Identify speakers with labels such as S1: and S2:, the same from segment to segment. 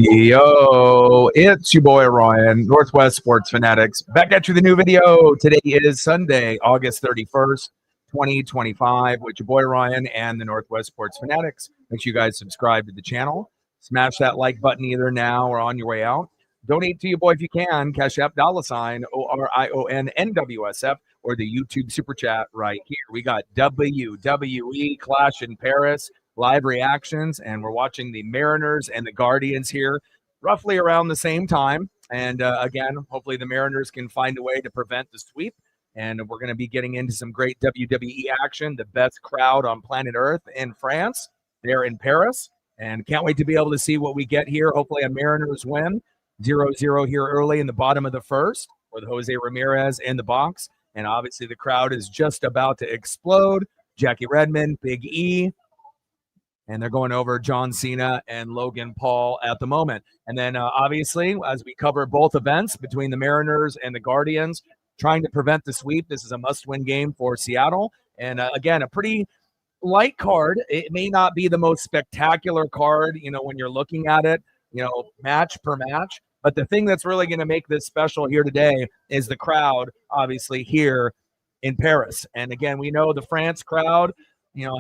S1: Yo, it's your boy Ryan, Northwest Sports Fanatics, back at you with a new video. Today is Sunday, August 31st, 2025, with your boy Ryan and the Northwest Sports Fanatics. Make sure you guys subscribe to the channel. Smash that like button either now or on your way out. Donate to your boy if you can. Cash App $ ORIONNWSF or the YouTube Super Chat right here. We got WWE Clash in Paris. Live reactions, and we're watching the Mariners and the Guardians here roughly around the same time. And again, hopefully the Mariners can find a way to prevent the sweep. And we're going to be getting into some great WWE action. The best crowd on planet Earth in France. They're in Paris. And can't wait to be able to see what we get here. Hopefully a Mariners win. 0-0 here early in the bottom of the first with Jose Ramirez in the box. And obviously the crowd is just about to explode. Jackie Redmond, Big E. And they're going over John Cena and Logan Paul at the moment. And then obviously, as we cover both events between the Mariners and the Guardians, trying to prevent the sweep. This is a must-win game for Seattle. And again, a pretty light card. It may not be the most spectacular card, when you're looking at it, match per match. But the thing that's really going to make this special here today is the crowd, obviously, here in Paris. And again, we know the France crowd,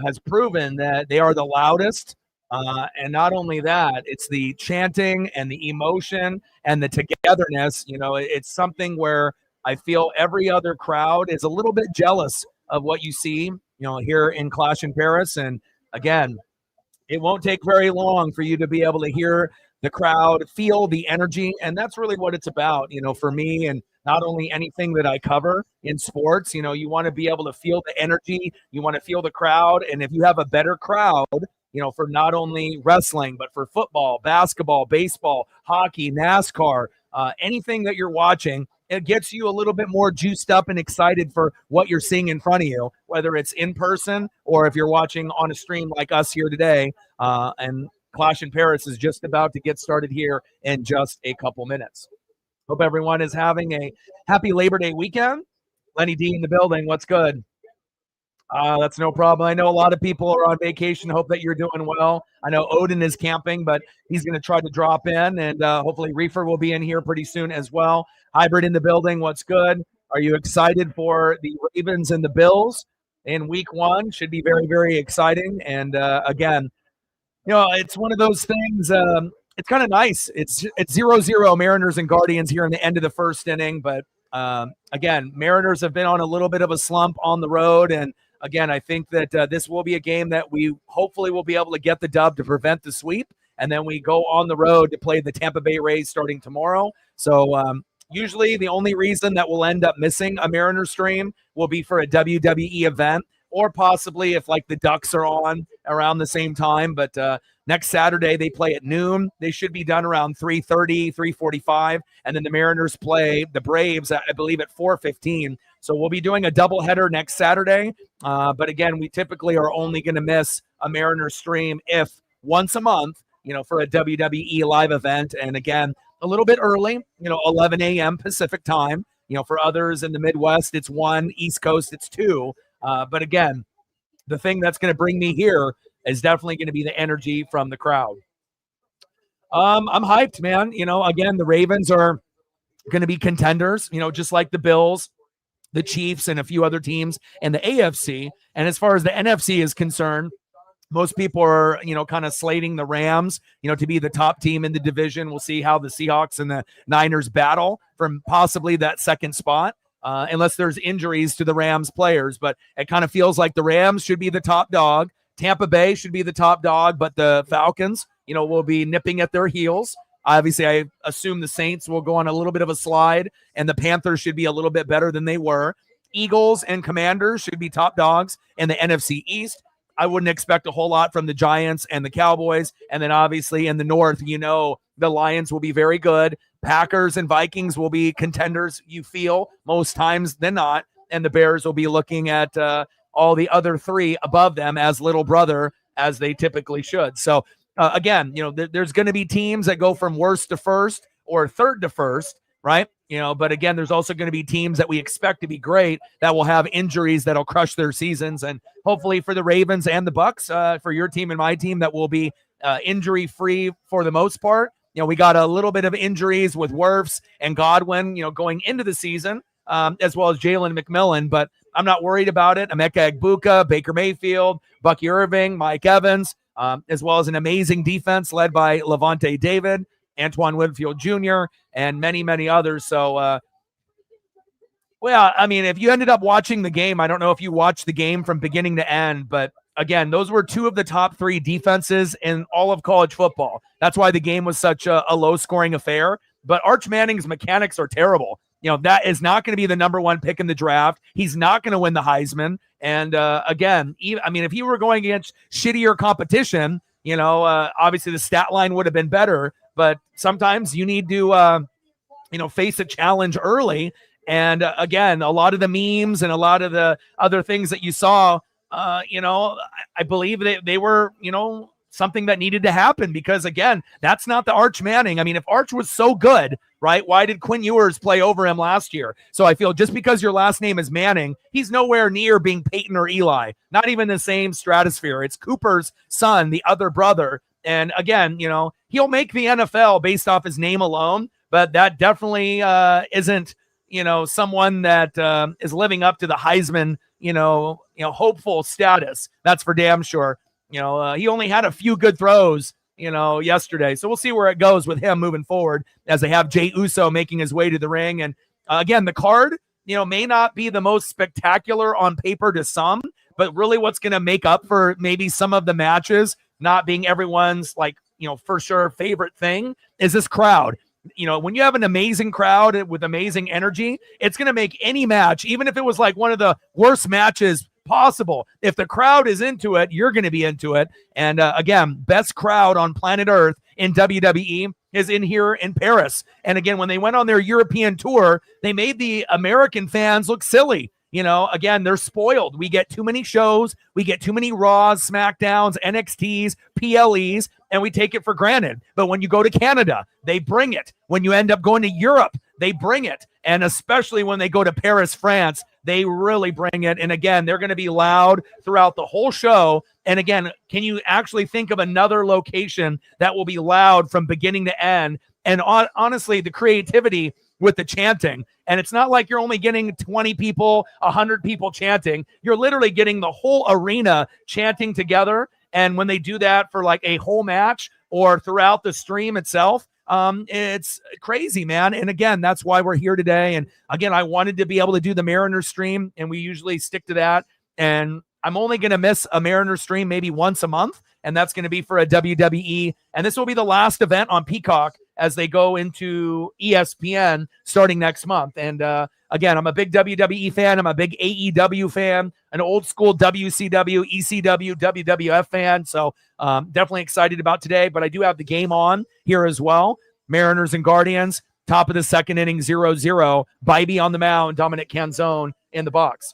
S1: has proven that they are the loudest. And not only that, it's the chanting and the emotion and the togetherness. It's something where I feel every other crowd is a little bit jealous of what you see, here in Clash in Paris. And again, it won't take very long for you to be able to hear the crowd, feel the energy. And that's really what it's about, for me. And not only anything that I cover in sports, you want to be able to feel the energy, you want to feel the crowd. And if you have a better crowd, for not only wrestling, but for football, basketball, baseball, hockey, NASCAR, anything that you're watching, it gets you a little bit more juiced up and excited for what you're seeing in front of you, whether it's in person or if you're watching on a stream like us here today. And Clash in Paris is just about to get started here in just a couple minutes. Hope everyone is having a happy Labor Day weekend. Lenny D in the building. What's good? That's no problem. I know a lot of people are on vacation. Hope that you're doing well. I know Odin is camping, but he's going to try to drop in, and hopefully Reefer will be in here pretty soon as well. Hybrid in the building. What's good? Are you excited for the Ravens and the Bills in week one? Should be very, very exciting. And again, it's one of those things. It's kind of nice. It's 0-0 Mariners and Guardians here in the end of the first inning. But again, Mariners have been on a little bit of a slump on the road. And again, I think that this will be a game that we hopefully will be able to get the dub to prevent the sweep. And then we go on the road to play the Tampa Bay Rays starting tomorrow. So usually the only reason that we'll end up missing a Mariners stream will be for a WWE event, or possibly if like the Ducks are on around the same time. But next Saturday, they play at noon. They should be done around 3:30, 3:45. And then the Mariners play the Braves, I believe, at 4:15. So we'll be doing a doubleheader next Saturday. But again, we typically are only going to miss a Mariners stream if once a month, for a WWE live event. And again, a little bit early, 11 a.m. Pacific time. For others in the Midwest, it's 1, East Coast, it's 2. But again, the thing that's going to bring me here is definitely going to be the energy from the crowd. I'm hyped, man. Again, the Ravens are going to be contenders, just like the Bills, the Chiefs, and a few other teams in the AFC. And as far as the NFC is concerned, most people are, kind of slating the Rams, to be the top team in the division. We'll see how the Seahawks and the Niners battle from possibly that second spot. Unless there's injuries to the Rams players. But it kind of feels like the Rams should be the top dog. Tampa Bay should be the top dog, but the Falcons, will be nipping at their heels. Obviously, I assume the Saints will go on a little bit of a slide, and the Panthers should be a little bit better than they were. Eagles and Commanders should be top dogs in the NFC East. I wouldn't expect a whole lot from the Giants and the Cowboys. And then obviously in the North, the Lions will be very good. Packers and Vikings will be contenders, you feel, most times than not. And the Bears will be looking at all the other three above them as little brother, as they typically should. So, again, there's going to be teams that go from worst to first or third to first, right? But again, there's also going to be teams that we expect to be great that will have injuries that'll crush their seasons. And hopefully for the Ravens and the Bucks, for your team and my team, that will be injury-free for the most part. we got a little bit of injuries with Wirfs and Godwin, going into the season, as well as Jalen McMillan, but I'm not worried about it. Emeka Egbuka, Baker Mayfield, Bucky Irving, Mike Evans, as well as an amazing defense led by Levante David, Antoine Winfield Jr., and many, many others. So, well, I mean, if you ended up watching the game, I don't know if you watched the game from beginning to end, but again, those were two of the top three defenses in all of college football. That's why the game was such a low-scoring affair. But Arch Manning's mechanics are terrible. That is not going to be the number one pick in the draft. He's not going to win the Heisman. And again, if he were going against shittier competition, obviously the stat line would have been better. But sometimes you need to, face a challenge early. And again, a lot of the memes and a lot of the other things that you saw, I believe that they were, something that needed to happen because, again, that's not the Arch Manning. I mean, if Arch was so good, right, why did Quinn Ewers play over him last year? So I feel just because your last name is Manning, he's nowhere near being Peyton or Eli, not even the same stratosphere. It's Cooper's son, the other brother. And again, he'll make the NFL based off his name alone, but that definitely isn't, someone that is living up to the Heisman, hopeful status. That's for damn sure. He only had a few good throws, yesterday. So we'll see where it goes with him moving forward as they have Jey Uso making his way to the ring. And again, the card, may not be the most spectacular on paper to some, but really what's going to make up for maybe some of the matches not being everyone's for sure favorite thing is this crowd. When you have an amazing crowd with amazing energy, it's going to make any match, even if it was like one of the worst matches possible. If the crowd is into it, you're going to be into it. And again, best crowd on planet Earth in WWE is in here in Paris. And again, when they went on their European tour, they made the American fans look silly. Again, they're spoiled. We get too many shows. We get too many Raws, SmackDowns, NXTs, PLEs, and we take it for granted. But when you go to Canada, they bring it. When you end up going to Europe, they bring it. And especially when they go to Paris, France, they really bring it. And again, they're going to be loud throughout the whole show. And again, can you actually think of another location that will be loud from beginning to end? And honestly, the creativity with the chanting. And it's not like you're only getting 20 people, 100 people chanting. You're literally getting the whole arena chanting together. And when they do that for like a whole match or throughout the stream itself, it's crazy, man. And again, that's why we're here today. And again, I wanted to be able to do the Mariners stream, and we usually stick to that. And I'm only going to miss a Mariners stream maybe once a month, and that's going to be for a WWE. And this will be the last event on Peacock as they go into ESPN starting next month. And again, I'm a big WWE fan. I'm a big AEW fan, an old school WCW, ECW, WWF fan. So definitely excited about today, but I do have the game on here as well. Mariners and Guardians, top of the second inning, 0-0. Bybee on the mound, Dominic Canzone in the box.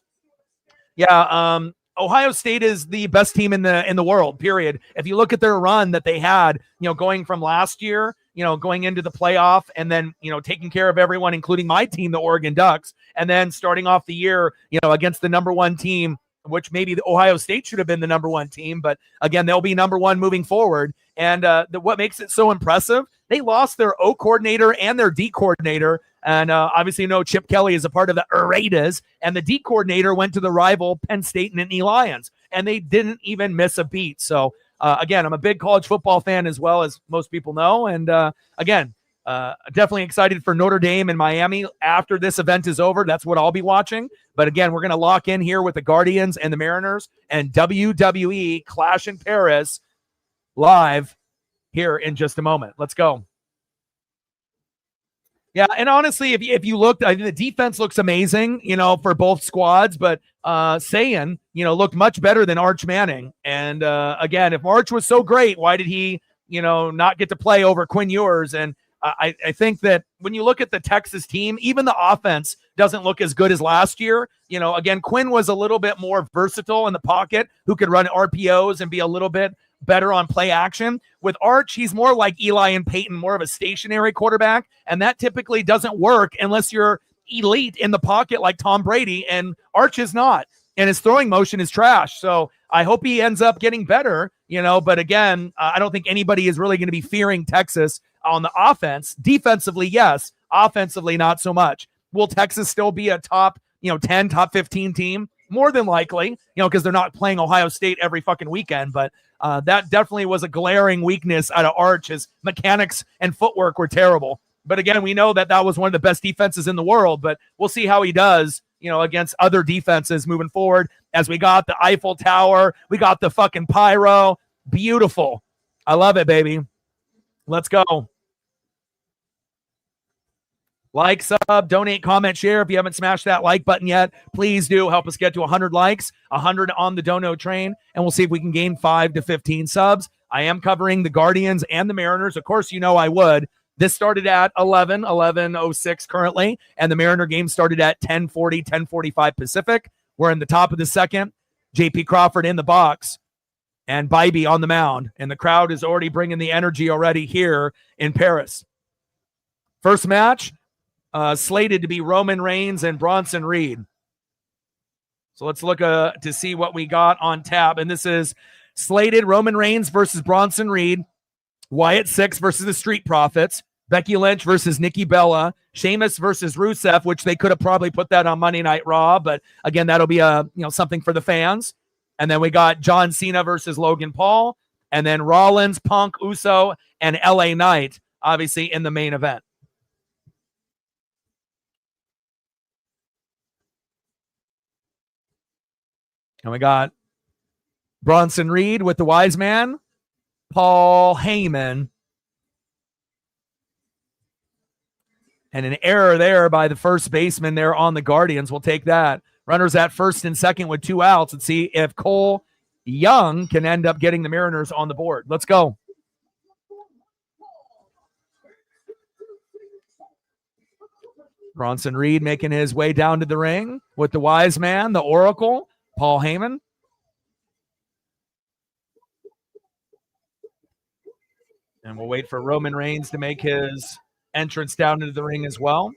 S1: Yeah, Ohio State is the best team in the world, period. If you look at their run that they had, going from last year, going into the playoff and then, taking care of everyone, including my team, the Oregon Ducks, and then starting off the year, against the number one team, which maybe the Ohio State should have been the number one team, but again, they'll be number one moving forward. And what makes it so impressive, they lost their O coordinator and their D coordinator. And obviously, Chip Kelly is a part of the Raiders, and the D coordinator went to the rival Penn State and Nittany Lions, and they didn't even miss a beat. So again, I'm a big college football fan as well, as most people know. And again, definitely excited for Notre Dame and Miami after this event is over. That's what I'll be watching. But again, we're going to lock in here with the Guardians and the Mariners and WWE Clash in Paris live here in just a moment. Let's go. Yeah, and honestly, if you looked, I think the defense looks amazing, for both squads, but Sayan, looked much better than Arch Manning. And again, if Arch was so great, why did he, not get to play over Quinn Ewers? And I think that when you look at the Texas team, even the offense doesn't look as good as last year. Again, Quinn was a little bit more versatile in the pocket, who could run RPOs and be a little bit better on play action. With Arch, he's more like Eli and Peyton, more of a stationary quarterback, and that typically doesn't work unless you're elite in the pocket like Tom Brady, and Arch is not, and his throwing motion is trash. So I hope he ends up getting better, but again, I don't think anybody is really going to be fearing Texas on the offense. Defensively, yes. Offensively, not so much. Will Texas still be a top, 10, top 15 team? More than likely, because they're not playing Ohio State every fucking weekend. But that definitely was a glaring weakness out of Arch. His mechanics and footwork were terrible. But again, we know that was one of the best defenses in the world. But we'll see how he does, against other defenses moving forward. As we got the Eiffel Tower, we got the fucking pyro. Beautiful. I love it, baby. Let's go. Like, sub, donate, comment, share. If you haven't smashed that like button yet, please do help us get to 100 likes, 100 on the dono train, and we'll see if we can gain 5 to 15 subs. I am covering the Guardians and the Mariners. Of course, I would. This started at 11:06 currently, and the Mariner game started at 10:40, 10:45 Pacific. We're in the top of the second. J.P. Crawford in the box and Bybee on the mound, and the crowd is already bringing the energy already here in Paris. First match, slated to be Roman Reigns and Bronson Reed. So let's look to see what we got on tap. And this is slated Roman Reigns versus Bronson Reed, Wyatt 6 versus the Street Profits, Becky Lynch versus Nikki Bella, Sheamus versus Rusev, which they could have probably put that on Monday Night Raw, but again, that'll be something for the fans. And then we got John Cena versus Logan Paul, and then Rollins, Punk, Uso, and LA Knight, obviously in the main event. And we got Bronson Reed with the Wise Man, Paul Heyman. And an error there by the first baseman there on the Guardians. We'll take that. Runners at first and second with 2 outs. Let's see if Cole Young can end up getting the Mariners on the board. Let's go. Bronson Reed making his way down to the ring with the Wise Man, the Oracle, Paul Heyman. And we'll wait for Roman Reigns to make his entrance down into the ring as well.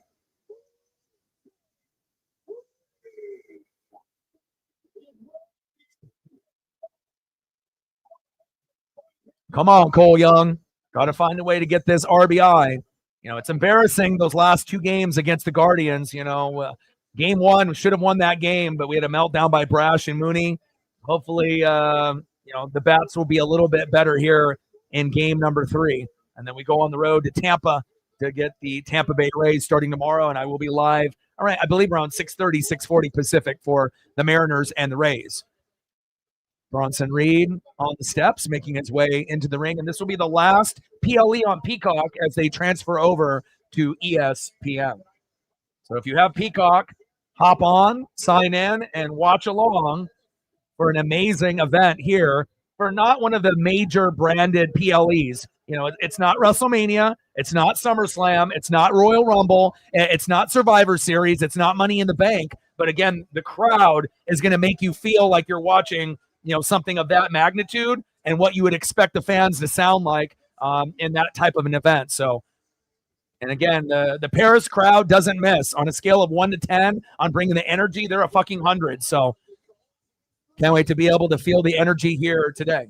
S1: Come on, Cole Young. Got to find a way to get this RBI. It's embarrassing those last 2 games against the Guardians. Game 1, we should have won that game, but we had a meltdown by Brash and Mooney. Hopefully, the bats will be a little bit better here in game number 3. And then we go on the road to Tampa to get the Tampa Bay Rays starting tomorrow, and I will be live, all right, I believe around 6:30, 6:40 Pacific for the Mariners and the Rays. Bronson Reed on the steps, making his way into the ring, and this will be the last PLE on Peacock as they transfer over to ESPN. So if you have Peacock, hop on, sign in, and watch along for an amazing event here for not one of the major branded PLEs. It's not WrestleMania. It's not SummerSlam. It's not Royal Rumble. It's not Survivor Series. It's not Money in the Bank. But again, the crowd is going to make you feel like you're watching, something of that magnitude and what you would expect the fans to sound like in that type of an event. So, and again, the Paris crowd doesn't miss. On a scale of 1 to 10 on bringing the energy, they're a fucking 100. So can't wait to be able to feel the energy here today.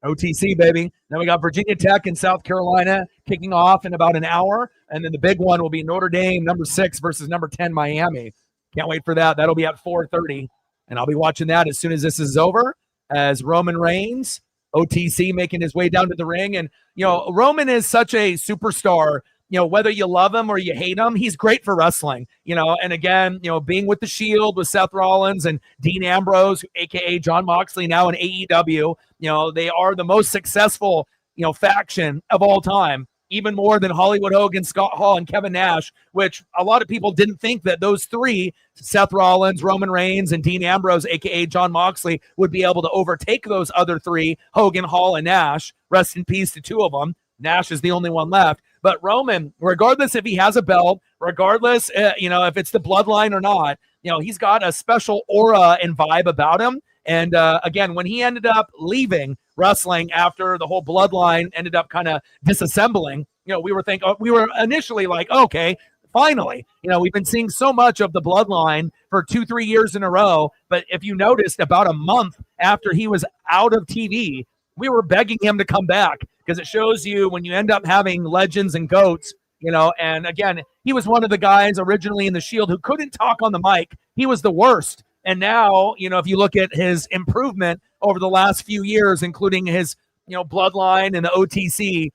S1: OTC, baby. Then we got Virginia Tech and South Carolina kicking off in about an hour. And then the big one will be Notre Dame, number 6 versus number 10, Miami. Can't wait for that. That'll be at 4:30. And I'll be watching that as soon as this is over, as Roman Reigns, OTC, making his way down to the ring. And, Roman is such a superstar. Whether you love him or you hate him, he's great for wrestling, and again, being with the Shield with Seth Rollins and Dean Ambrose, aka Jon Moxley, now in AEW, they are the most successful, faction of all time, even more than Hollywood Hogan, Scott Hall, and Kevin Nash, which a lot of people didn't think that those 3, Seth Rollins, Roman Reigns, and Dean Ambrose, aka Jon Moxley, would be able to overtake those other 3, Hogan, Hall, and Nash. Rest in peace to 2 of them. Nash is the only one left. But Roman, regardless if he has a belt, regardless, if it's the bloodline or not, he's got a special aura and vibe about him. And again, when he ended up leaving wrestling after the whole bloodline ended up kind of disassembling. We were initially like, okay, finally, we've been seeing so much of the bloodline for 2-3 years in a row. But if you noticed, about a month after he was out of TV, we were begging him to come back, because it shows you when you end up having legends and goats, and again, he was one of the guys originally in the Shield who couldn't talk on the mic. He was the worst. And now, if you look at his improvement over the last few years, including his, bloodline and the OTC,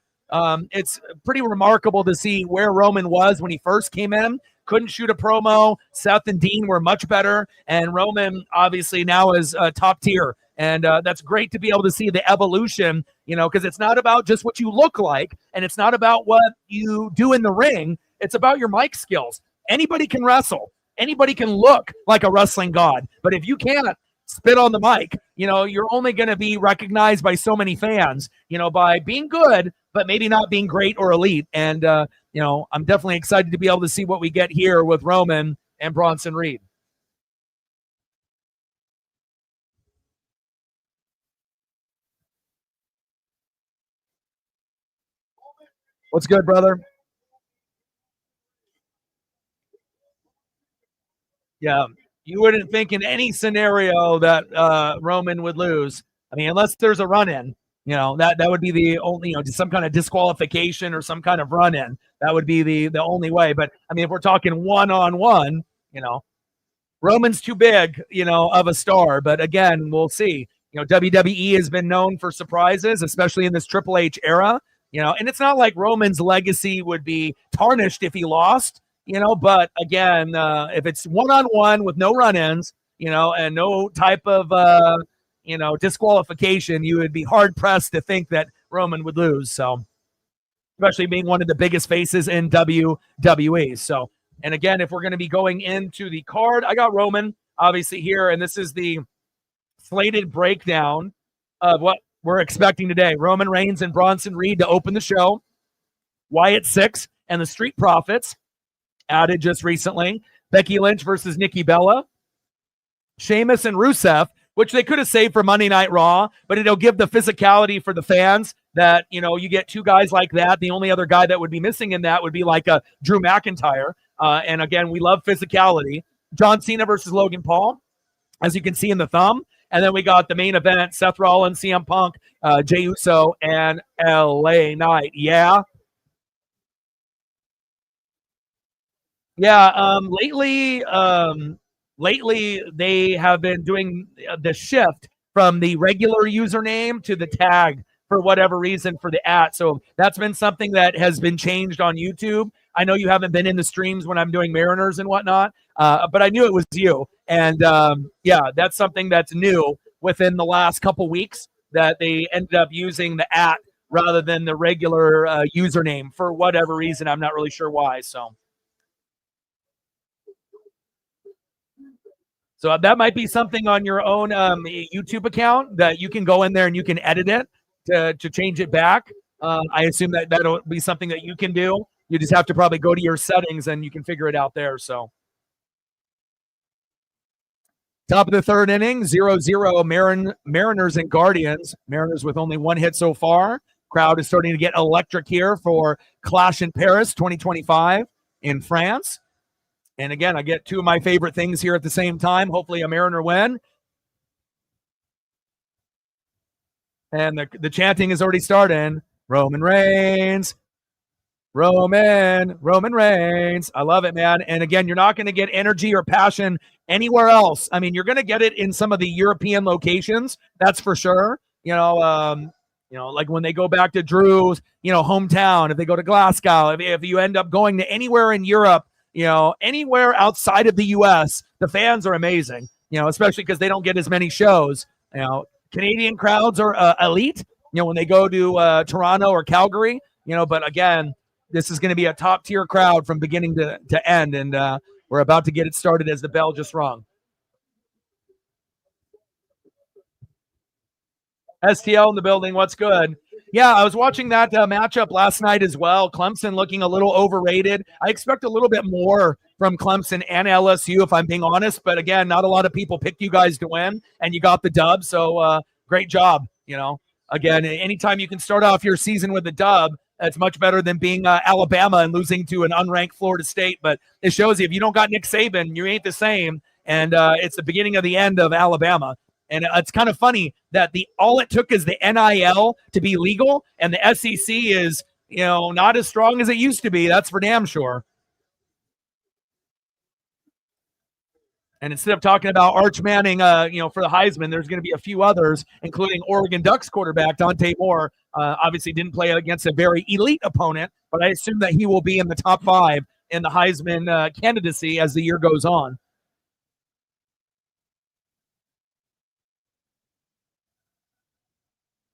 S1: it's pretty remarkable to see where Roman was when he first came in. Couldn't shoot a promo. Seth and Dean were much better. And Roman obviously now is top tier. And that's great to be able to see the evolution, because it's not about just what you look like, and it's not about what you do in the ring. It's about your mic skills. Anybody can wrestle. Anybody can look like a wrestling god. But if you can't spit on the mic, you're only going to be recognized by so many fans, by being good, but maybe not being great or elite. And, I'm definitely excited to be able to see what we get here with Roman and Bronson Reed. What's good, brother? Yeah, you wouldn't think in any scenario that Roman would lose. I mean, unless there's a run-in, that would be the only, some kind of disqualification or some kind of run-in. That would be the only way. But I mean, if we're talking one-on-one, Roman's too big, of a star. But again, we'll see. WWE has been known for surprises, especially in this Triple H era. And it's not like Roman's legacy would be tarnished if he lost, but again, if it's one-on-one with no run-ins, and no type of, disqualification, you would be hard-pressed to think that Roman would lose. So, especially being one of the biggest faces in WWE. So, and again, if we're going to be going into the card, I got Roman obviously here, and this is the slated breakdown of what we're expecting today. Roman Reigns and Bronson Reed to open the show. Wyatt 6 and the Street Profits added just recently. Becky Lynch versus Nikki Bella. Sheamus and Rusev, which they could have saved for Monday Night Raw, but it'll give the physicality for the fans that, you get two guys like that. The only other guy that would be missing in that would be like a Drew McIntyre. And again, we love physicality. John Cena versus Logan Paul, as you can see in the thumb. And then we got the main event, Seth Rollins, CM Punk, Jey Uso, and LA Knight. Yeah. Yeah. Lately they have been doing the shift from the regular username to the tag for whatever reason for the @ So that's been something that has been changed on YouTube. I know you haven't been in the streams when I'm doing Mariners and whatnot, but I knew it was you. And yeah, that's something that's new within the last couple weeks, that they ended up using the @ rather than the regular username for whatever reason. I'm not really sure why. So that might be something on your own YouTube account that you can go in there and you can edit it to change it back. I assume that that'll be something that you can do. You just have to probably go to your settings and you can figure it out there. So top of the third inning, 0-0 Mariners and Guardians. Mariners with only one hit so far. Crowd is starting to get electric here for Clash in Paris 2025 in France. And again, I get two of my favorite things here at the same time. Hopefully a Mariner win. And the chanting is already starting. Roman Reigns. Roman Reigns. I love it, man. And again, you're not going to get energy or passion anywhere else. I mean, you're going to get it in some of the European locations. That's for sure. Like when they go back to Drew's, hometown, if they go to Glasgow, if you end up going to anywhere in Europe, anywhere outside of the U.S., the fans are amazing, especially because they don't get as many shows. Canadian crowds are elite, when they go to Toronto or Calgary, but again, this is going to be a top tier crowd from beginning to end. And we're about to get it started as the bell just rung. STL in the building. What's good? Yeah, I was watching that matchup last night as well. Clemson looking a little overrated. I expect a little bit more from Clemson and LSU, if I'm being honest. But again, not a lot of people picked you guys to win, and you got the dub. So great job. again, anytime you can start off your season with a dub, that's much better than being Alabama and losing to an unranked Florida State. But it shows you if you don't got Nick Saban, you ain't the same. And it's the beginning of the end of Alabama. And it's kind of funny that all it took is the NIL to be legal, and the SEC is, not as strong as it used to be. That's for damn sure. And instead of talking about Arch Manning, for the Heisman, there's going to be a few others, including Oregon Ducks quarterback Dante Moore. Obviously didn't play against a very elite opponent, but I assume that he will be in the top 5 in the Heisman candidacy as the year goes on.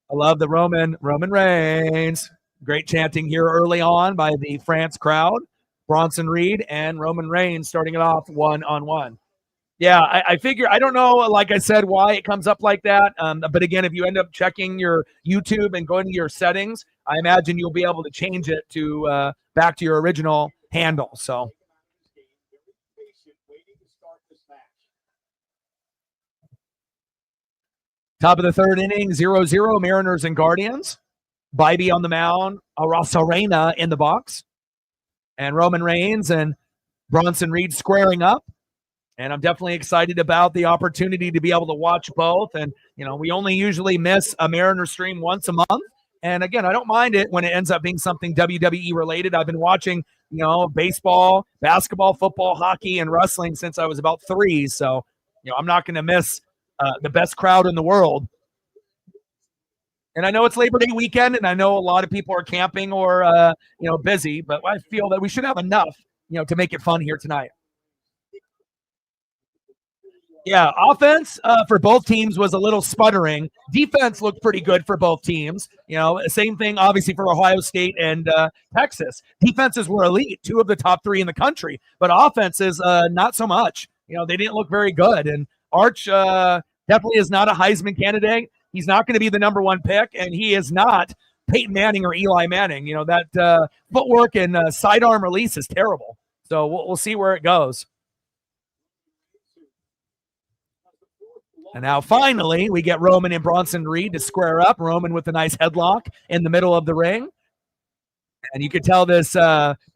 S1: I love the Roman Reigns. Great chanting here early on by the France crowd. Bronson Reed and Roman Reigns starting it off 1-on-1. Yeah, I figure, I don't know, like I said, why it comes up like that. But again, if you end up checking your YouTube and going to your settings, I imagine you'll be able to change it to back to your original handle. So. Top of the third inning, 0-0, Mariners and Guardians. Bybee on the mound, Arosarena in the box. And Roman Reigns and Bronson Reed squaring up. And I'm definitely excited about the opportunity to be able to watch both. And, we only usually miss a Mariner stream once a month. And again, I don't mind it when it ends up being something WWE related. I've been watching, baseball, basketball, football, hockey, and wrestling since I was about 3. So, I'm not going to miss the best crowd in the world. And I know it's Labor Day weekend, and I know a lot of people are camping or, busy, but I feel that we should have enough, to make it fun here tonight. Yeah, offense for both teams was a little sputtering. Defense looked pretty good for both teams. Same thing, obviously, for Ohio State and Texas. Defenses were elite, 2 of the top 3 in the country, but offenses, not so much. They didn't look very good. And Arch definitely is not a Heisman candidate. He's not going to be the number 1 pick, and he is not Peyton Manning or Eli Manning. That footwork and sidearm release is terrible. So we'll see where it goes. And now finally, we get Roman and Bronson Reed to square up. Roman with a nice headlock in the middle of the ring. And you can tell this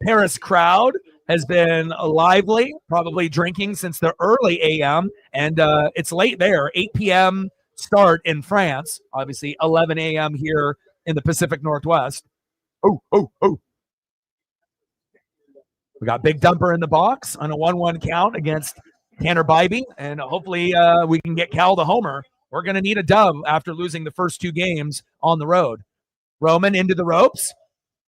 S1: Paris crowd has been lively, probably drinking since the early a.m. And it's late there, 8 p.m. start in France. Obviously, 11 a.m. here in the Pacific Northwest. Oh. We got Big Dumper in the box on a 1-1 count against Tanner Bybee, and hopefully we can get Cal the homer. We're going to need a dub after losing the first 2 games on the road. Roman into the ropes,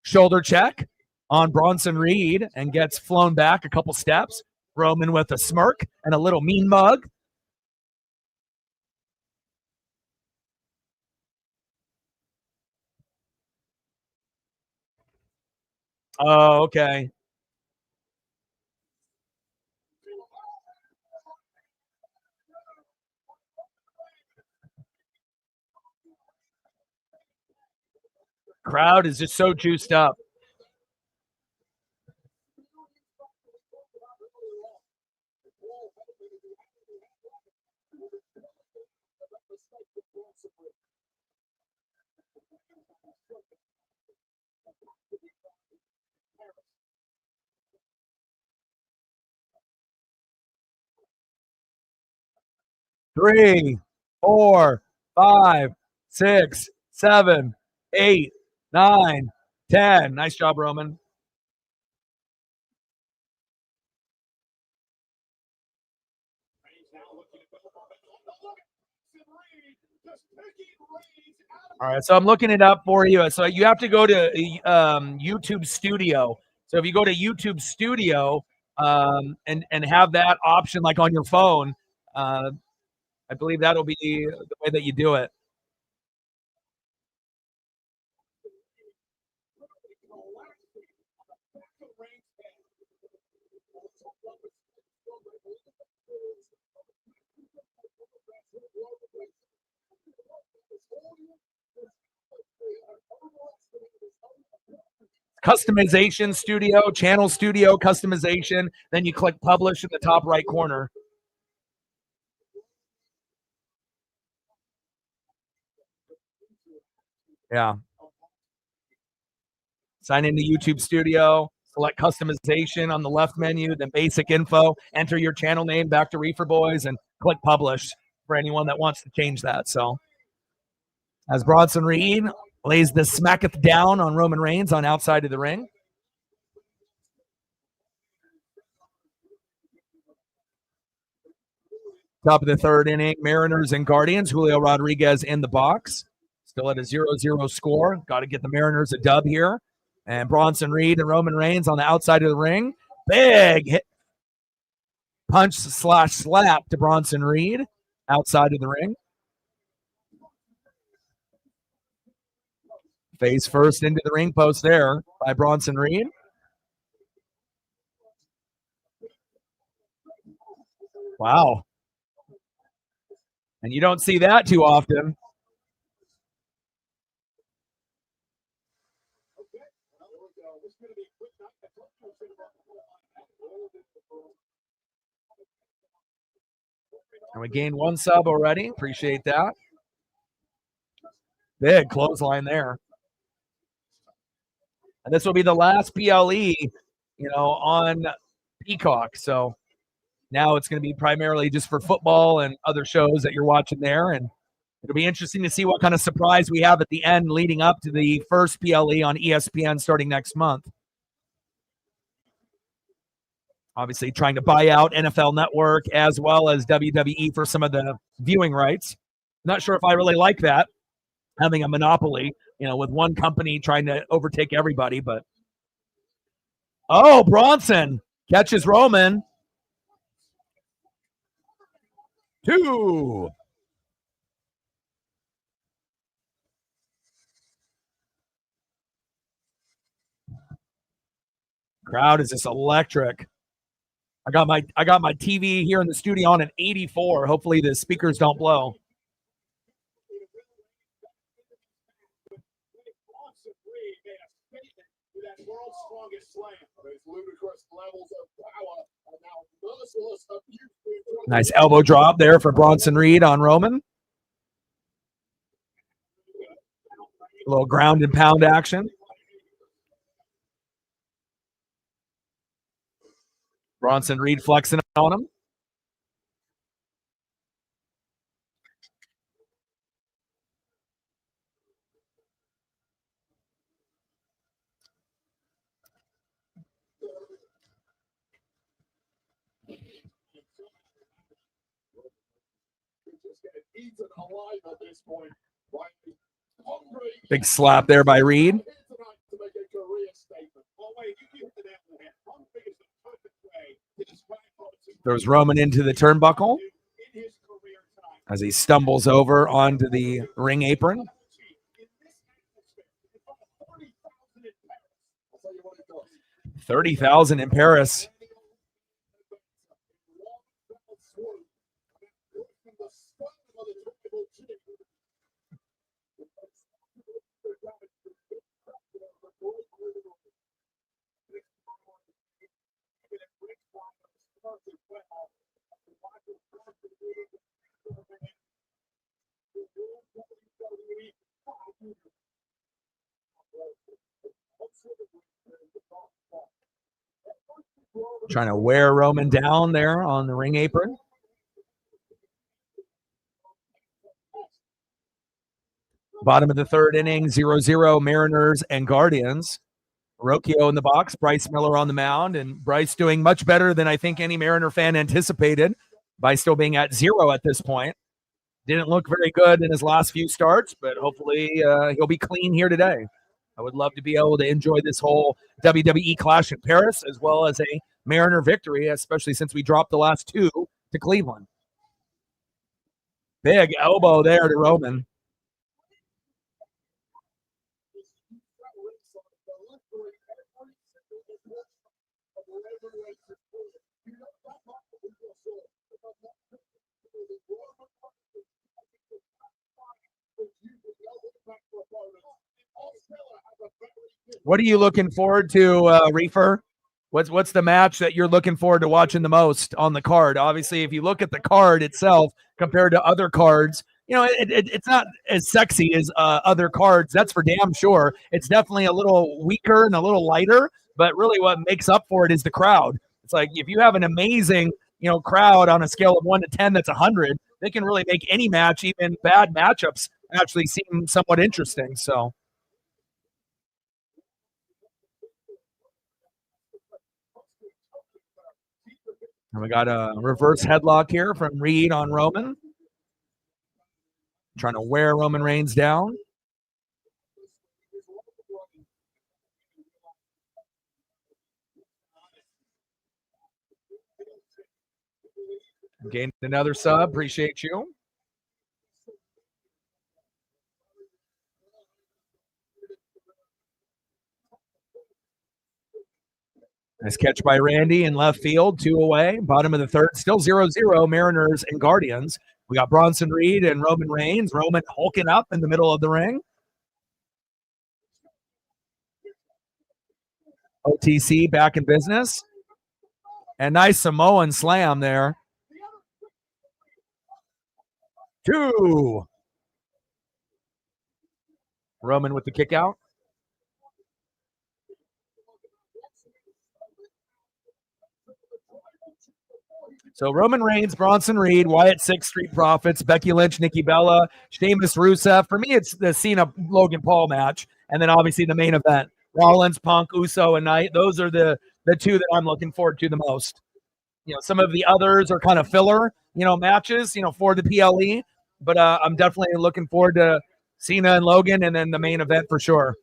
S1: shoulder check on Bronson Reed, and gets flown back a couple steps. Roman with a smirk and a little mean mug. Oh, okay. Crowd is just so juiced up. Three, 4, 5, 6, 7, 8, 9, 10. Nice job, Roman. All right, so I'm looking it up for you. So you have to go to YouTube Studio. So if you go to YouTube Studio and have that option like on your phone, I believe that'll be the way that you do it. Customization studio, channel studio customization. Then you click publish in the top right corner. Yeah. Sign into YouTube Studio, select customization on the left menu, then basic info, enter your channel name back to Reefer Boys, and click publish for anyone that wants to change that. So as Bronson Reed lays the smacketh down on Roman Reigns on outside of the ring. Top of the third inning, Mariners and Guardians. Julio Rodriguez in the box. Still at a 0-0 score. Got to get the Mariners a dub here. And Bronson Reed and Roman Reigns on the outside of the ring. Big hit. Punch/slap to Bronson Reed outside of the ring. Face first into the ring post there by Bronson Reed. Wow. And you don't see that too often. And we gained one sub already. Appreciate that. Big clothesline there. And this will be the last PLE, on Peacock. So now it's going to be primarily just for football and other shows that you're watching there. And it'll be interesting to see what kind of surprise we have at the end leading up to the first PLE on ESPN starting next month. Obviously trying to buy out NFL Network as well as WWE for some of the viewing rights. Not sure if I really like that, having a monopoly, with one company trying to overtake everybody. But, Bronson catches Roman. 2. Crowd is just electric. I got my TV here in the studio on an 84. Hopefully the speakers don't blow. Nice elbow drop there for Bronson Reed on Roman. A little ground and pound action. Bronson Reed flexing on him. Big slap there by Reed. Throws Roman into the turnbuckle as he stumbles over onto the ring apron. 30,000 in Paris. Trying to wear Roman down there on the ring apron. Bottom of the third inning, 0-0 Mariners and Guardians. Rocchio in the box, Bryce Miller on the mound, and Bryce doing much better than I think any Mariner fan anticipated by still being at 0 at this point. Didn't look very good in his last few starts, but hopefully he'll be clean here today. I would love to be able to enjoy this whole WWE Clash in Paris as well as a Mariner victory, especially since we dropped the last 2 to Cleveland. Big elbow there to Roman. What are you looking forward to, Reefer? What's the match that you're looking forward to watching the most on the card? Obviously, if you look at the card itself compared to other cards, it's not as sexy as other cards. That's for damn sure. It's definitely a little weaker and a little lighter, but really what makes up for it is the crowd. It's like if you have an amazing, crowd on a scale of 1 to 10 that's 100, they can really make any match, even bad matchups, actually seem somewhat interesting. So. And we got a reverse headlock here from Reed on Roman. Trying to wear Roman Reigns down. Gained another sub. Appreciate you. Nice catch by Randy in left field, 2 away. Bottom of the third, still 0-0, Mariners and Guardians. We got Bronson Reed and Roman Reigns. Roman hulking up in the middle of the ring. OTC back in business. And nice Samoan slam there. 2. Roman with the kick out. So Roman Reigns, Bronson Reed, Wyatt 6, Street Profits, Becky Lynch, Nikki Bella, Sheamus, Rusev. For me, it's the Cena Logan Paul match, and then obviously the main event: Rollins, Punk, Uso, and Knight. Those are the 2 that I'm looking forward to the most. Some of the others are kind of filler, matches, for the PLE. But I'm definitely looking forward to Cena and Logan, and then the main event for sure.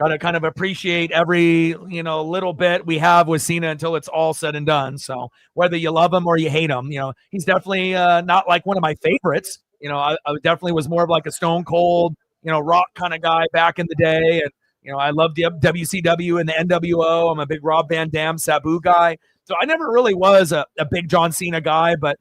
S1: Got to kind of appreciate every, little bit we have with Cena until it's all said and done. So whether you love him or you hate him, he's definitely not like one of my favorites. I definitely was more of like a Stone Cold, Rock kind of guy back in the day. And, I love the WCW and the NWO. I'm a big Rob Van Dam, Sabu guy. So I never really was a big John Cena guy. But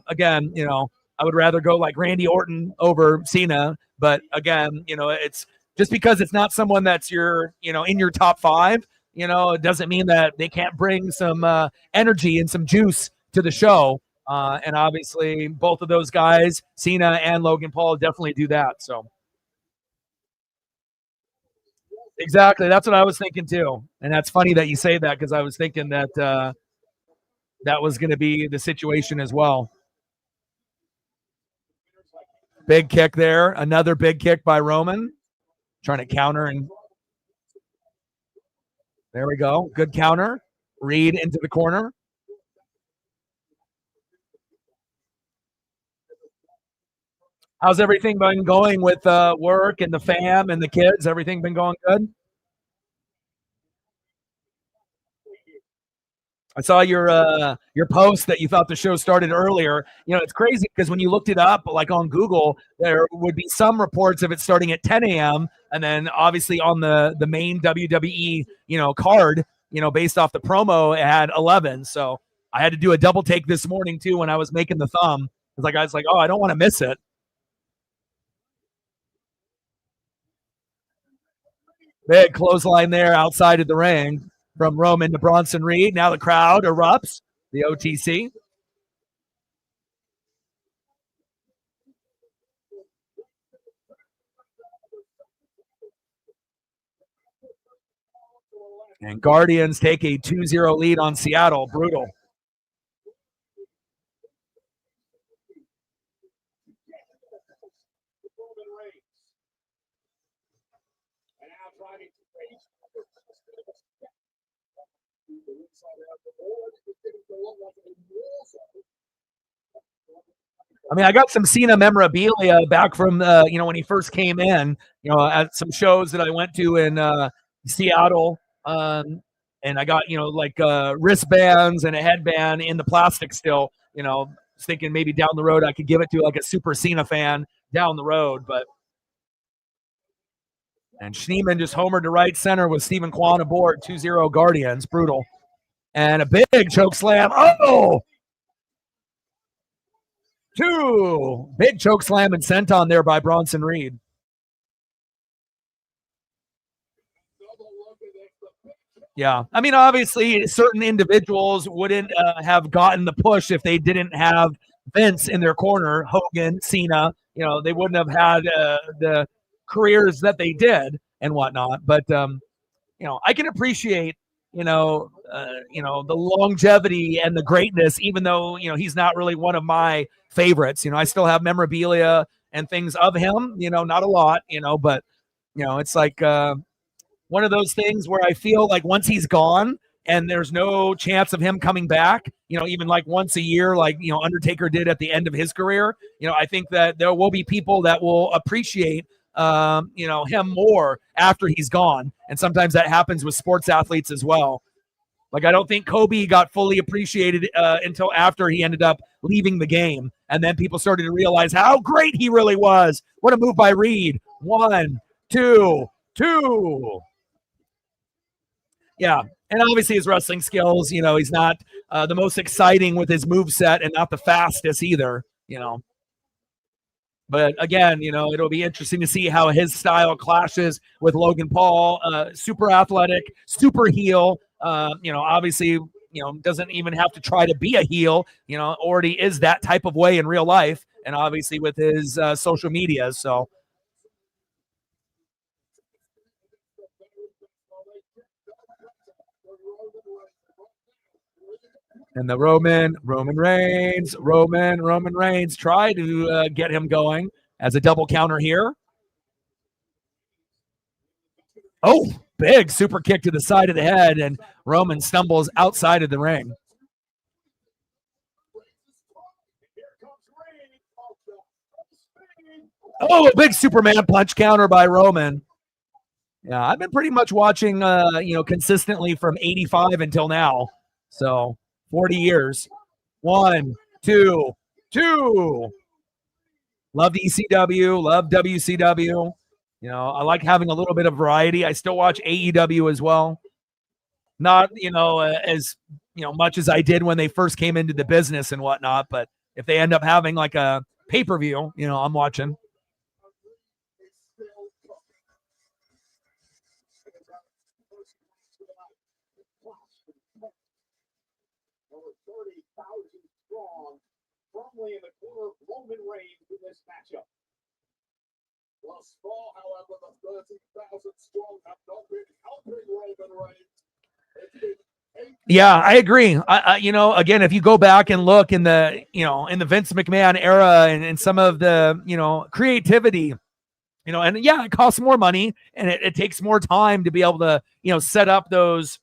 S1: again, I would rather go like Randy Orton over Cena. But again, it's just because it's not someone that's your, in your top 5, it doesn't mean that they can't bring some energy and some juice to the show. And obviously both of those guys, Cena and Logan Paul, definitely do that. So exactly. That's what I was thinking too. And that's funny that you say that, because I was thinking that that was going to be the situation as well. Big kick there. Another big kick by Roman. Trying to counter, and there we go. Good counter. Reed into the corner. How's everything been going with work and the fam and the kids? Everything been going good? I saw your post that you thought the show started earlier. It's crazy because when you looked it up, like on Google, there would be some reports of it starting at 10 a.m. and then obviously on the main WWE card, based off the promo, it had 11. So I had to do a double take this morning too when I was making the thumb. I was like, oh, I don't want to miss it. Big clothesline there outside of the ring from Roman to Bronson Reed. Now the crowd erupts. The OTC. And Guardians take a 2-0 lead on Seattle. Brutal. I mean, I got some Cena memorabilia back from when he first came in, at some shows that I went to in Seattle. And I got, wristbands and a headband in the plastic still, was thinking maybe down the road I could give it to like a super Cena fan down the road. And Schneeman just homered to right center with Stephen Kwan aboard. 2-0 Guardians. Brutal. And a big choke slam. Oh! 2. Big choke slam and senton there by Bronson Reed. Yeah. I mean, obviously, certain individuals wouldn't have gotten the push if they didn't have Vince in their corner, Hogan, Cena, they wouldn't have had the careers that they did and whatnot. But I can appreciate the longevity and the greatness, even though he's not really one of my favorites. I still have memorabilia and things of him. Not a lot. But it's like one of those things where I feel like once he's gone and there's no chance of him coming back, even like once a year, like, Undertaker did at the end of his career, I think that there will be people that will appreciate, him more after he's gone. And sometimes that happens with sports athletes as well. Like, I don't think Kobe got fully appreciated until after he ended up leaving the game. And then people started to realize how great he really was. What a move by Reed. 1, 2, 2. Yeah, and obviously his wrestling skills, he's not the most exciting with his moveset and not the fastest either, But again, it'll be interesting to see how his style clashes with Logan Paul, super athletic, super heel, obviously, doesn't even have to try to be a heel, already is that type of way in real life and obviously with his social media, so. And the Roman Reigns try to get him going as a double counter here. Oh, big super kick to the side of the head, and Roman stumbles outside of the ring. Oh, a big Superman punch counter by Roman. Yeah, I've been pretty much watching, consistently from 85 until now. So 40 years. 1, 2, 2. Love the ECW, love WCW. I like having a little bit of variety. I still watch AEW as well. Not, as, much as I did when they first came into the business and whatnot. But if they end up having like a pay-per-view, I'm watching. Firmly in the corner of Roman Reigns in this matchup. Plus four, however, the 30,000 strong have not been helping Roman Reigns. Yeah, I agree. Again, if you go back and look in the, in the Vince McMahon era and some of the, creativity, and yeah, it costs more money and it takes more time to be able to, set up those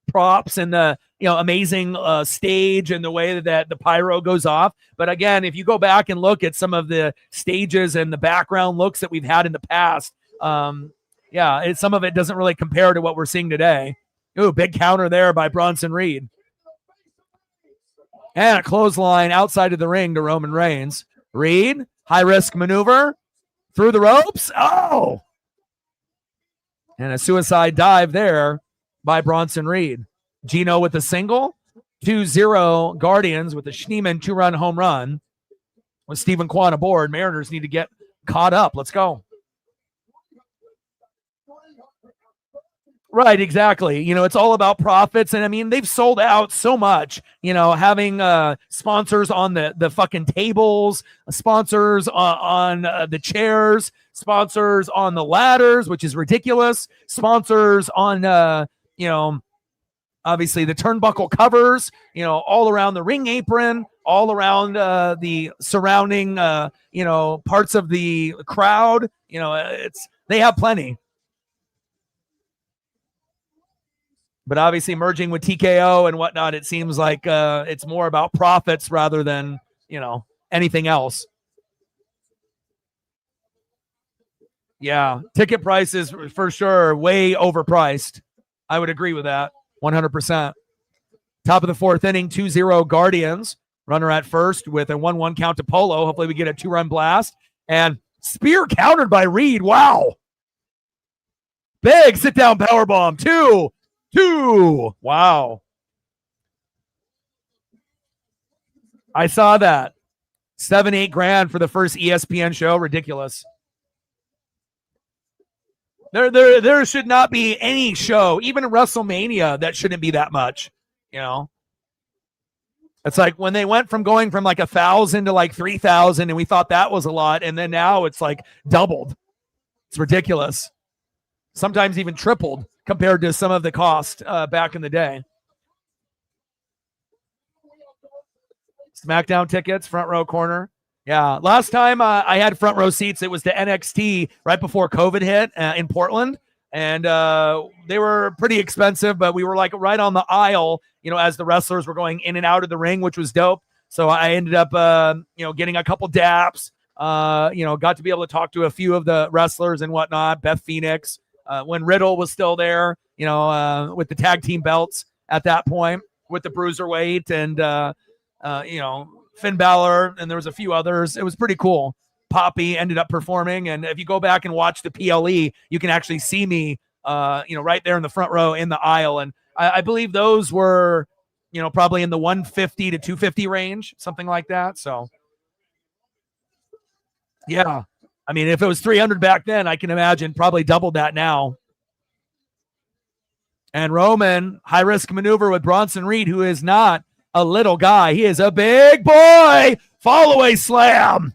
S1: props and the amazing stage and the way that the pyro goes off. But again, if you go back and look at some of the stages and the background looks that we've had in the past, some of it doesn't really compare to what we're seeing today. Ooh, big counter there by Bronson Reed. And a clothesline outside of the ring to Roman Reigns. Reed, high risk maneuver through the ropes. Oh, and a suicide dive there by Bronson Reed. Gino with a single. 2-0 Guardians with a Schneeman 2-run home run. With Stephen Kwan aboard, Mariners need to get caught up. Let's go. Right, exactly. It's all about profits. And I mean, they've sold out so much, having sponsors on the fucking tables, sponsors on the chairs, sponsors on the ladders, which is ridiculous, sponsors on, obviously the turnbuckle covers, all around the ring apron, all around the surrounding, parts of the crowd. They have plenty. But obviously merging with TKO and whatnot, it seems like it's more about profits rather than, anything else. Yeah, ticket prices for sure way overpriced. I would agree with that 100%. Top of the fourth inning, 2-0 Guardians. Runner at first with a 1-1 count to Polo. Hopefully we get a 2-run blast. And spear countered by Reed. Wow. Big sit-down powerbomb. 2. Wow. I saw that. 7-8 grand for the first ESPN show. Ridiculous. There should not be any show, even WrestleMania, that shouldn't be that much, It's like when they went from going from like 1,000 to like 3,000, and we thought that was a lot, and then now it's like doubled. It's ridiculous. Sometimes even tripled compared to some of the cost back in the day. SmackDown tickets, front row corner. Yeah, last time I had front row seats, it was to NXT right before COVID hit in Portland, and they were pretty expensive, but we were like right on the aisle, as the wrestlers were going in and out of the ring, which was dope. So I ended up, getting a couple daps, got to be able to talk to a few of the wrestlers and whatnot. Beth Phoenix, when Riddle was still there, with the tag team belts at that point, with the Bruiserweight and, Finn Balor, and there was a few others. It was pretty cool. Poppy ended up performing, and if you go back and watch the PLE, you can actually see me, right there in the front row in the aisle. And I believe those were, probably in the 150 to 250 range, something like that. So, yeah. I mean, if it was 300 back then, I can imagine probably doubled that now. And Roman, high-risk maneuver with Bronson Reed, who is not a little guy. He is a big boy. Fall-away slam.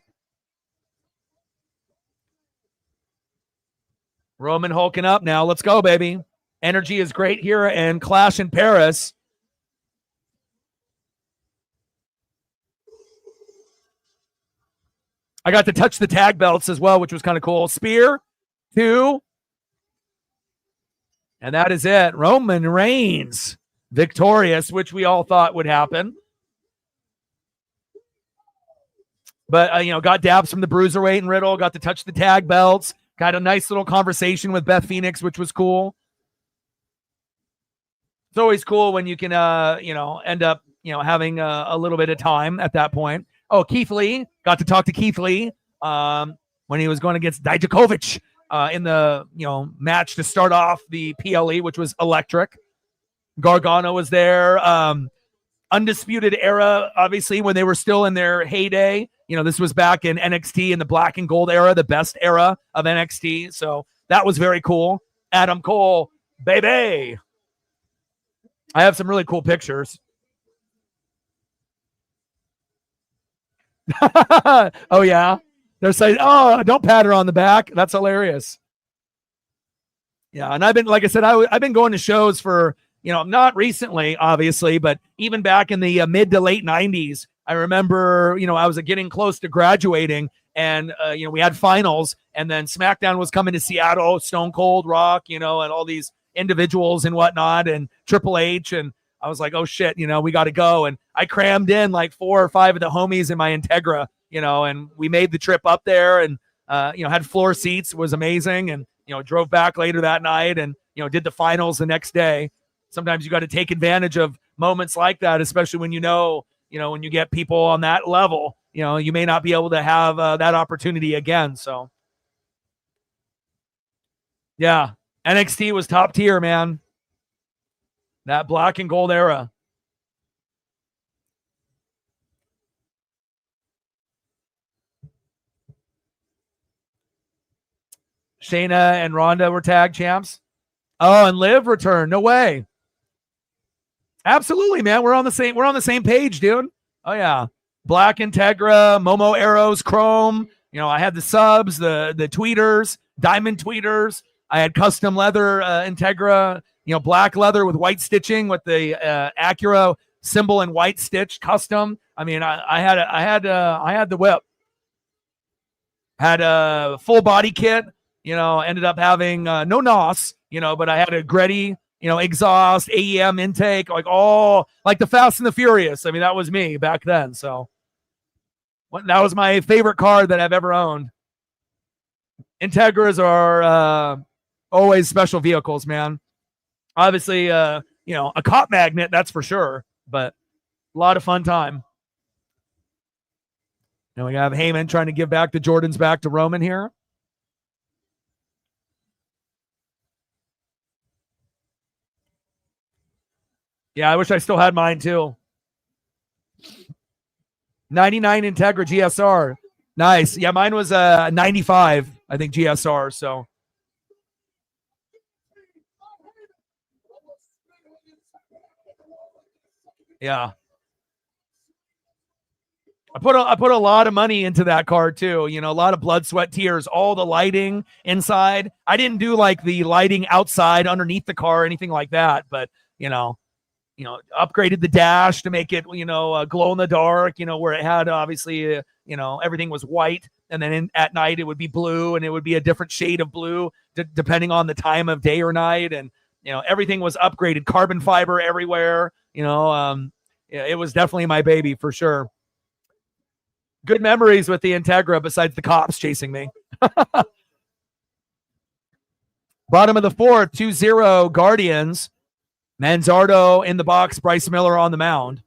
S1: Roman hulking up now. Let's go, baby. Energy is great here and Clash in Paris. I got to touch the tag belts as well, which was kind of cool. Spear, 2. And that is it. Roman Reigns victorious, which we all thought would happen. But, got dabs from the Bruiserweight and Riddle, got to touch the tag belts, got a nice little conversation with Beth Phoenix, which was cool. It's always cool when you can, end up, having a little bit of time at that point. Oh, Keith Lee, got to talk to Keith Lee when he was going against Dijakovic in the, match to start off the PLE, which was electric. Gargano was there. Undisputed Era, obviously, when they were still in their heyday. This was back in NXT in the black and gold era, the best era of NXT. So that was very cool. Adam Cole, baby. I have some really cool pictures. Oh, yeah. They're saying, oh, don't pat her on the back. That's hilarious. Yeah, and I've been, like I said, I've been going to shows for, not recently, obviously, but even back in the mid to late 90s, I remember, I was getting close to graduating and, we had finals and then SmackDown was coming to Seattle, Stone Cold, Rock, and all these individuals and whatnot and Triple H. And I was like, oh shit, we got to go. And I crammed in like 4 or 5 of the homies in my Integra, and we made the trip up there and, had floor seats. It was amazing. And, drove back later that night and, did the finals the next day. Sometimes you got to take advantage of moments like that, especially when when you get people on that level, you may not be able to have that opportunity again. So, yeah, NXT was top tier, man. That black and gold era. Shayna and Ronda were tag champs. Oh, and Liv returned. No way. Absolutely, man. We're on the same page, dude. Oh yeah. Black Integra, Momo Arrows, Chrome. I had the subs, the tweeters, diamond tweeters. I had custom leather Integra, black leather with white stitching with the Acura symbol and white stitch custom. I mean, I had the whip. Had a full body kit. Ended up having no NOS, but I had a Gretty, exhaust, AEM intake, like the Fast and the Furious. I mean, that was me back then. So that was my favorite car that I've ever owned. Integras are always special vehicles, man. Obviously, a cop magnet, that's for sure, but a lot of fun time. Now we have Heyman trying to give back the Jordans back to Roman here. Yeah, I wish I still had mine too. 99 Integra GSR. Nice. Yeah, mine was 95, I think, GSR. So, yeah. I put a lot of money into that card too. You know, a lot of blood, sweat, tears, all the lighting inside. I didn't do like the lighting outside underneath the car or anything like that, but upgraded the dash to make it, glow in the dark, where it had obviously, everything was white. And then at night it would be blue, and it would be a different shade of blue depending on the time of day or night. And, everything was upgraded, carbon fiber everywhere. It was definitely my baby for sure. Good memories with the Integra besides the cops chasing me. Bottom of the fourth, 2-0 Guardians. Manzardo in the box, Bryce Miller on the mound.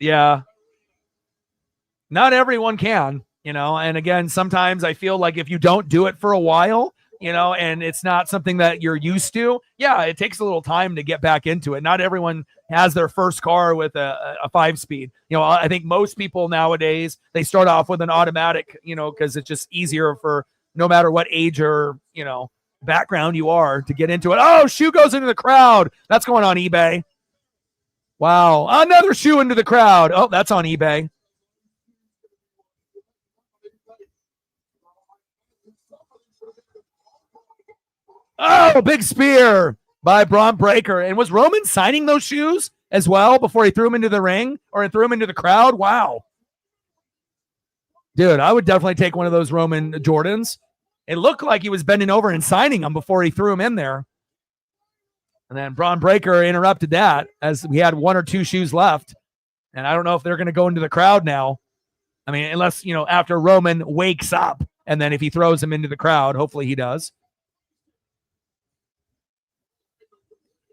S1: Yeah. Not everyone can, and again, sometimes I feel like if you don't do it for a while, and it's not something that you're used to, yeah, it takes a little time to get back into it. Not everyone has their first car with a 5-speed. I think most people nowadays, they start off with an automatic, because it's just easier for no matter what age or, background you are to get into it. Oh, shoe goes into the crowd. That's going on eBay. Wow. Another shoe into the crowd. Oh, that's on eBay. Oh, big spear by Braun Breaker. And was Roman signing those shoes as well before he threw them into the ring or threw them into the crowd? Wow. Dude, I would definitely take one of those Roman Jordans. It looked like he was bending over and signing them before he threw them in there. And then Braun Breaker interrupted that as we had one or two shoes left. And I don't know if they're going to go into the crowd now. I mean, unless, after Roman wakes up, and then if he throws them into the crowd, hopefully he does.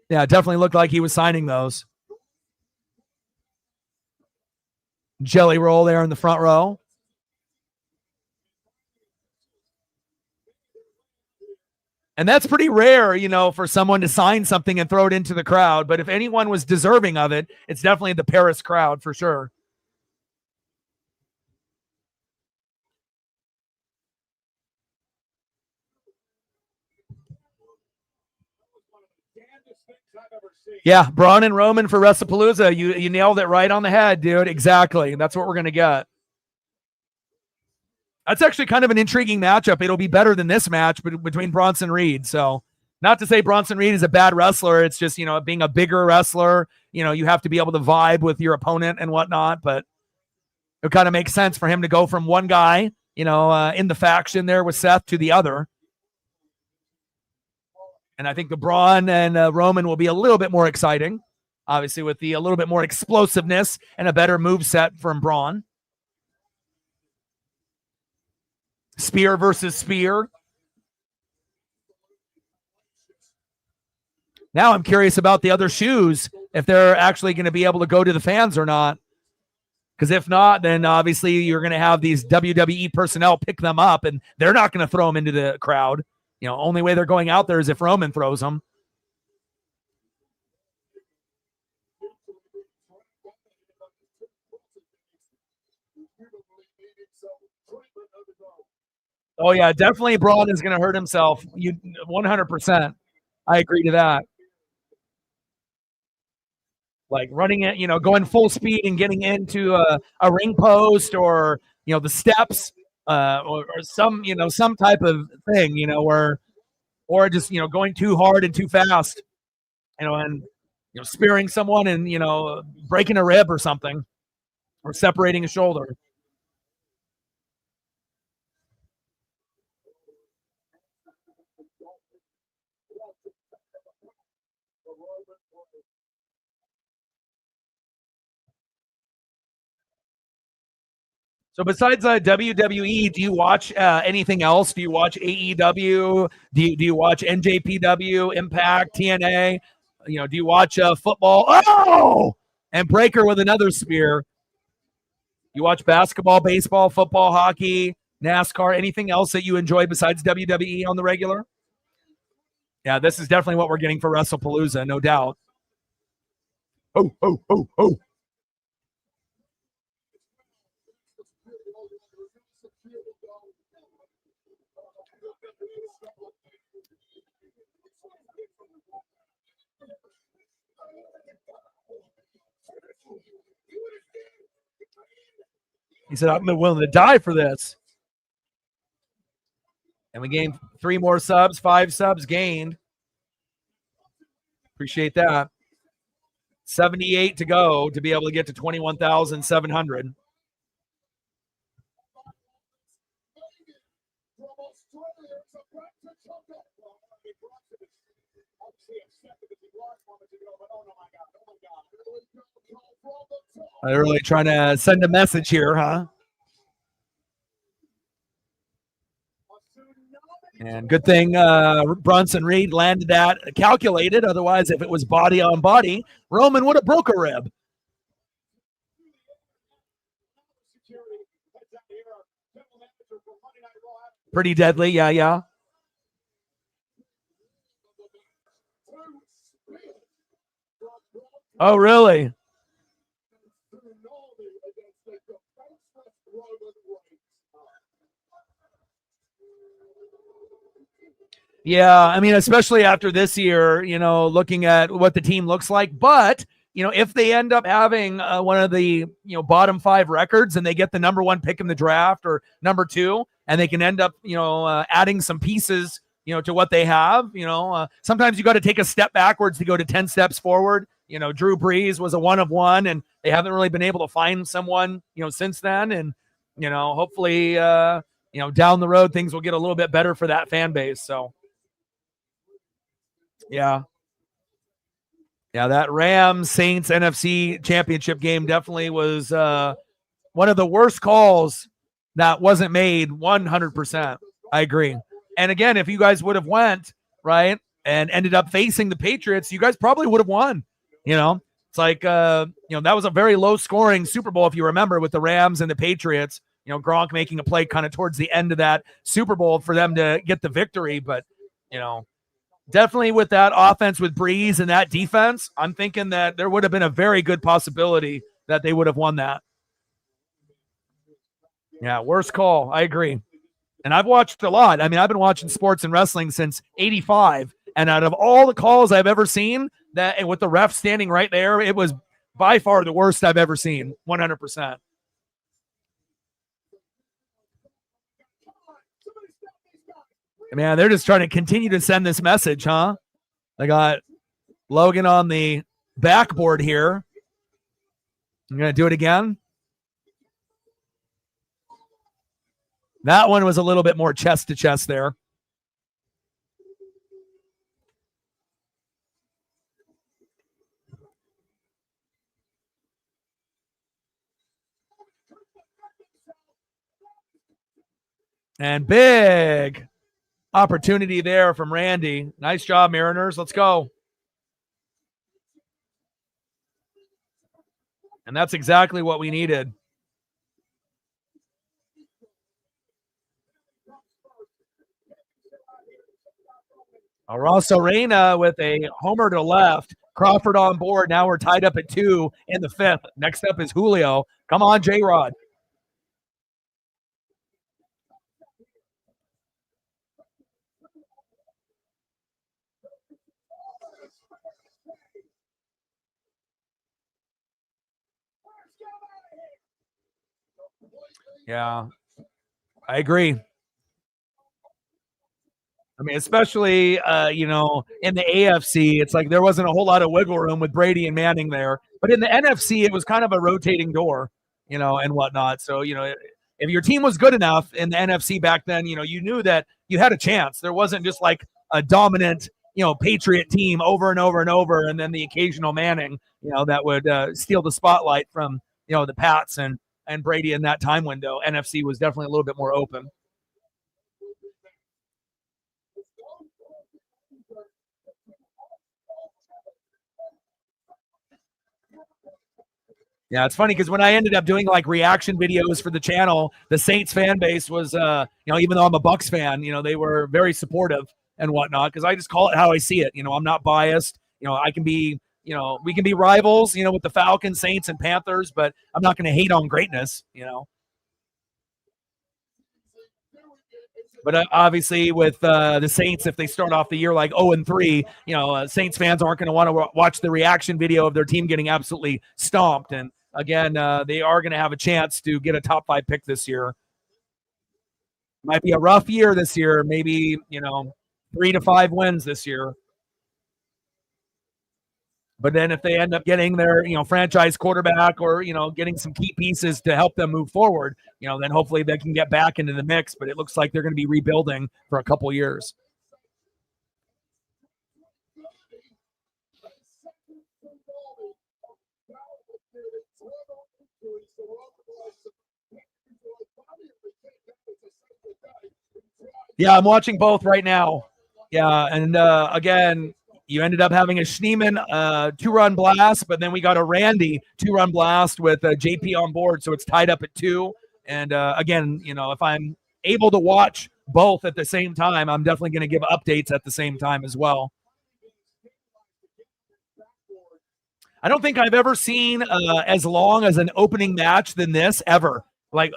S1: Yeah, it definitely looked like he was signing those. Jelly roll there in the front row. And that's pretty rare, for someone to sign something and throw it into the crowd. But if anyone was deserving of it, it's definitely the Paris crowd for sure. Yeah, Braun and Roman for WrestlePalooza. You nailed it right on the head, dude. Exactly. That's what we're going to get. That's actually kind of an intriguing matchup. It'll be better than this match between Bronson and Reed. So, not to say Bronson Reed is a bad wrestler. It's just, being a bigger wrestler, you have to be able to vibe with your opponent and whatnot. But it kind of makes sense for him to go from one guy, in the faction there with Seth to the other. And I think the Braun and Roman will be a little bit more exciting, obviously, with a little bit more explosiveness and a better move set from Braun. Spear versus spear. Now I'm curious about the other shoes, if they're actually going to be able to go to the fans or not. Because if not, then obviously you're going to have these WWE personnel pick them up, and they're not going to throw them into the crowd. Only way they're going out there is if Roman throws them. Oh, yeah, definitely Braun is going to hurt himself. 100%. I agree to that. Like running it, going full speed and getting into a ring post or, the steps or some, some type of thing, or just, going too hard and too fast, and, spearing someone and, breaking a rib or something or separating a shoulder. So besides WWE, do you watch anything else? Do you watch AEW? Do you watch NJPW, Impact, TNA? Do you watch football? Oh, and Breaker with another spear. You watch basketball, baseball, football, hockey, NASCAR, anything else that you enjoy besides WWE on the regular? Yeah, this is definitely what we're getting for WrestlePalooza, no doubt. Oh, oh, oh, oh.
S2: He said, I'm willing to die for this.
S1: And we gained 3 more subs, 5 subs gained. Appreciate that. 78 to go to be able to get to 21,700. They're really trying to send a message here, huh? And good thing Bronson Reed landed that calculated. Otherwise, if it was body on body, Roman would have broke a rib. Pretty deadly, yeah. Oh, really? Yeah, I mean, especially after this year, looking at what the team looks like. But, if they end up having one of the, bottom 5 records and they get the number 1 pick in the draft or number 2, and they can end up, adding some pieces, to what they have, sometimes you got to take a step backwards to go to 10 steps forward. Drew Brees was a 1 of 1, and they haven't really been able to find someone, since then. And, hopefully, down the road, things will get a little bit better for that fan base. So, yeah, that Rams Saints NFC Championship game definitely was one of the worst calls that wasn't made 100%. I agree. And again, if you guys would have went, right, and ended up facing the Patriots, you guys probably would have won. It's like, that was a very low scoring Super Bowl, if you remember, with the Rams and the Patriots, Gronk making a play kind of towards the end of that Super Bowl for them to get the victory. But, definitely with that offense with Breeze and that defense, I'm thinking that there would have been a very good possibility that they would have won that. Yeah, worst call. I agree. And I've watched a lot. I mean, I've been watching sports and wrestling since 85. And out of all the calls I've ever seen, that and with the ref standing right there, it was by far the worst I've ever seen. 100%. Man, they're just trying to continue to send this message, huh? They got Logan on the backboard here. I'm going to do it again. That one was a little bit more chest to chest there. And big opportunity there from Randy. Nice job, Mariners. Let's go. And that's exactly what we needed. Rosso Reina with a homer to left. Crawford on board. Now we're tied up at 2 in the 5th. Next up is Julio. Come on, J-Rod. Yeah, I agree. I mean, especially, in the AFC, it's like there wasn't a whole lot of wiggle room with Brady and Manning there. But in the NFC, it was kind of a rotating door, and whatnot. So, if your team was good enough in the NFC back then, you knew that you had a chance. There wasn't just like a dominant, Patriot team over and over and over, and then the occasional Manning, that would steal the spotlight from, the Pats and Brady in that time window. NFC was definitely a little bit more open. Yeah, it's funny because when I ended up doing like reaction videos for the channel, the Saints fan base was, even though I'm a Bucks fan, they were very supportive and whatnot because I just call it how I see it. I'm not biased. I can be, we can be rivals, with the Falcons, Saints, and Panthers, but I'm not going to hate on greatness, But obviously, with the Saints, if they start off the year like 0-3, Saints fans aren't going to want to watch the reaction video of their team getting absolutely stomped. And
S2: again, they are going to have a chance to get a top 5 pick this year. Might be a rough year this year, maybe, 3 to 5 wins this year. But then if they end up getting their, franchise quarterback or, getting some key pieces to help them move forward, then hopefully they can get back into the mix. But it looks like they're going to be rebuilding for a couple years. Yeah, I'm watching both right now. Yeah, and again, you ended up having a Schneeman 2-run blast, but then we got a Randy 2-run blast with JP on board, so it's tied up at 2. And again, if I'm able to watch both at the same time, I'm definitely going to give updates at the same time as well. I don't think I've ever seen as long as an opening match than this ever. Like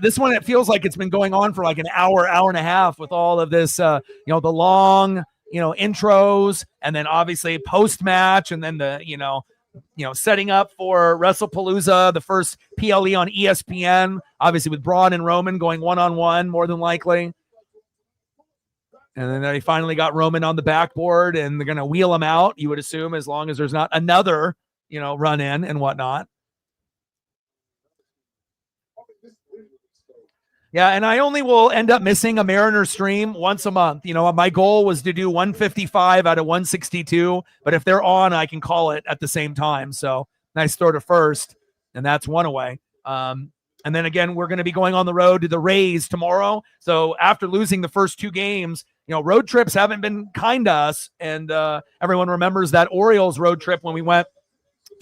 S2: this one, it feels like it's been going on for like an hour and a half with all of this, the long, intros, and then obviously post-match, and then the, setting up for WrestlePalooza, the first PLE on ESPN, obviously with Braun and Roman going one-on-one more than likely. And then they finally got Roman on the backboard, and they're going to wheel him out, you would assume, as long as there's not another, run in and whatnot. Yeah, and I only will end up missing a Mariner stream once a month. My goal was to do 155 out of 162, but if they're on, I can call it at the same time. So nice throw to first, and that's one away. And then again, we're going to be going on the road to the Rays tomorrow. So after losing the first 2 games, road trips haven't been kind to us. And everyone remembers that Orioles road trip when we went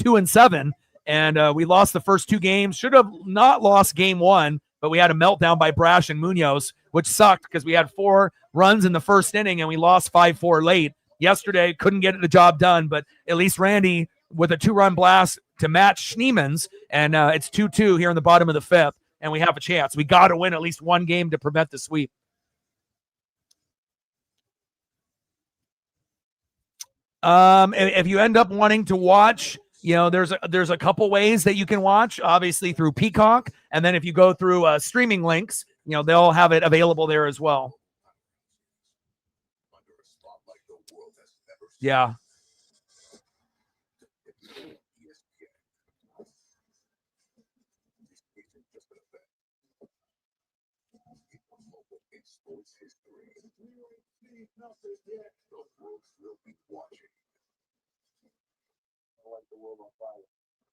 S2: 2-7, and we lost the first 2 games. Should have not lost game 1, but we had a meltdown by Brash and Munoz, which sucked because we had 4 runs in the first inning and we lost 5-4 late. Yesterday, couldn't get the job done, but at least Randy with a 2-run blast to match Schneeman's, and it's 2-2 here in the bottom of the 5th, and we have a chance. We got to win at least 1 game to prevent the sweep. If you end up wanting to watch, there's a couple ways that you can watch, obviously through Peacock, and then if you go through streaming links, they'll have it available there as well. Yeah.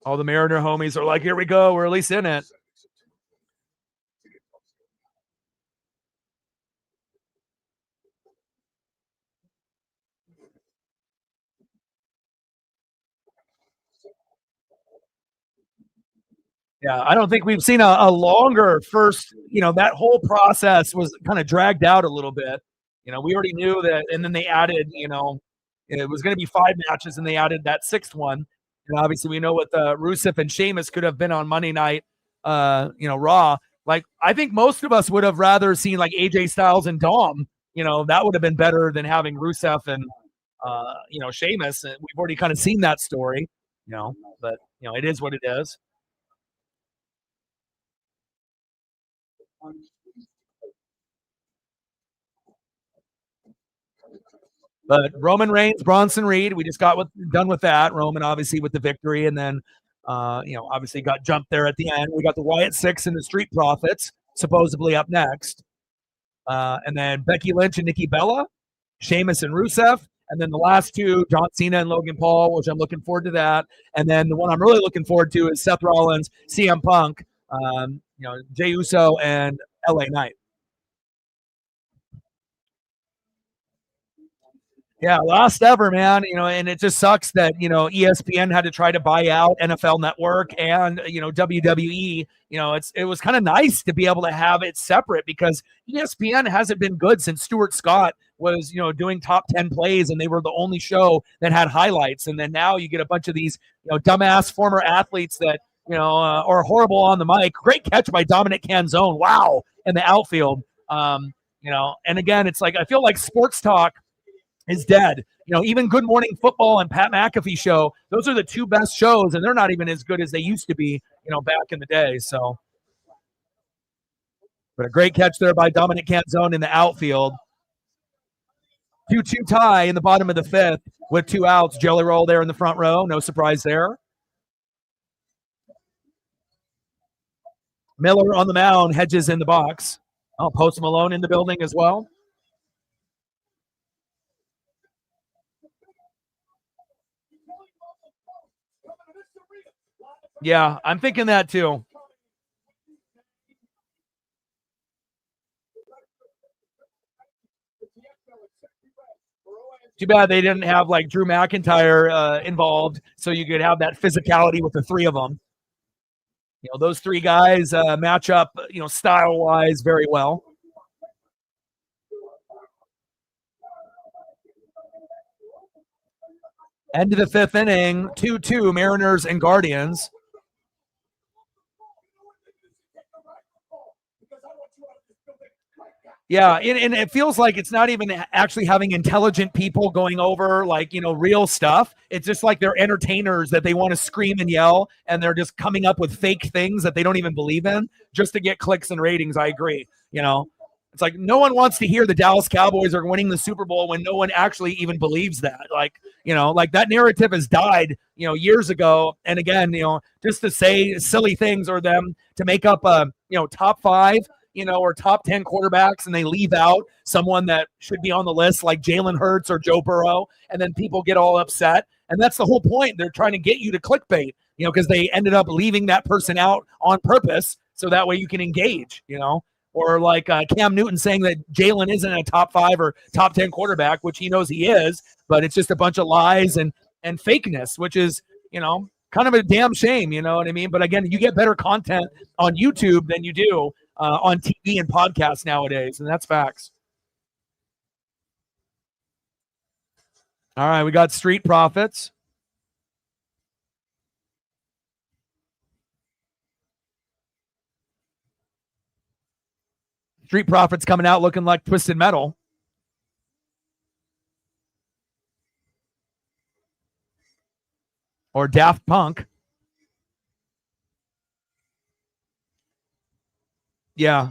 S2: All the Mariner homies are like, here we go. We're at least in it. Yeah, I don't think we've seen a longer first, that whole process was kind of dragged out a little bit. We already knew that, and then they added, it was going to be 5 matches, and they added that 6th one. And obviously we know what Rusev and Sheamus could have been on Monday night, Raw. Like, I think most of us would have rather seen like AJ Styles and Dom. That would have been better than having Rusev and, Sheamus. And we've already kind of seen that story, but, it is what it is. But Roman Reigns, Bronson Reed, we just got done with that. Roman obviously with the victory, and then obviously got jumped there at the end. We got the Wyatt 6 and the Street Profits supposedly up next, and then Becky Lynch and Nikki Bella, Sheamus and Rusev, and then the last 2, John Cena and Logan Paul, which I'm looking forward to that. And then the one I'm really looking forward to is Seth Rollins, CM Punk, Jey Uso, and LA Knight. Yeah, last ever, man. And it just sucks that, ESPN had to try to buy out NFL Network and, WWE. It was kind of nice to be able to have it separate because ESPN hasn't been good since Stuart Scott was, doing top 10 plays, and they were the only show that had highlights. And then now you get a bunch of these, dumbass former athletes that, are horrible on the mic. Great catch by Dominic Canzone. Wow. In the outfield. And again, it's like, I feel like sports talk is dead. Even Good Morning Football and Pat McAfee show, those are the two best shows, and they're not even as good as they used to be, back in the day. So, but a great catch there by Dominic Canzone in the outfield. 2-2 tie in the bottom of the fifth with 2 outs. Jelly roll there in the front row. No surprise there. Miller on the mound, Hedges in the box. Oh, Post Malone in the building as well. Yeah, I'm thinking that too. Too bad they didn't have like Drew McIntyre involved, so you could have that physicality with the 3 of them. Those 3 guys match up, style-wise very well. End of the 5th inning, 2-2 Mariners and Guardians. Yeah, and it feels like it's not even actually having intelligent people going over real stuff. It's just like they're entertainers that they want to scream and yell, and they're just coming up with fake things that they don't even believe in just to get clicks and ratings. I agree. It's like no one wants to hear the Dallas Cowboys are winning the Super Bowl when no one actually even believes that. Like that narrative has died, years ago. And again, just to say silly things or them to make up top 5, or top 10 quarterbacks, and they leave out someone that should be on the list like Jalen Hurts or Joe Burrow, and then people get all upset. And that's the whole point. They're trying to get you to clickbait, because they ended up leaving that person out on purpose so that way you can engage, or like Cam Newton saying that Jalen isn't a top 5 or top 10 quarterback, which he knows he is, but it's just a bunch of lies and fakeness, which is, kind of a damn shame, you know what I mean? But again, you get better content on YouTube than you do on TV and podcasts nowadays, and that's facts. All right, we got Street Profits. Street Profits coming out looking like Twisted Metal. Or Daft Punk. Yeah.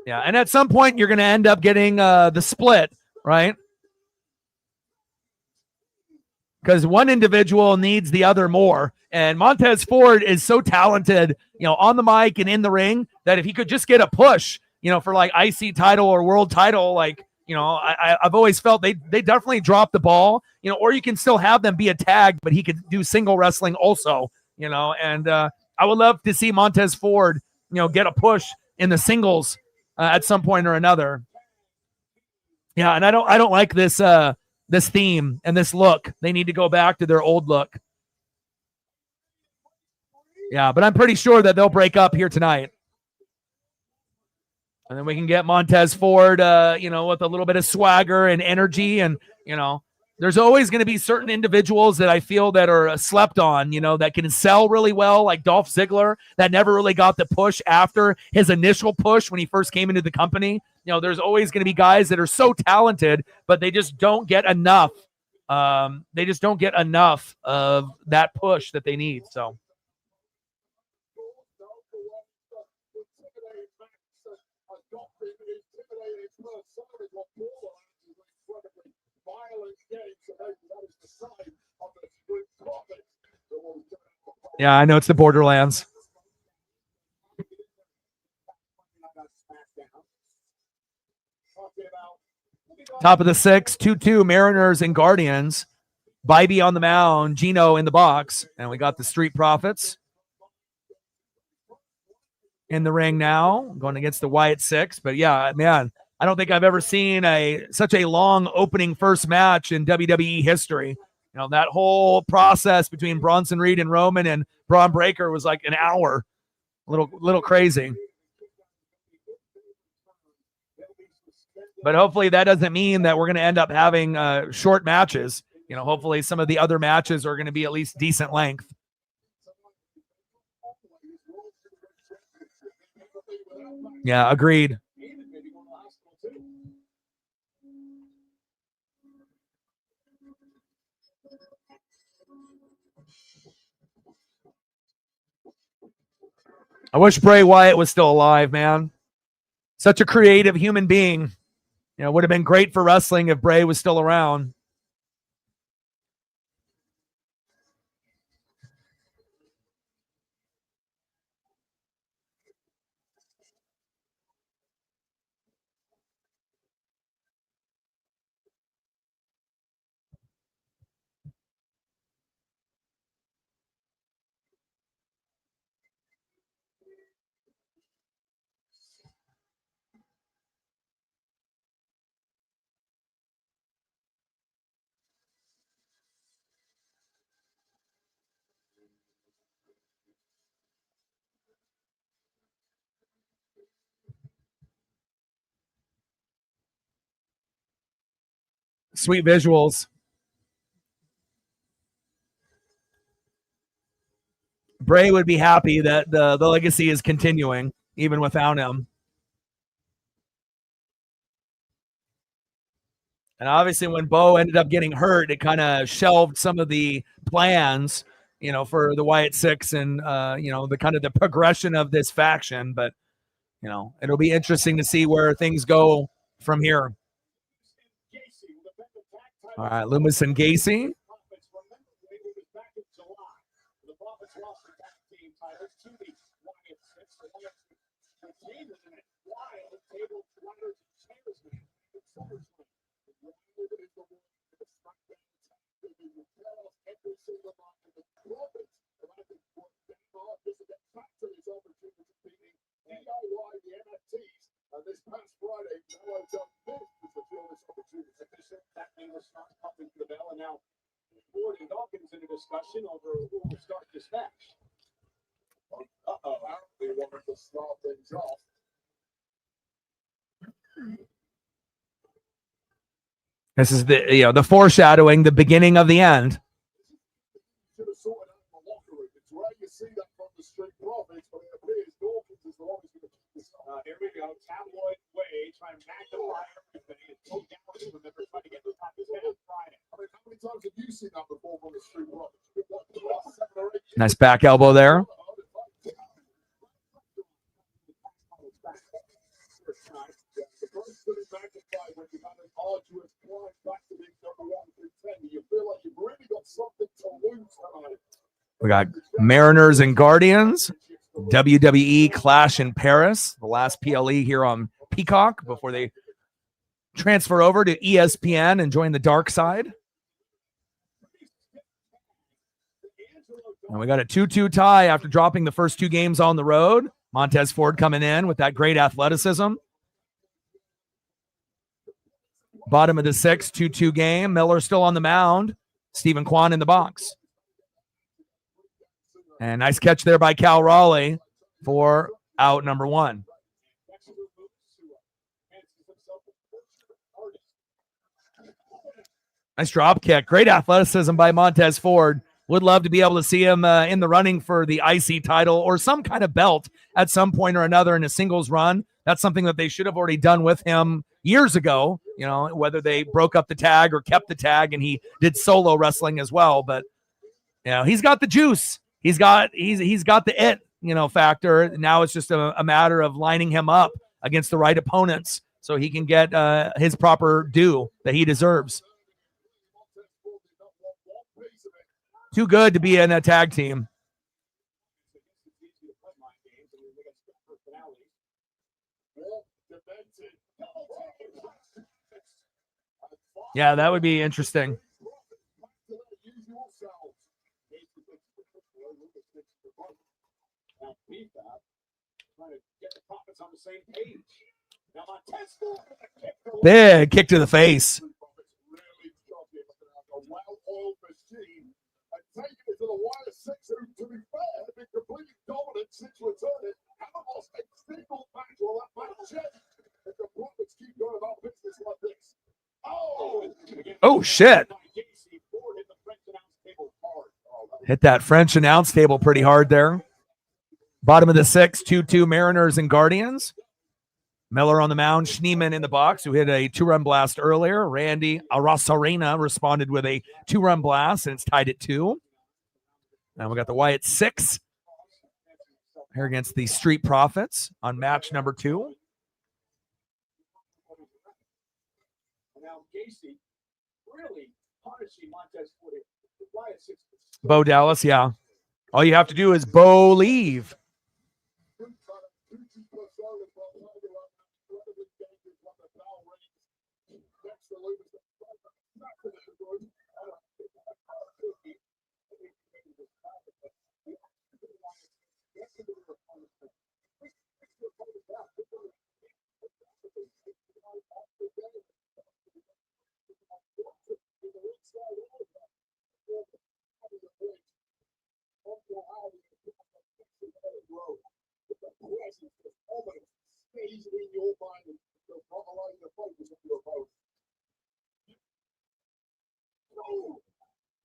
S2: Yeah, and at some point you're going to end up getting the split, right? Because one individual needs the other more. And Montez Ford is so talented, on the mic and in the ring, that if he could just get a push, for like IC title or world title, I've always felt they definitely drop the ball, or you can still have them be a tag, but he could do single wrestling also, and I would love to see Montez Ford, get a push in the singles at some point or another. Yeah, and I don't like this this theme and this look. They need to go back to their old look. Yeah, but I'm pretty sure that they'll break up here tonight. And then we can get Montez Ford, with a little bit of swagger and energy. And, there's always going to be certain individuals that I feel that are slept on, that can sell really well, like Dolph Ziggler, that never really got the push after his initial push when he first came into the company. There's always going to be guys that are so talented, but they just don't get enough. They just don't get enough of that push that they need. So. Yeah, I know it's the Borderlands. Top of the 6th, 2-2 Mariners and Guardians. Bybee on the mound, Gino in the box, and we got the Street Profits in the ring now, going against the Wyatt 6. But yeah, man, I don't think I've ever seen such a long opening first match in WWE history. That whole process between Bronson Reed and Roman and Braun Breaker was like an hour. Little crazy. But hopefully that doesn't mean that we're going to end up having short matches. Hopefully some of the other matches are going to be at least decent length. Yeah, agreed. I wish Bray Wyatt was still alive, man. Such a creative human being. You know, it would have been great for wrestling if Bray was still around. Sweet visuals. Bray would be happy that the legacy is continuing even without him. And obviously when Bo ended up getting hurt, it kind of shelved some of the plans, you know, for the Wyatt Six and, you know, the kind of the progression of this faction. But, you know, it'll be interesting to see where things go from here. All right, Loomis and Gacy.
S3: This past Friday, no one's up this opportunity. That thing was not popping the bell, and now Ford and Dawkins in a discussion over who will start this match. Apparently wanted to start things off.
S2: This is the, you know, the foreshadowing, the beginning of the end.
S3: Should have sorted out the locker room. It's rare you see that from the Street Profits, but it appears Dawkins is the one who's going to keep this up. Here we go, tabloid way, trying to magnify everything and go down to him and trying to get the top of his head on Friday. I mean, how many times have you seen that before from the Street Profits?
S2: Nice back elbow there. We got Mariners and Guardians, WWE Clash in Paris, the last PLE here on Peacock before they transfer over to ESPN and join the dark side. And we got a 2-2 tie after dropping the first two games on the road. Montez Ford coming in with that great athleticism. Bottom of the sixth, 2-2 game. Miller still on the mound. Stephen Kwan in the box. And nice catch there by Cal Raleigh for out number one. Nice drop kick. Great athleticism by Montez Ford. Would love to be able to see him in the running for the IC title or some kind of belt at some point or another in a singles run. That's something that they should have already done with him years ago, you know, whether they broke up the tag or kept the tag and he did solo wrestling as well. But, you know, he's got the juice. He's got the it, you know, factor. Now it's just a matter of lining him up against the right opponents so he can get his proper due that he deserves. Too good to be in a tag team. Yeah, that would be interesting. Big kick to the face. Oh, shit. Hit that French announce table pretty hard there. Bottom of the sixth, 2-2 Mariners and Guardians. Miller on the mound, Schneeman in the box, who hit a two-run blast earlier. Randy Arosarena responded with a two-run blast, and it's tied at 2. Now we got the Wyatt 6. here against the Street Profits on match number 2. Bo Dallas, yeah. All you have to do is Bo leave.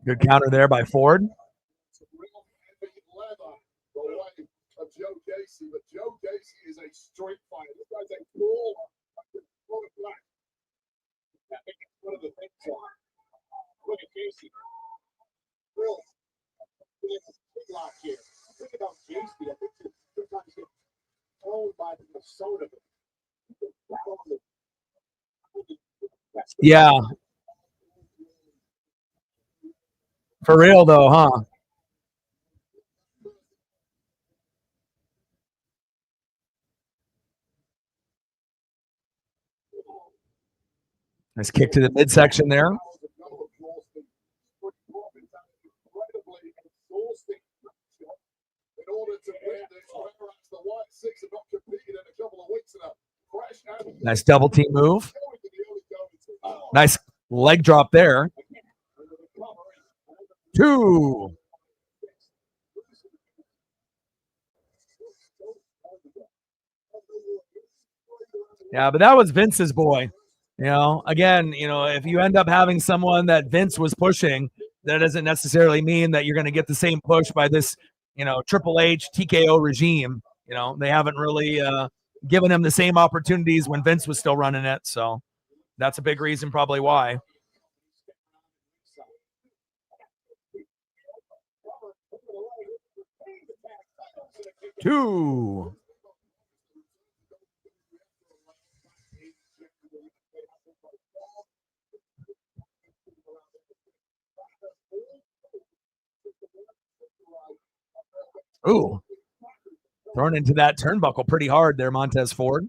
S2: Good counter there by Ford.
S3: Of Joe Gacy, but Joe Gacy is a street fighter. This guy's a brawler. Black. I think that's one of the things. Look at Gacy. Really? Big lock here. Think about Gacy. I think sometimes get thrown by the soda.
S2: Yeah. For real, though, huh? Nice kick to the midsection there. Nice double team move. Nice leg drop there. 2. Yeah, but that was Vince's boy. You know, again, you know, if you end up having someone that Vince was pushing, that doesn't necessarily mean that you're going to get the same push by this, you know, Triple H TKO regime. You know, they haven't really given him the same opportunities when Vince was still running it. So that's a big reason probably why. 2. Ooh. Thrown into that turnbuckle pretty hard there, Montez Ford.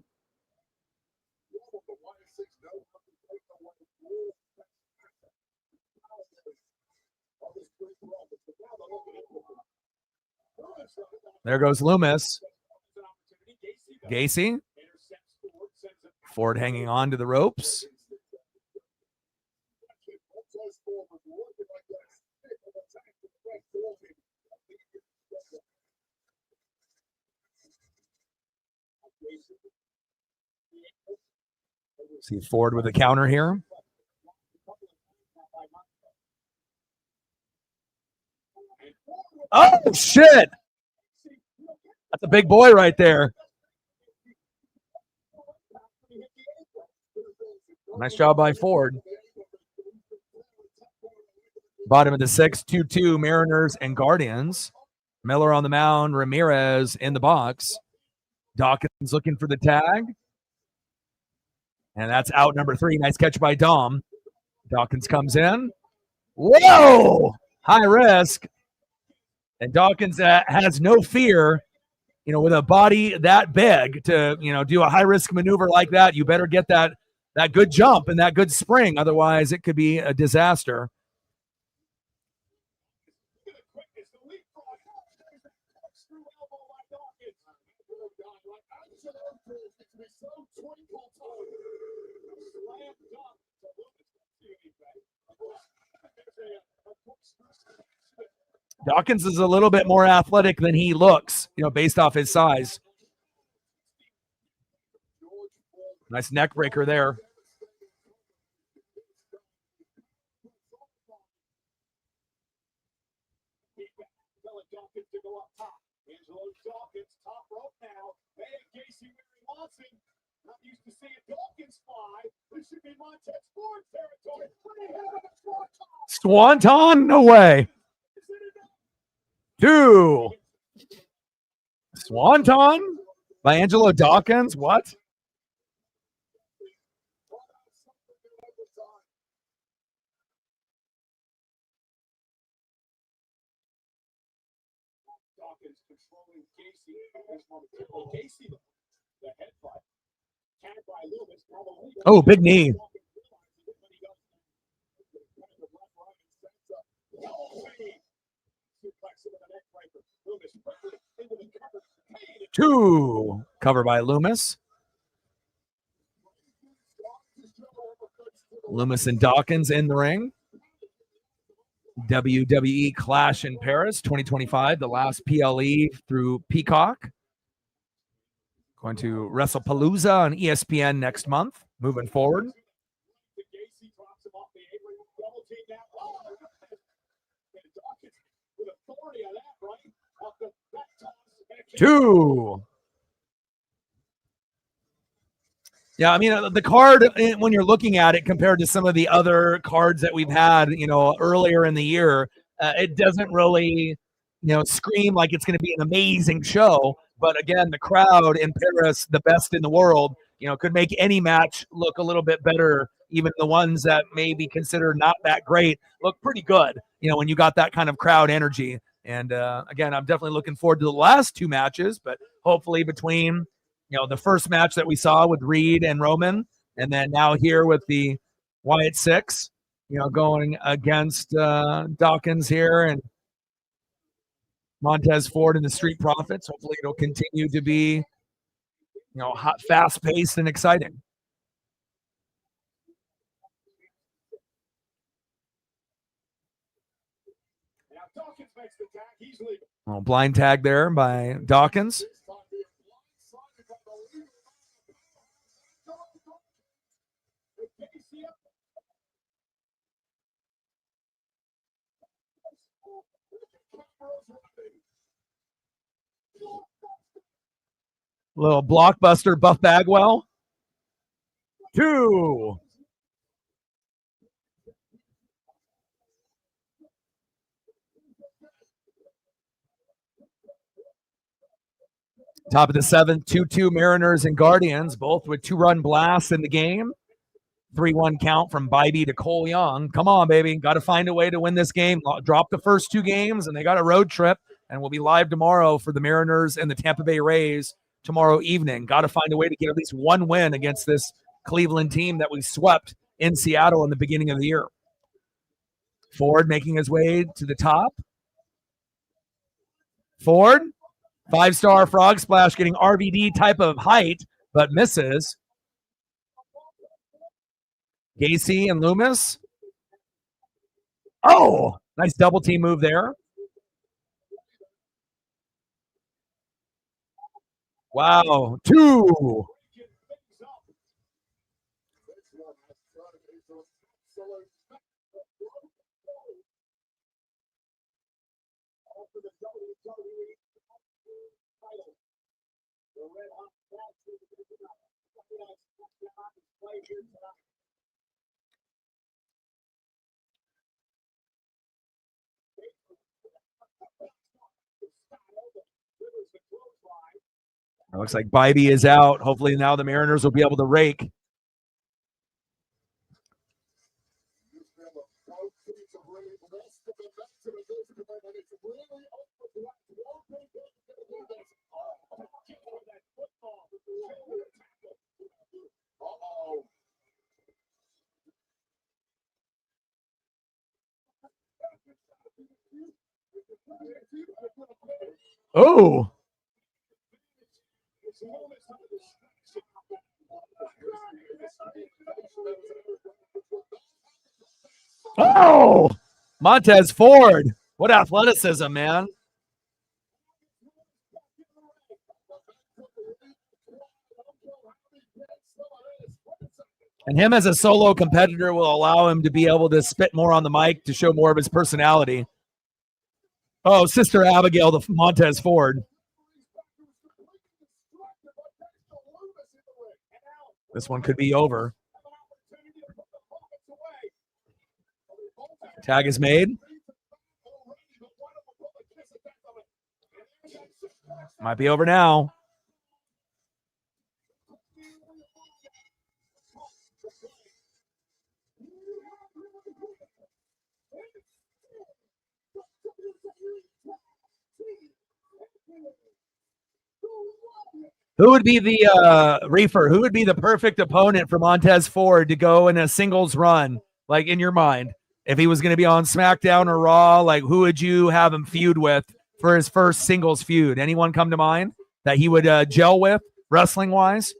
S2: There goes Loomis. Gacy. Ford hanging on to the ropes. See Ford with a counter here. Oh, shit. That's a big boy right there. Nice job by Ford. Bottom of the 6, 2-2 Mariners and Guardians. Miller on the mound, Ramirez in the box. Dawkins looking for the tag. And that's out number 3. Nice catch by Dom. Dawkins comes in. Whoa! High risk. And Dawkins has no fear, you know, with a body that big to, you know, do a high-risk maneuver like that. You better get that good jump and that good spring. Otherwise, it could be a disaster. Dawkins is a little bit more athletic than he looks, you know, based off his size. Nice neck breaker there. Swanton, no way. 2. Swanton by Angelo Dawkins. What?
S3: Dawkins controlling Casey. The head fight. Countered by Loomis.
S2: Oh, big knee. Two. Cover by Loomis. Loomis and Dawkins in the ring. WWE Clash in Paris 2025, the last PLE through Peacock. Going to WrestlePalooza on ESPN next month, moving forward. Two. Yeah, I mean, the card, when you're looking at it compared to some of the other cards that we've had, earlier in the year, it doesn't really, scream like it's going to be an amazing show. But again, the crowd in Paris, the best in the world, could make any match look a little bit better. Even the ones that may be considered not that great look pretty good, when you got that kind of crowd energy. And again, I'm definitely looking forward to the last two matches, but hopefully between the first match that we saw with Reed and Roman, and then now here with the Wyatt Six, going against Dawkins here and Montez Ford and the Street Profits. Hopefully it'll continue to be, hot, fast-paced and exciting. Well, blind tag there by Dawkins. Little blockbuster Buff Bagwell. Two. Top of the seventh, 2-2 Mariners and Guardians, both with 2-run blasts in the game. 3-1 count from Bybee to Cole Young. Come on, baby. Got to find a way to win this game. Drop the first two games, and they got a road trip, and we'll be live tomorrow for the Mariners and the Tampa Bay Rays tomorrow evening. Got to find a way to get at least one win against this Cleveland team that we swept in Seattle in the beginning of the year. Ford making his way to the top. Ford, 5-star frog splash, getting RVD type of height, but misses. Gacy and Loomis. Oh, nice double team move there. Wow, two. It looks like Bybee is out. Hopefully now the Mariners will be able to rake. Oh. Oh, Montez Ford. What athleticism, man. And him as a solo competitor will allow him to be able to spit more on the mic to show more of his personality. Oh, Sister Abigail, the Montez Ford. This one could be over. Tag is made. Might be over now. Who would be the Reefer? Who would be the perfect opponent for Montez Ford to go in a singles run? Like in your mind, if he was going to be on SmackDown or Raw, like who would you have him feud with for his first singles feud? Anyone come to mind that he would gel with wrestling wise?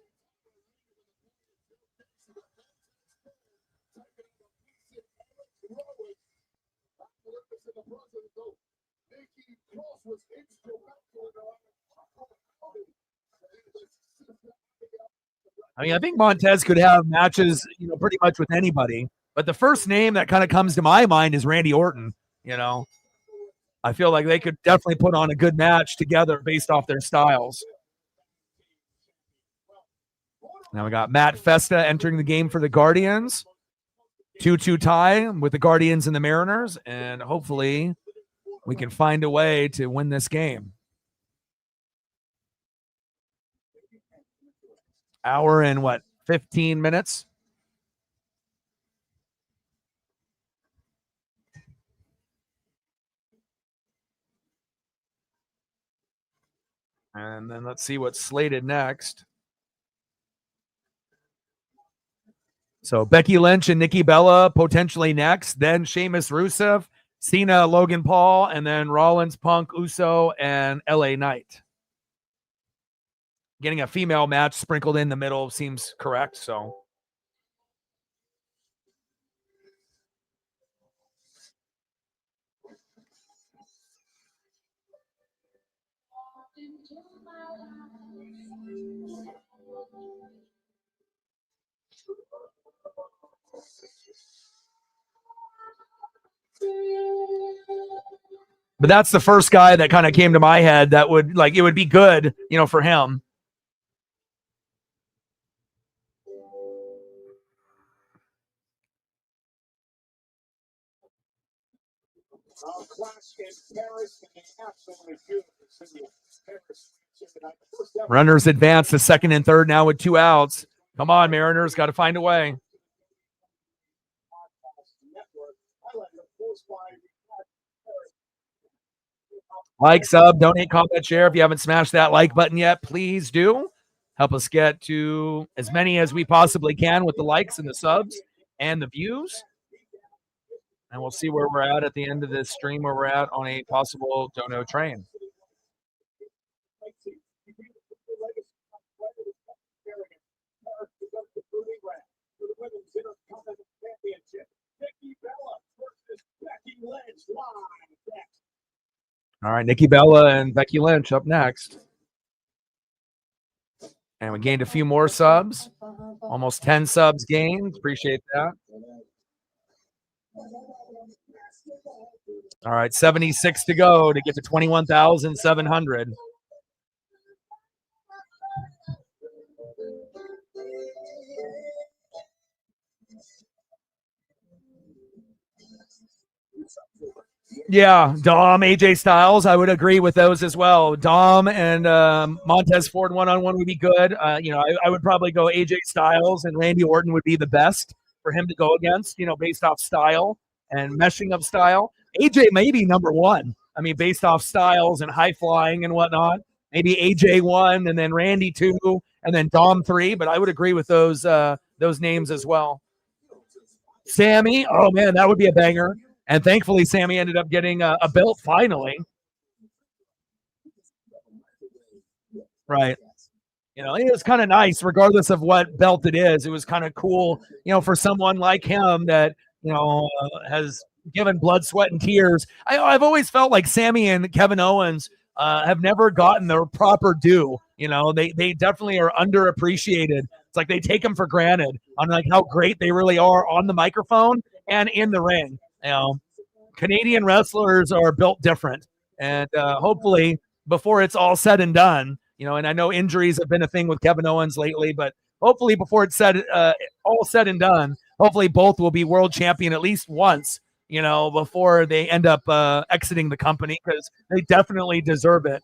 S2: I mean, I think Montez could have matches, pretty much with anybody. But the first name that kind of comes to my mind is Randy Orton. I feel like they could definitely put on a good match together based off their styles. Now we got Matt Festa entering the game for the Guardians. 2-2 tie with the Guardians and the Mariners, and hopefully we can find a way to win this game. Hour and 15 minutes? And then let's see what's slated next. So Becky Lynch and Nikki Bella potentially next. Then Sheamus, Rusev, Cena, Logan Paul, and then Rollins, Punk, Uso, and LA Knight. Getting a female match sprinkled in the middle seems correct. So. But that's the first guy that kind of came to my head that would it would be good, for him. Runners advance to second and third now with 2 outs. Come on, Mariners, got to find a way. Like, sub, donate, comment, share. If you haven't smashed that like button yet, please do. Help us get to as many as we possibly can with the likes and the subs and the views. And we'll see where we're at the end of this stream, where we're at on a possible dono train. All right, Nikki Bella and Becky Lynch up next. And we gained a few more subs. Almost 10 subs gained. Appreciate that. All right, 76 to go to get to 21,700. Yeah, Dom, AJ Styles, I would agree with those as well. Dom and Montez Ford one-on-one would be good. I would probably go AJ Styles, and Randy Orton would be the best for him to go against, based off style and meshing of style. AJ may be number one. I mean, based off styles and high flying and whatnot. Maybe AJ 1 and then Randy 2 and then Dom 3, but I would agree with those names as well. Sammy, oh man, that would be a banger. And thankfully, Sammy ended up getting a belt finally. Right. It was kind of nice, regardless of what belt it is. It was kind of cool, for someone like him that, has given blood, sweat, and tears. I've always felt like Sammy and Kevin Owens have never gotten their proper due. They definitely are underappreciated. It's like they take them for granted on how great they really are on the microphone and in the ring. Canadian wrestlers are built different, and hopefully before it's all said and done, and I know injuries have been a thing with Kevin Owens lately, but hopefully before it's all said and done, hopefully both will be world champion at least once, before they end up exiting the company, because they definitely deserve it.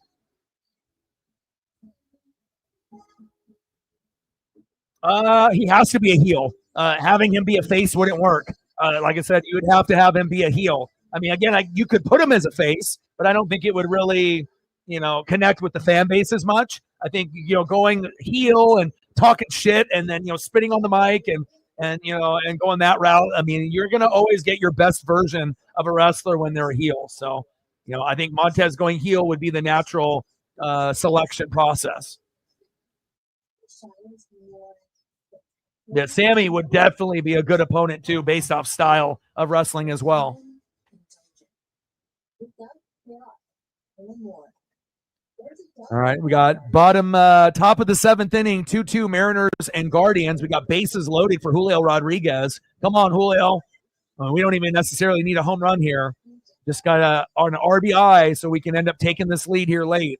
S2: He has to be a heel. Having him be a face wouldn't work. Like I said, you would have to have him be a heel. I mean, again, you could put him as a face, but I don't think it would really, connect with the fan base as much. I think, going heel and talking shit and then, spitting on the mic and going that route. I mean, you're going to always get your best version of a wrestler when they're a heel. So, I think Montez going heel would be the natural selection process. Yeah, Sammy would definitely be a good opponent too, based off style of wrestling as well. All right, we got top of the 7th inning, 2-2 Mariners and Guardians. We got bases loaded for Julio Rodriguez. Come on, Julio. We don't even necessarily need a home run here. Just got an RBI so we can end up taking this lead here late.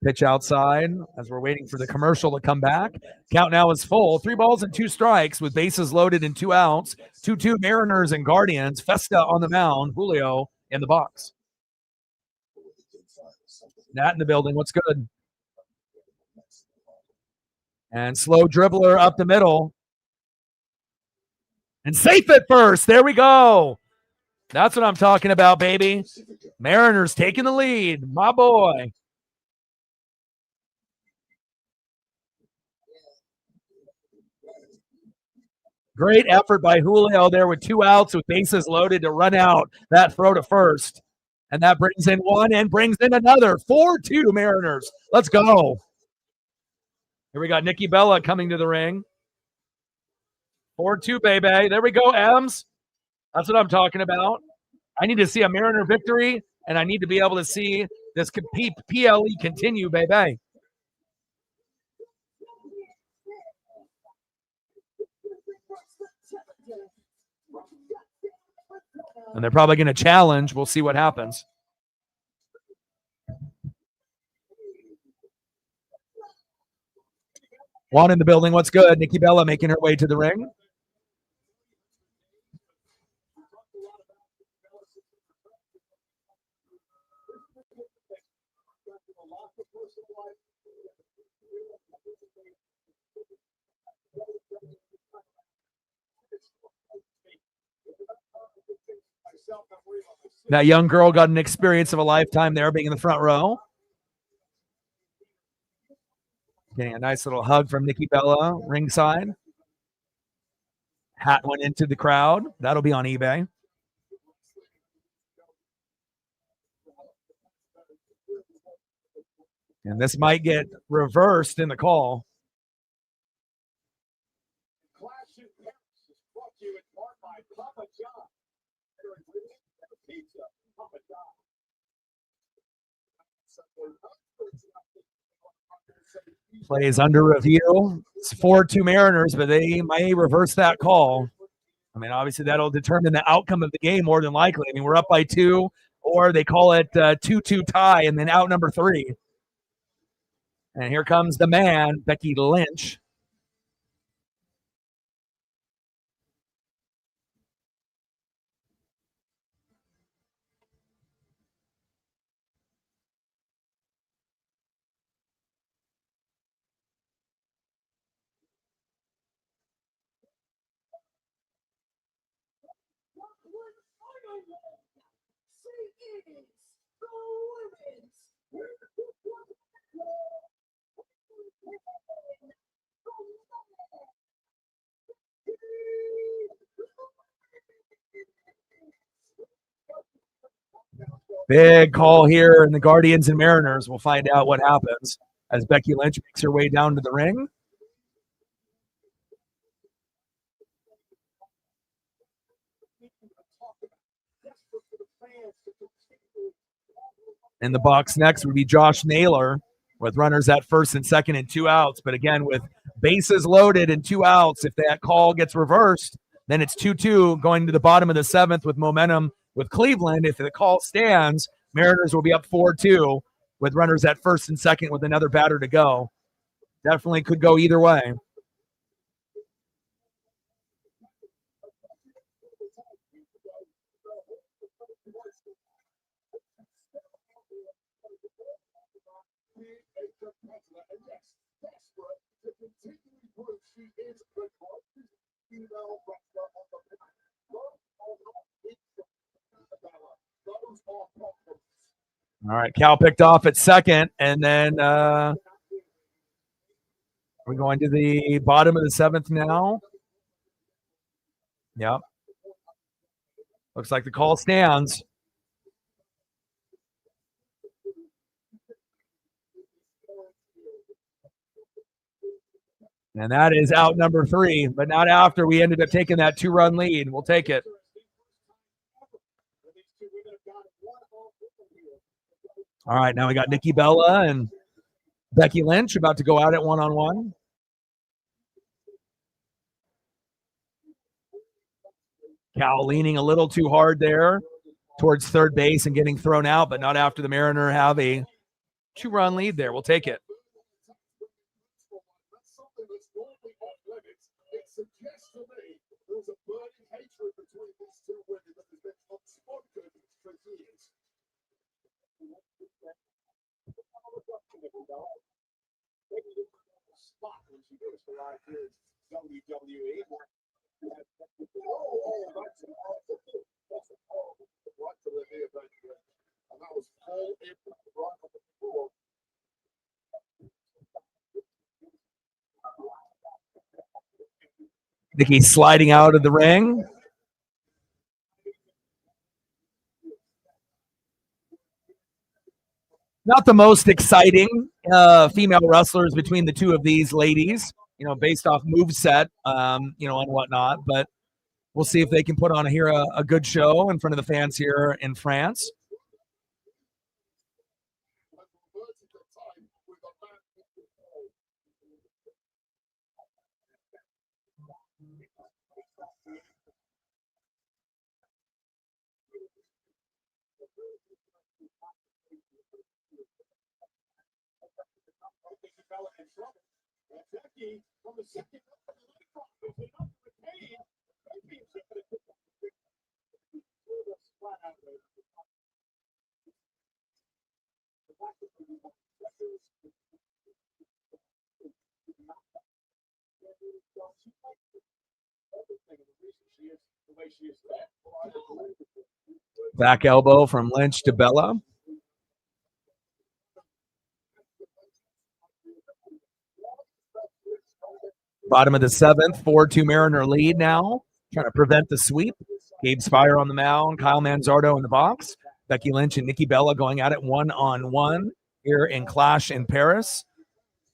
S2: Pitch outside as we're waiting for the commercial to come back. Count now is full. 3 balls and 2 strikes with bases loaded and 2 outs. 2-2 Mariners and Guardians. Festa on the mound. Julio in the box. Nat in the building. What's good? And slow dribbler up the middle. And safe at first. There we go. That's what I'm talking about, baby. Mariners taking the lead. My boy. Great effort by Julio there with 2 outs with bases loaded to run out that throw to first. And that brings in 1 and brings in another. 4-2 Mariners. Let's go. Here we got Nikki Bella coming to the ring. 4-2, baby. There we go, Ems. That's what I'm talking about. I need to see a Mariner victory, and I need to be able to see this PLE continue, baby. And they're probably going to challenge. We'll see what happens. Juan in the building. What's good? Nikki Bella making her way to the ring. That young girl got an experience of a lifetime there, being in the front row. Getting a nice little hug from Nikki Bella ringside. Hat went into the crowd. That'll be on eBay. And this might get reversed in the call. Plays under review. It's 4-2 Mariners, but they may reverse that call. I mean, obviously that'll determine the outcome of the game more than likely. I mean, we're up by 2, or they call it 2-2 tie, and then out number 3. And here comes the man, Becky Lynch. Big call here in the Guardians and Mariners. We'll find out what happens as Becky Lynch makes her way down to the ring. In the box next would be Josh Naylor with runners at first and second and 2 outs. But again, with bases loaded and 2 outs, if that call gets reversed, then it's 2-2 going to the bottom of the 7th with momentum with Cleveland. If the call stands, Mariners will be up 4-2 with runners at first and second with another batter to go. Definitely could go either way. All right, Cal picked off at second, and then we're going to the bottom of the seventh now. Yep. Looks like the call stands. And that is out number 3, but not after we ended up taking that 2-run lead. We'll take it. All right, now we got Nikki Bella and Becky Lynch about to go out at one-on-one. Cal leaning a little too hard there towards third base and getting thrown out, but not after the Mariner have a 2-run lead there. We'll take it.
S3: WWE.
S2: Nikki sliding out of the ring. Not the most exciting female wrestlers between the two of these ladies, based off moveset, and whatnot. But we'll see if they can put on a good show in front of the fans here in France. Back elbow from Lynch to Bella. Bottom of the seventh, 4-2 Mariner lead now. Trying to prevent the sweep. Gabe Spire on the mound, Kyle Manzardo in the box. Becky Lynch and Nikki Bella going at it one-on-one here in Clash in Paris.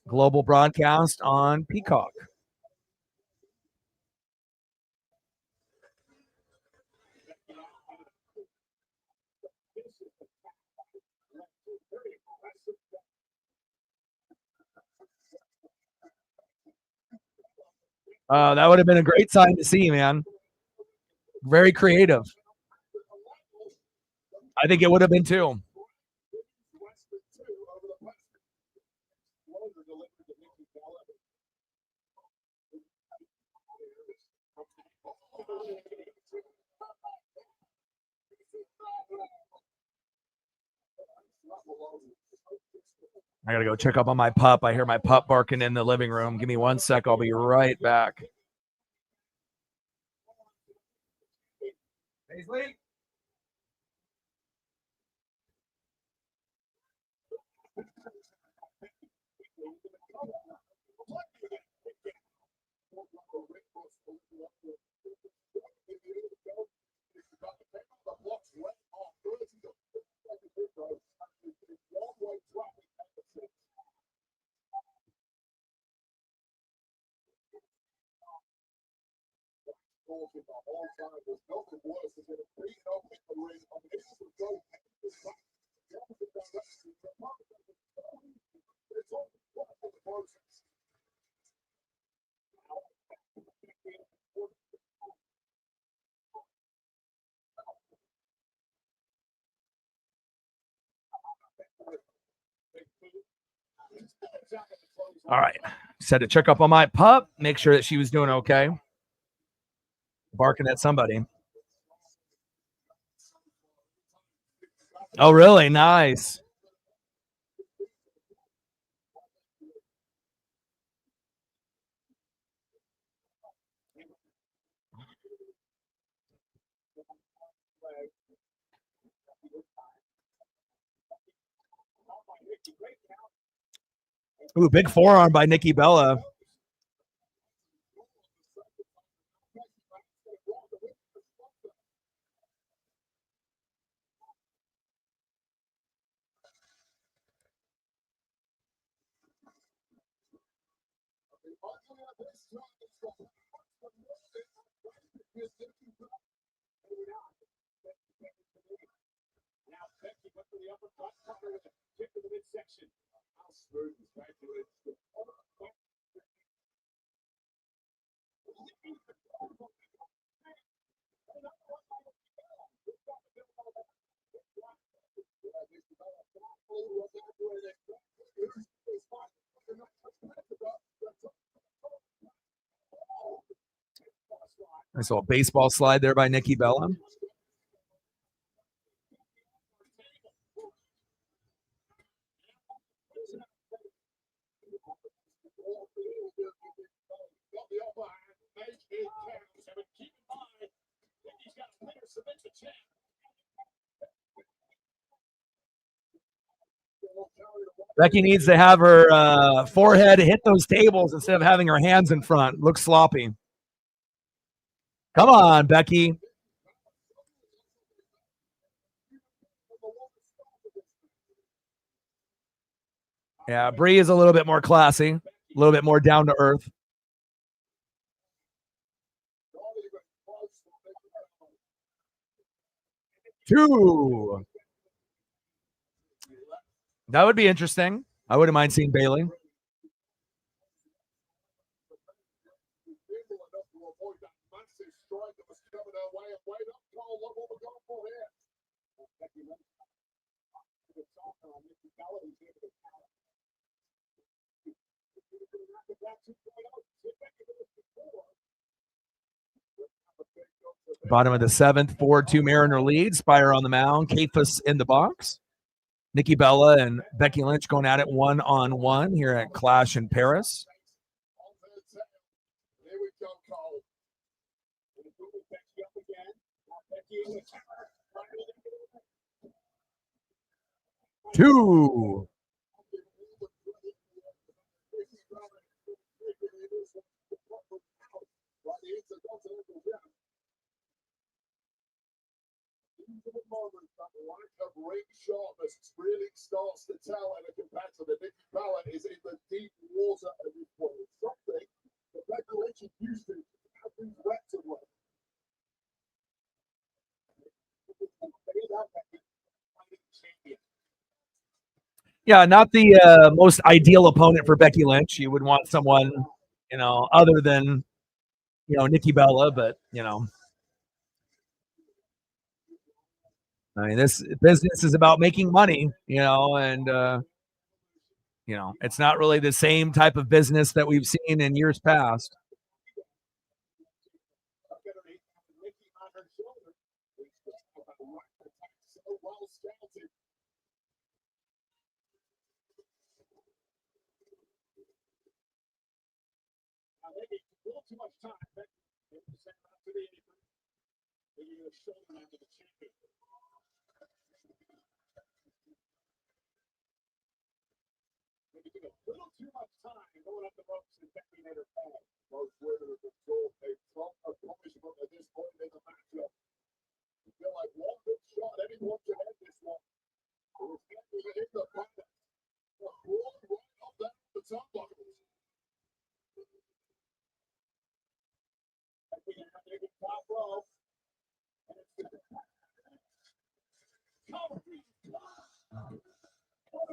S2: Global broadcast on Peacock. That would have been a great sign to see, man. Very creative. I think it would have been too. I gotta go check up on my pup. I hear my pup barking in the living room. Give me 1 sec. I'll be right back. Paisley? All right. Said to check up on my pup, make sure that she was doing okay. Barking at somebody. Oh, really? Nice. Ooh, big forearm by Nikki Bella. Nice little baseball slide there by Nikki Bella. Becky needs to have her forehead hit those tables instead of having her hands in front. Looks sloppy. Come on, Becky. Yeah, Brie is a little bit more classy, a little bit more down to earth. Two. That would be interesting. I wouldn't mind seeing Bailey. Bottom of the seventh, 4-2 Mariner lead. Spire on the mound. Kafus in the box. Nikki Bella and Becky Lynch going at it 1-on-1 here at Clash in Paris. Two.
S3: Lack of ring sharpness really starts to tell in a competitor. Nikki Bella is in the deep water at this point. It's something that Becky Lynch is used to have these reps away.
S2: Yeah, not the most ideal opponent for Becky Lynch. You would want someone, other than, Nikki Bella, but, I mean, this business is about making money, and, it's not really the same type of business that we've seen in years past.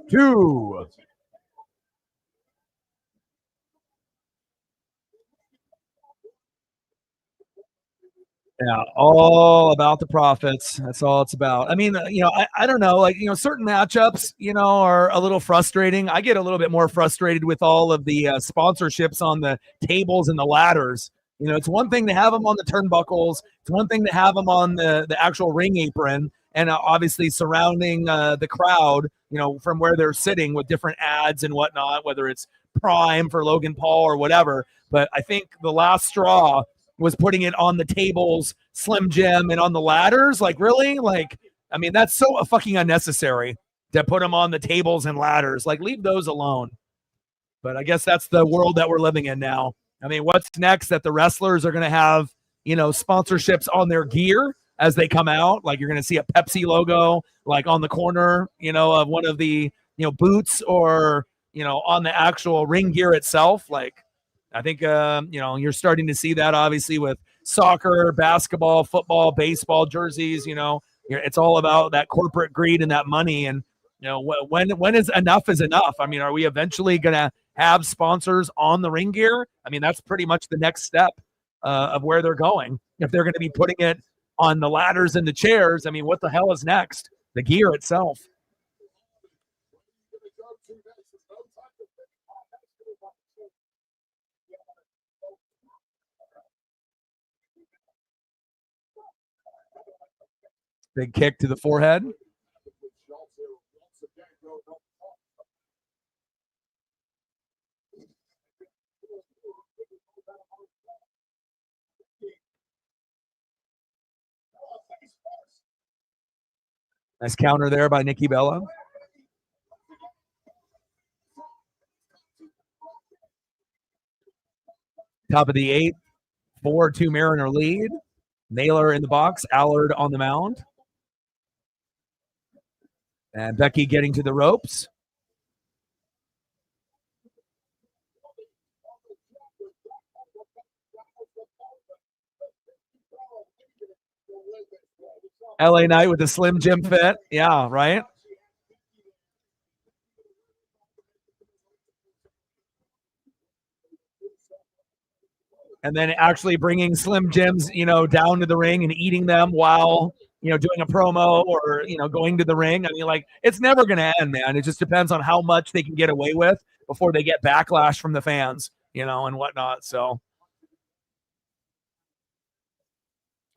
S2: Two. Yeah, all about the profits. That's all it's about. I mean, I don't know, certain matchups, are a little frustrating. I get a little bit more frustrated with all of the sponsorships on the tables and the ladders. It's one thing to have them on the turnbuckles. It's one thing to have them on the actual ring apron and obviously surrounding the crowd, from where they're sitting with different ads and whatnot, whether it's Prime for Logan Paul or whatever. But I think the last straw was putting it on the tables, Slim Jim, and on the ladders. Like, really? I mean, that's so fucking unnecessary. to put them on the tables and ladders. Like, leave those alone. But I guess that's the world that we're living in now. I mean, what's next? That the wrestlers are going to have, sponsorships on their gear as they come out. Like, you're going to see a Pepsi logo, like on the corner, of one of the, boots, or, on the actual ring gear itself. Like, I think, you're starting to see that obviously with soccer, basketball, football, baseball jerseys. It's all about that corporate greed and that money. And, when is enough is enough? I mean, are we eventually going to have sponsors on the ring gear? I mean, that's pretty much the next step of where they're going. If they're going to be putting it on the ladders and the chairs, I mean, what the hell is next? The gear itself. Big kick to the forehead. Nice counter there by Nikki Bella. Top of the 8th, 4-2 Mariner lead. Naylor in the box, Allard on the mound. And Becky getting to the ropes. LA Knight with the Slim Jim fit. Yeah, right? And then actually bringing Slim Jims, down to the ring and eating them while, doing a promo or, going to the ring. I mean, like, it's never going to end, man. It just depends on how much they can get away with before they get backlash from the fans, and whatnot. So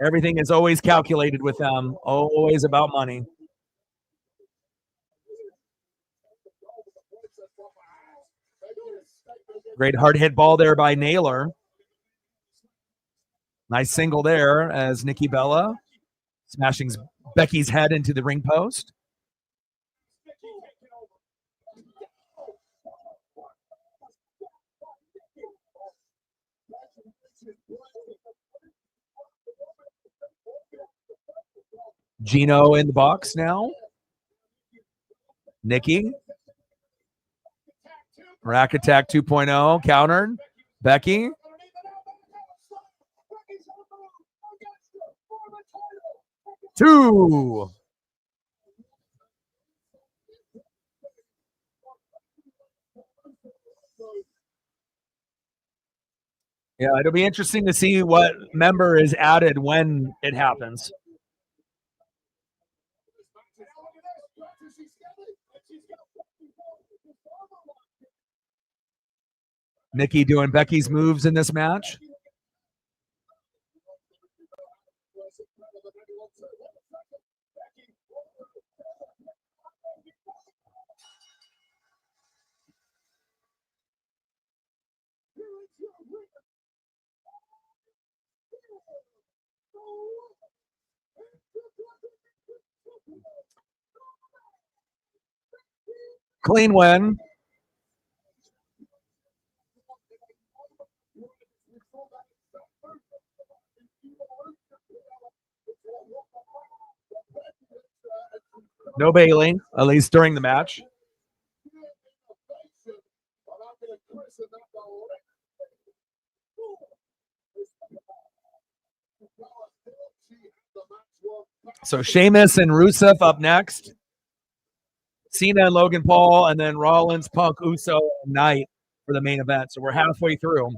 S2: everything is always calculated with them, always about money. Great hard hit ball there by Naylor. Nice single there as Nikki Bella smashing Becky's head into the ring post. Gino in the box now. Nikki. Rack Attack 2.0 countered. Becky. Two. Yeah, it'll be interesting to see what member is added when it happens. Nikki doing Becky's moves in this match. Clean win. No bailing, at least during the match. So Sheamus and Rusev up next. Cena and Logan Paul, and then Rollins, Punk, Uso, and Knight for the main event. So we're halfway through.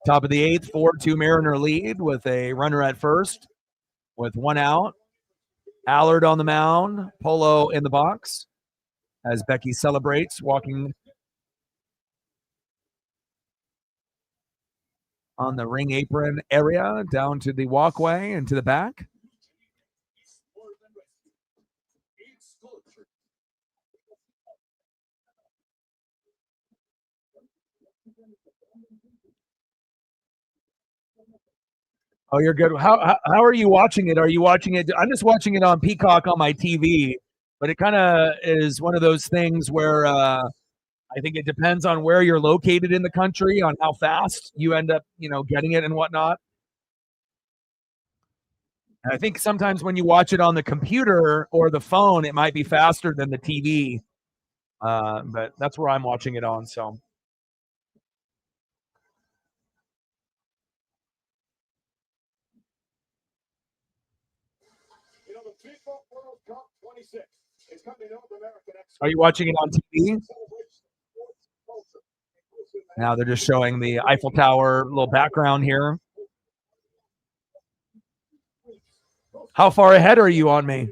S2: Top of the 8th, 4-2 Mariner lead with a runner at first with one out. Allard on the mound, Polo in the box as Becky celebrates, walking on the ring apron area down to the walkway and to the back. Oh, you're good. How are you watching it? Are you watching it? I'm just watching it on Peacock on my TV, but it kind of is one of those things where I think it depends on where you're located in the country, on how fast you end up, getting it and whatnot. And I think sometimes when you watch it on the computer or the phone, it might be faster than the TV. But that's where I'm watching it on. So. Are you watching it on TV? Now they're just showing the Eiffel Tower little background here. How far ahead are you on me?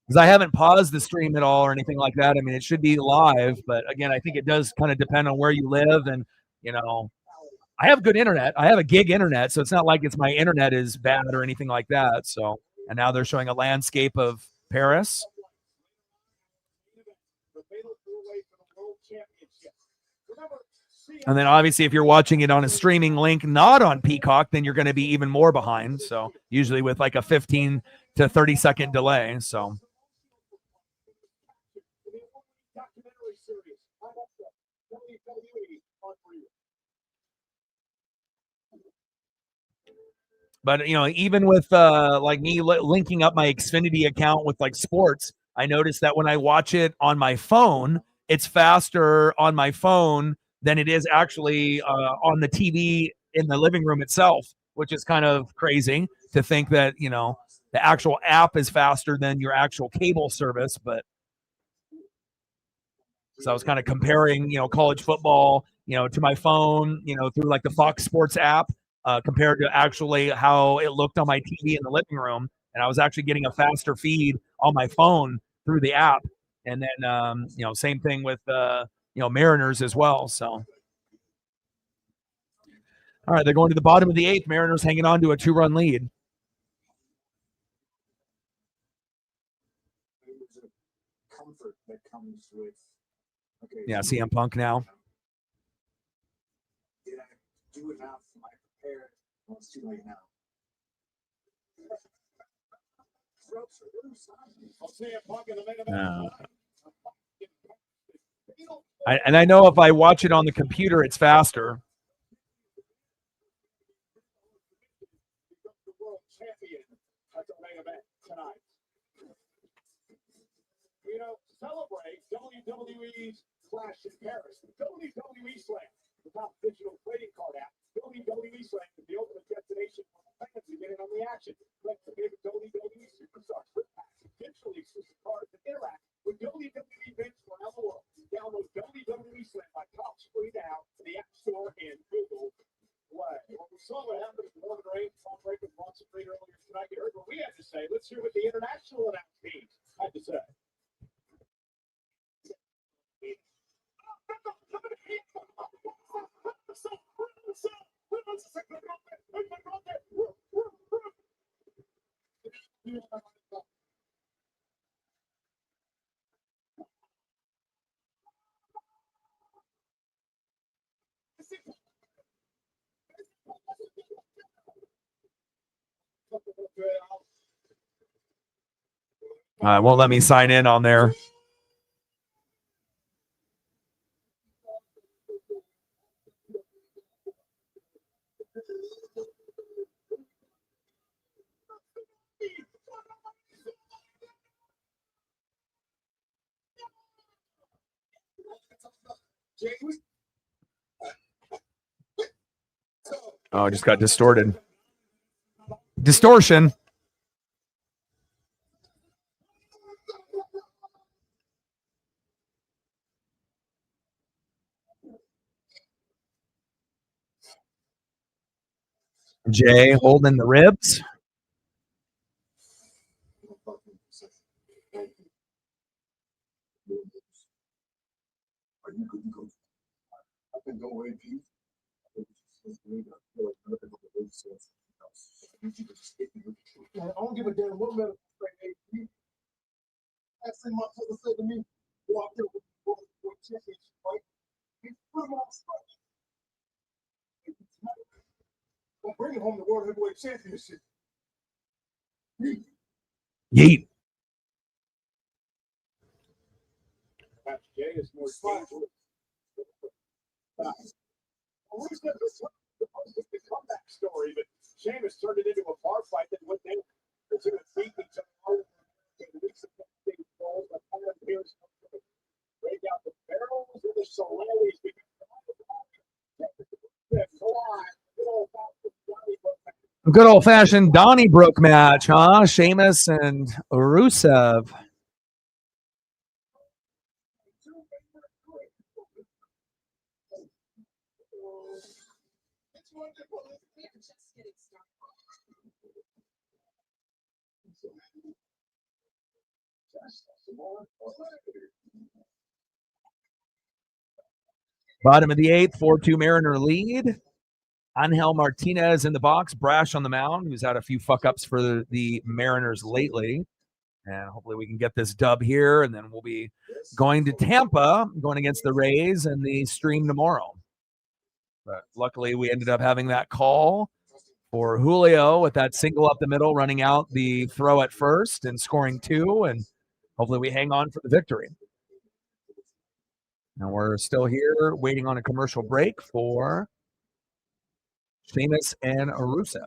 S2: Because I haven't paused the stream at all or anything like that. I mean, it should be live, but again, I think it does kind of depend on where you live. And, I have good internet. I have a gig internet, so it's not like my internet is bad or anything like that. So, and now they're showing a landscape of Paris. And then obviously if you're watching it on a streaming link, not on Peacock, then you're going to be even more behind. So usually with like a 15 to 30 second delay. So. But, even with like me linking up my Xfinity account with like sports, I noticed that when I watch it on my phone, it's faster on my phone than it is actually on the TV in the living room itself, which is kind of crazy to think that, the actual app is faster than your actual cable service. But so I was kind of comparing, college football, to my phone, through like the Fox Sports app. Compared to actually how it looked on my TV in the living room. And I was actually getting a faster feed on my phone through the app. And then, same thing with, Mariners as well. So, all right, they're going to the bottom of the eighth. Mariners hanging on to a 2-run lead. Yeah, CM Punk now. Do enough. I prepared. Well, it's too late now. I know if I watch it on the computer, it's faster.
S3: Celebrate WWE's Clash in Paris. WWE Slam, the top digital trading card app. WWE Slam is the ultimate destination for fans to get in on the action. Like the favorite WWE superstars, digitally exclusive cards, and interact with WWE events around the world. Download WWE Slam by Cops free now to the App Store and Google Play. Well, we saw what happened with Northern Reigns, Tom Brady, and Bronson earlier tonight. You heard what we had to say. Let's hear what the international announce teams had to say.
S2: Won't let me sign in on there. Oh, it just got distorted. Distortion. Jay holding the ribs.
S3: I don't give a damn what minute. That's my brother said to me, walked up with championship, right? We'll bring it home the World Heavyweight Championship.
S2: Yeet.
S3: Jay is more dangerous. Rusev is the comeback story, but Sheamus turned it into a bar fight that what they considered beating each other. Break out the barrels of the Solari's.
S2: Good old-fashioned Donnybrook match, huh? Sheamus and Rusev. Bottom of the 8th, 4-2 Mariner lead. Angel Martinez in the box, Brash on the mound, who's had a few fuck-ups for the Mariners lately. And hopefully we can get this dub here, and then we'll be going to Tampa, going against the Rays in the stream tomorrow. But luckily we ended up having that call for Julio with that single up the middle, running out the throw at first and scoring 2, and hopefully we hang on for the victory. Now we're still here waiting on a commercial break for Sheamus and Rusev.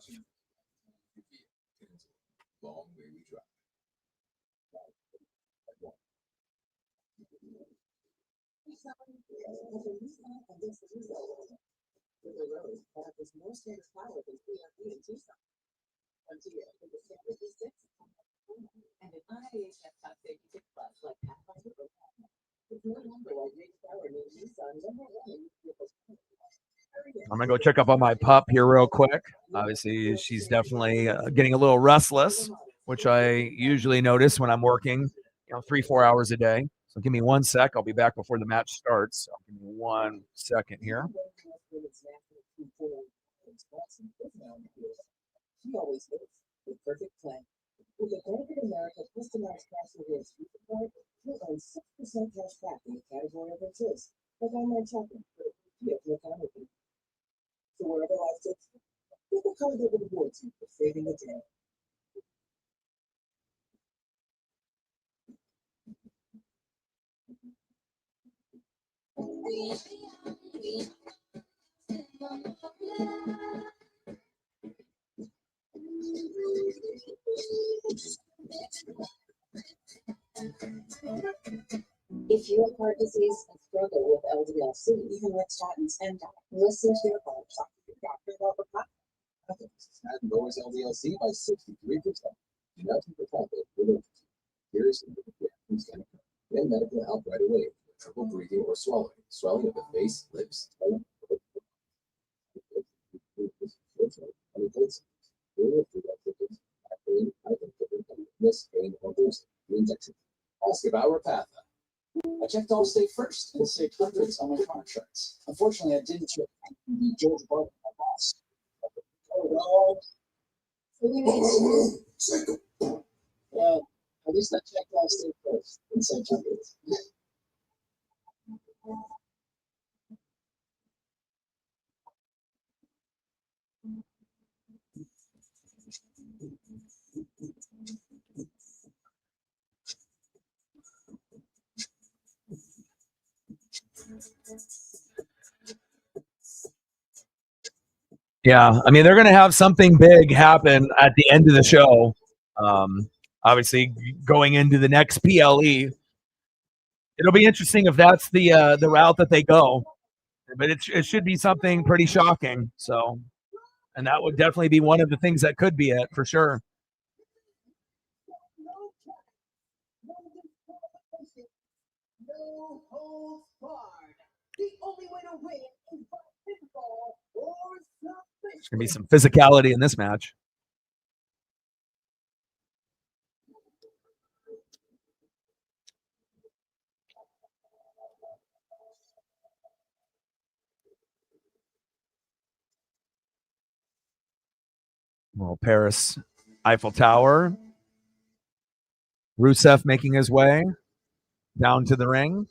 S2: I'm going to go check up on my pup here real quick. Obviously, she's definitely getting a little restless, which I usually notice when I'm working, 3-4 hours a day. So give me 1 sec. I'll be back before the match starts. So give me 1 second here.
S4: She always is the perfect plan. With the Bank of America customized cash rewards card, you'll earn 6% cash back in the category of your choice, like online shopping for a free of your account. So wherever life takes you, get the card that rewards you for saving the day. If you have heart disease and struggle with LDL-C, even with statins and diet, listen to your heart. Talk to your doctor about the problem. Statin lowers LDL-C by 63%. Do not take the tablet with serious reactions can occur. Get medical help right away with trouble breathing or swallowing, swelling of the face, lips, tongue, pain or bruising. Injection. Ask about Repatha. I checked Allstate first and saved hundreds on my car insurance. Unfortunately, I didn't check George Barton, my boss. Yeah, at least I checked Allstate first and saved hundreds.
S2: Yeah, I mean, they're going to have something big happen at the end of the show. Obviously, going into the next PLE, it'll be interesting if that's the route that they go. But it should be something pretty shocking. So, and that would definitely be one of the things that could be it for sure.
S4: No holds barred. The only way to win is by pinfall or submission.
S2: There's going to be some physicality in this match. Well, Paris Eiffel Tower. Rusev making his way down to the ring.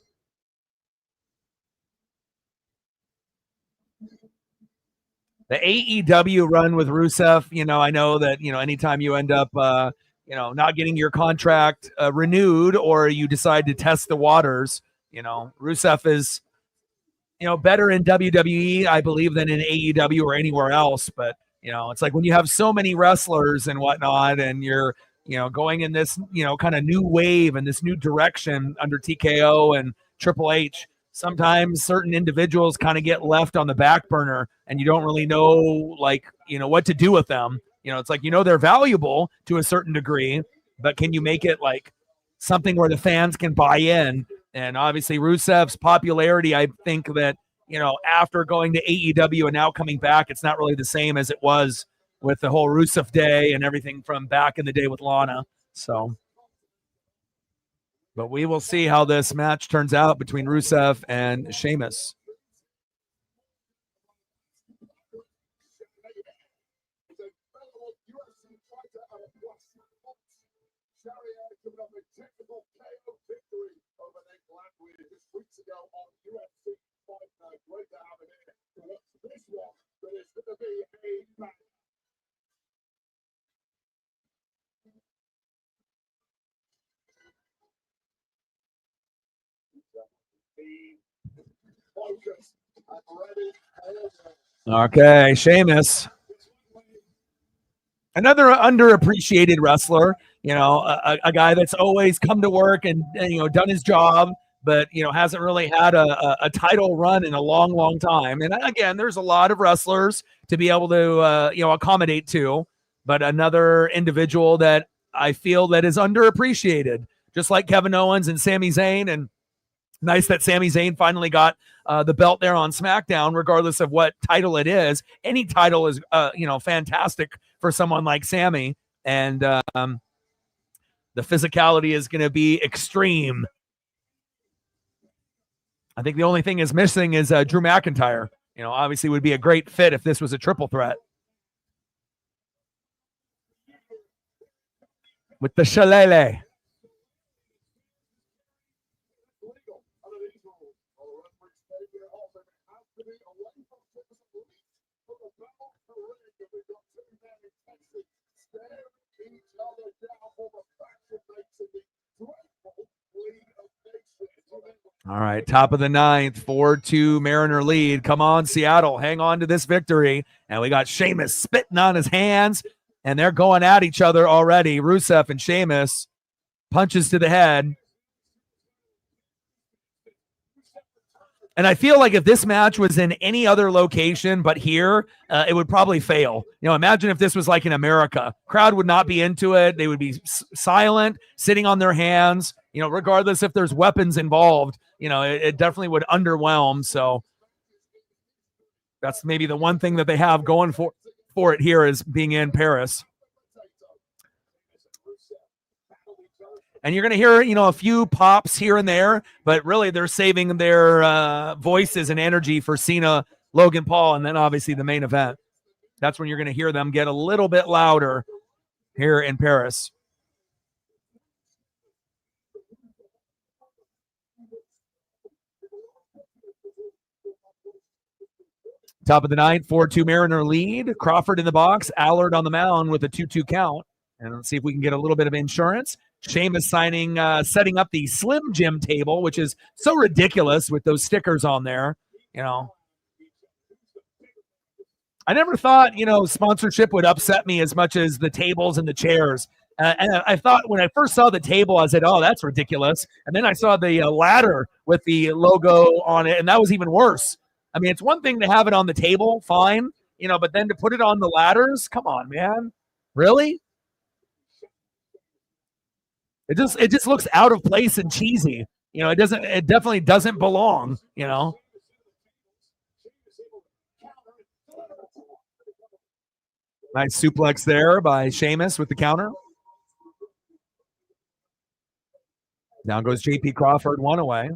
S2: The AEW run with Rusev, I know that, anytime you end up, not getting your contract renewed or you decide to test the waters, Rusev is, better in WWE, I believe, than in AEW or anywhere else. But, it's like when you have so many wrestlers and whatnot, and you're, going in this, kind of new wave and this new direction under TKO and Triple H, sometimes certain individuals kind of get left on the back burner and you don't really know, like, what to do with them. It's like, they're valuable to a certain degree, but can you make it like something where the fans can buy in? And obviously Rusev's popularity, I think that, after going to AEW and now coming back, it's not really the same as it was with the whole Rusev Day and everything from back in the day with Lana. So, but we will see how this match turns out between Rusev and Sheamus. Okay, Sheamus, another underappreciated wrestler, a guy that's always come to work and done his job, but hasn't really had a title run in a long, long time. And again, there's a lot of wrestlers to be able to accommodate to, but another individual that I feel that is underappreciated, just like Kevin Owens and Sami Zayn. And nice that Sami Zayn finally got the belt there on SmackDown, regardless of what title it is. Any title is, fantastic for someone like Sami. And the physicality is going to be extreme. I think the only thing is missing is Drew McIntyre. Obviously would be a great fit if this was a triple threat. With the shillelagh. All right, top of the ninth, 4-2 Mariner lead. Come on, Seattle, hang on to this victory. And we got Sheamus spitting on his hands, and they're going at each other already. Rusev and Sheamus, punches to the head. And I feel like if this match was in any other location but here, it would probably fail. Imagine if this was like in America. Crowd would not be into it. They would be silent, sitting on their hands, regardless if there's weapons involved. It definitely would underwhelm. So that's maybe the one thing that they have going for it here is being in Paris. And you're going to hear, a few pops here and there, but really they're saving their voices and energy for Cena, Logan Paul, and then obviously the main event. That's when you're going to hear them get a little bit louder here in Paris. Top of the ninth, 4-2 Mariner lead. Crawford in the box, Allard on the mound with a 2-2 count. And let's see if we can get a little bit of insurance. Sheamus setting up the Slim Jim table, which is so ridiculous with those stickers on there. I never thought, sponsorship would upset me as much as the tables and the chairs. And I thought when I first saw the table, I said, oh, that's ridiculous. And then I saw the ladder with the logo on it, and that was even worse. I mean, it's one thing to have it on the table, fine, but then to put it on the ladders, come on, man. Really? It just looks out of place and cheesy. It definitely doesn't belong, Nice suplex there by Sheamus with the counter. Down goes JP Crawford, one away.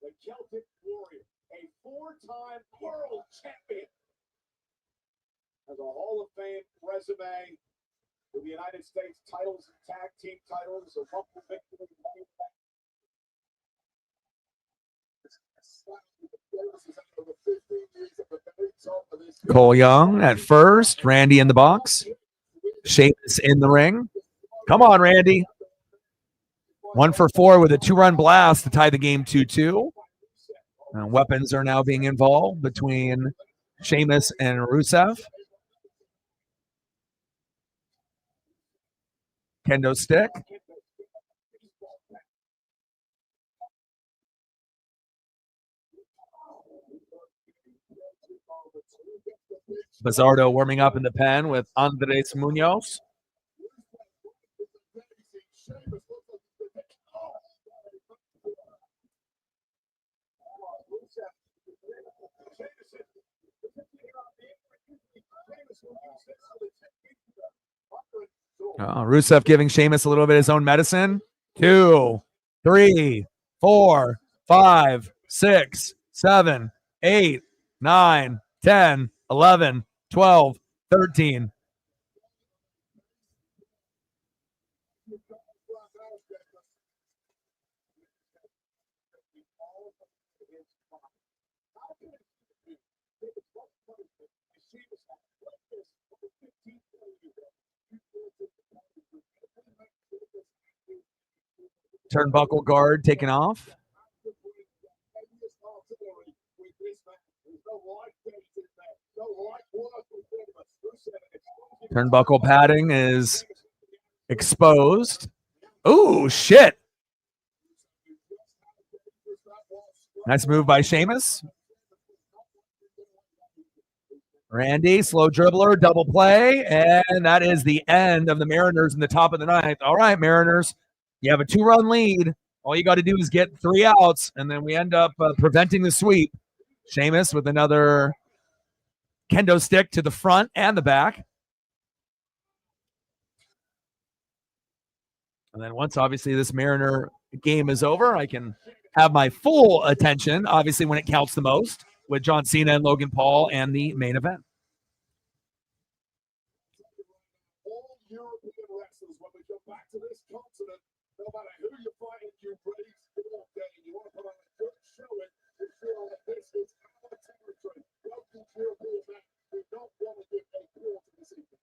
S3: The Celtic Warrior, a four-time world champion, has a Hall of Fame resume. For the United States titles and tag team titles, a rumble victory.
S2: Cole Young at first. Randy in the box. Sheamus in the ring. Come on, Randy. 1 for 4 with a 2-run blast to tie the game 2-2. Weapons are now being involved between Sheamus and Rusev. Kendo stick. Bizardo warming up in the pen with Andres Munoz. Rusev giving Sheamus a little bit of his own medicine. 2, 3, 4, 5, 6, 7, 8, 9, 10, 11, 12, 13. Turnbuckle guard taken off. Turnbuckle padding is exposed. Ooh, shit. Nice move by Sheamus. Randy, slow dribbler, double play, and that is the end of the Mariners in the top of the ninth. All right, Mariners, you have a 2-run lead. All you got to do is get 3 outs, and then we end up preventing the sweep. Sheamus with another kendo stick to the front and the back. And then once, obviously, this Mariner game is over, I can have my full attention, obviously, when it counts the most, with John Cena and Logan Paul and the main event.
S3: All European wrestlers, when we come back to this continent, no matter who you're fighting, you raise your game. You want to put on a good showing to feel that this is our territory. Welcome to European match. We don't want to give a call to this evening.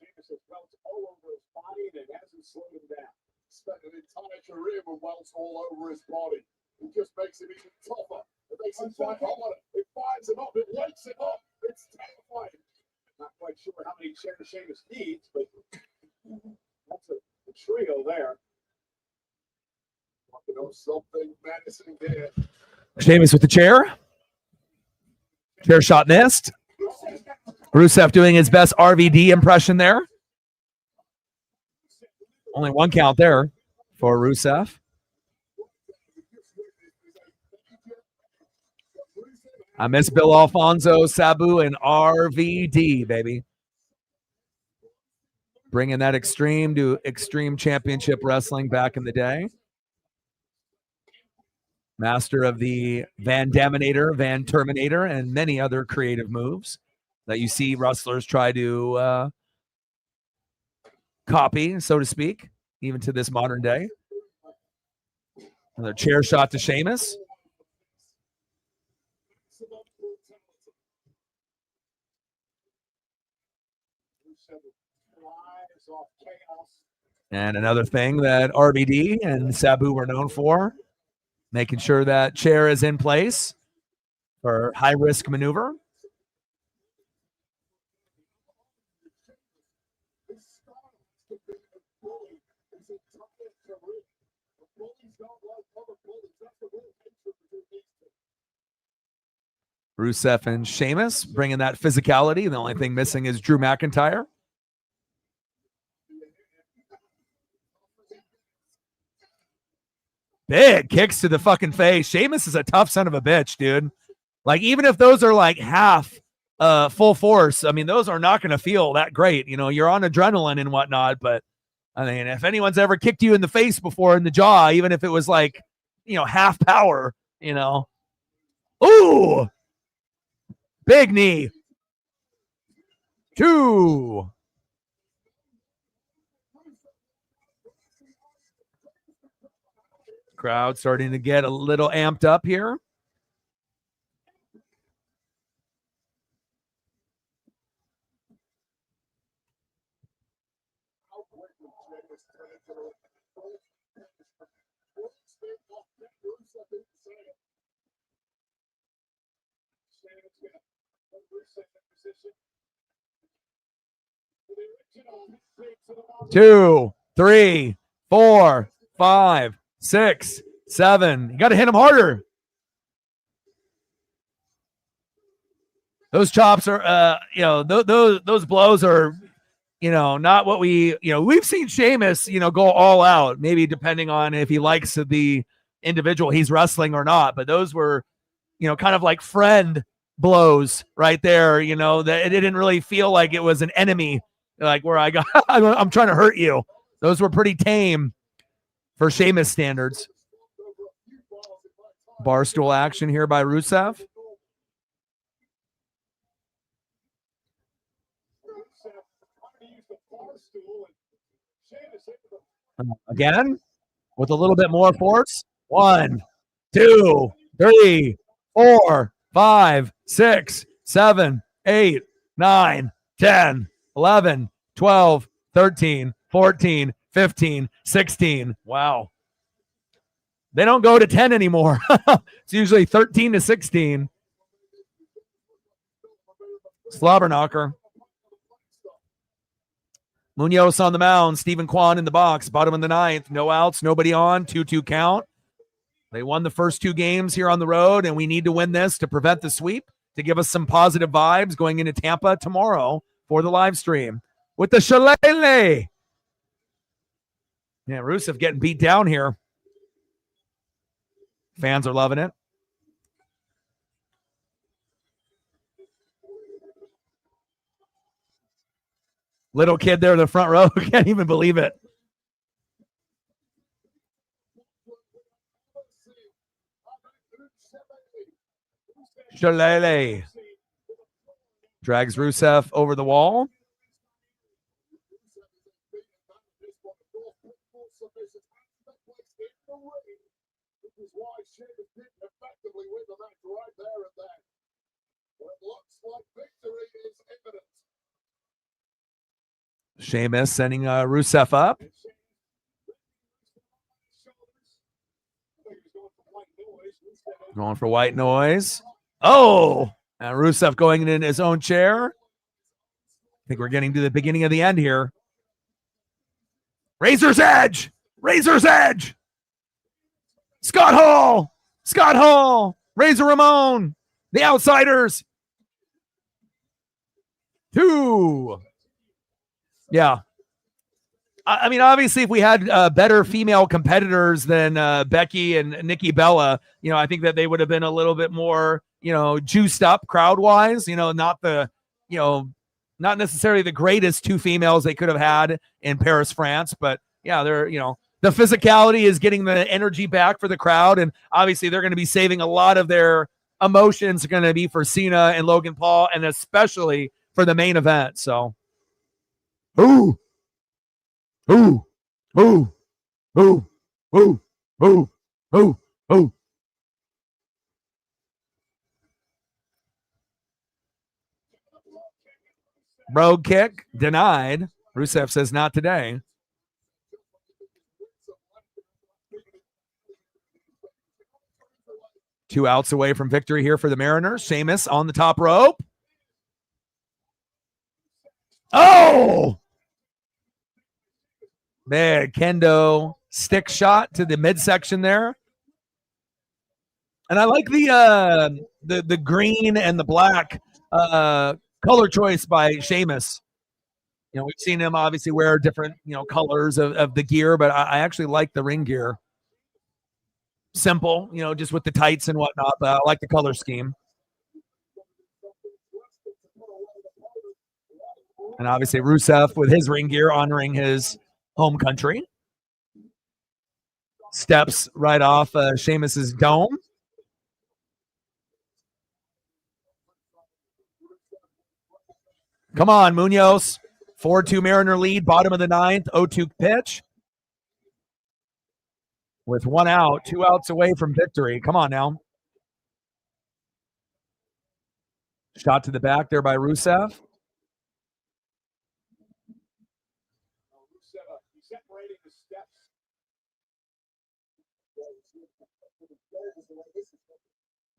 S3: Sheamus has welts all over his body, and it hasn't slowed him down. Spent an entire career with welts all over his body. It just makes him even tougher. It makes him fight harder. It fires him up. It wakes him up. It's terrifying. Not quite sure how many chairs Sheamus needs, but that's a trio there. You know, something menacing there.
S2: Sheamus with the chair. Chair shot missed. Rusev doing his best RVD impression there. Only 1 count there for Rusev. I miss Bill Alfonso, Sabu, and RVD, baby. Bringing that extreme to Extreme Championship Wrestling back in the day. Master of the Van Daminator, Van Terminator, and many other creative moves that you see wrestlers try to copy, so to speak, even to this modern day. Another chair shot to Sheamus. And another thing that RVD and Sabu were known for, making sure that chair is in place for high-risk maneuver. Rusev and Sheamus bringing that physicality. The only thing missing is Drew McIntyre. Big kicks to the fucking face. Sheamus is a tough son of a bitch, dude. Like, even if those are like half full force, I mean, those are not going to feel that great. You know, you're on adrenaline and whatnot, but I mean, if anyone's ever kicked you in the face before in the jaw, even if it was like, you know, half power, you know. Ooh! Big knee. 2. Crowd starting to get a little amped up here. Two, 3, 4, 5, 6, 7. You got to hit him harder. Those chops are, those blows are, not what we've seen Sheamus, go all out, maybe depending on if he likes the individual he's wrestling or not. But those were, kind of like friend blows right there, that it didn't really feel like it was an enemy, like where I'm trying to hurt you. Those were pretty tame for Sheamus standards. Barstool action here by Rusev. Again, with a little bit more force. 1, 2, 3, 4, 5, 6, 7, 8, 9, 10, 11, 12, 13, 14, 15, 16. Wow. They don't go to 10 anymore. It's usually 13 to 16. Slobber knocker. Munoz on the mound. Stephen Kwan in the box. Bottom of the ninth. No outs. Nobody on. 2-2 count. They won the first 2 games here on the road, and we need to win this to prevent the sweep, to give us some positive vibes going into Tampa tomorrow for the live stream. With the shillelagh. Yeah, Rusev getting beat down here. Fans are loving it. Little kid there in the front row. Can't even believe it. Shillelagh. Drags Rusev over the wall. Sheamus sending Rusev up. Going for white noise. Oh, and Rusev going in his own chair. I think we're getting to the beginning of the end here. Razor's Edge. Razor's Edge. Scott Hall. Scott Hall. Razor Ramon. The Outsiders. 2. Yeah. I mean, obviously, if we had better female competitors than Becky and Nikki Bella, I think that they would have been a little bit more, juiced up crowd-wise. Not necessarily the greatest 2 females they could have had in Paris, France. But, yeah, they're, the physicality is getting the energy back for the crowd. And, obviously, they're going to be saving a lot of their emotions are going to be for Cena and Logan Paul, and especially for the main event. So, ooh. Ooh, ooh, ooh, ooh, ooh, ooh, ooh. Rogue kick denied. Rusev says not today. Two outs away from victory here for the Mariners. Sheamus on the top rope. Oh! Man, kendo stick shot to the midsection there. And I like the green and the black color choice by Sheamus. We've seen him obviously wear different, colors of the gear, but I actually like the ring gear. Simple, just with the tights and whatnot, but I like the color scheme. And obviously Rusev with his ring gear honoring his home country. Steps right off Sheamus's dome. Come on, Munoz. 4-2 Mariner lead, bottom of the ninth, 0-2 pitch. with 1 out, 2 outs away from victory. Come on now. Shot to the back there by Rusev.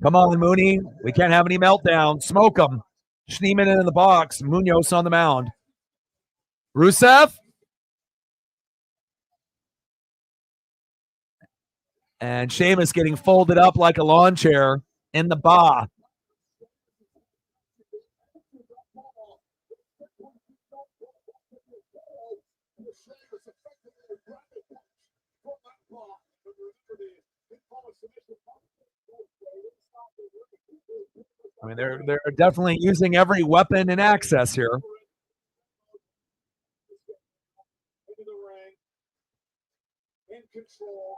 S2: Come on, Mooney. We can't have any meltdown. Smoke them. Schneeman in the box. Munoz on the mound. Rusev. And Sheamus getting folded up like a lawn chair in the bar. I mean, they're definitely using every weapon and access here.
S3: In control.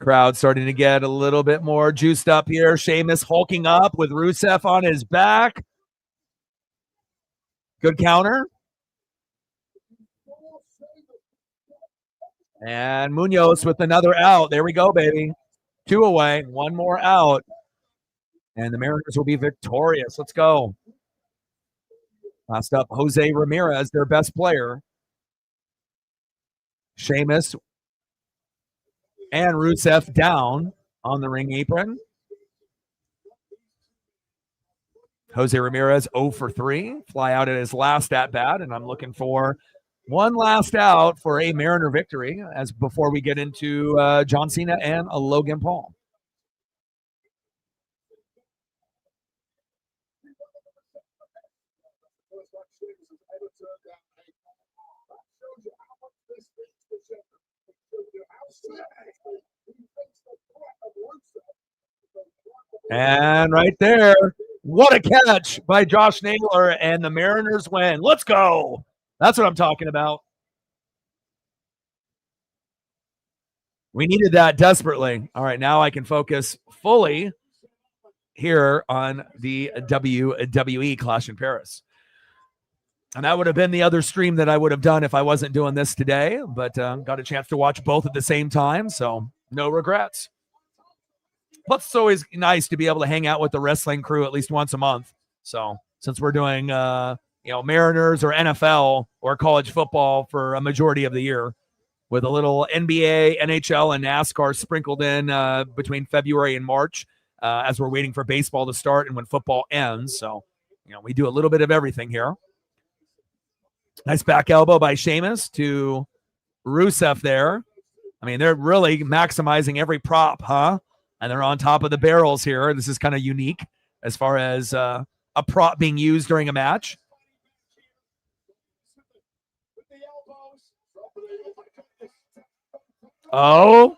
S2: Crowd starting to get a little bit more juiced up here. Sheamus hulking up with Rusev on his back. Good counter. And Munoz with another out. There we go, baby. 2 away, 1 more out. And the Mariners will be victorious. Let's go. Last up, Jose Ramirez, their best player. Sheamus and Rusev down on the ring apron. Jose Ramirez 0 for 3. Fly out at his last at-bat, and I'm looking for 1 last out for a Mariner victory as before we get into John Cena and Logan Paul. And right there, what a catch by Josh Naylor, and the Mariners win. Let's go. That's what I'm talking about. We needed that desperately. All right, now I can focus fully here on the WWE Clash in Paris. And that would have been the other stream that I would have done if I wasn't doing this today, but got a chance to watch both at the same time, so no regrets. Plus, it's always nice to be able to hang out with the wrestling crew at least once a month. So since we're doing, Mariners or NFL or college football for a majority of the year, with a little NBA, NHL, and NASCAR sprinkled in between February and March as we're waiting for baseball to start and when football ends. So, we do a little bit of everything here. Nice back elbow by Sheamus to Rusev there. I mean, they're really maximizing every prop, huh? And they're on top of the barrels here. This is kind of unique as far as a prop being used during a match. Oh.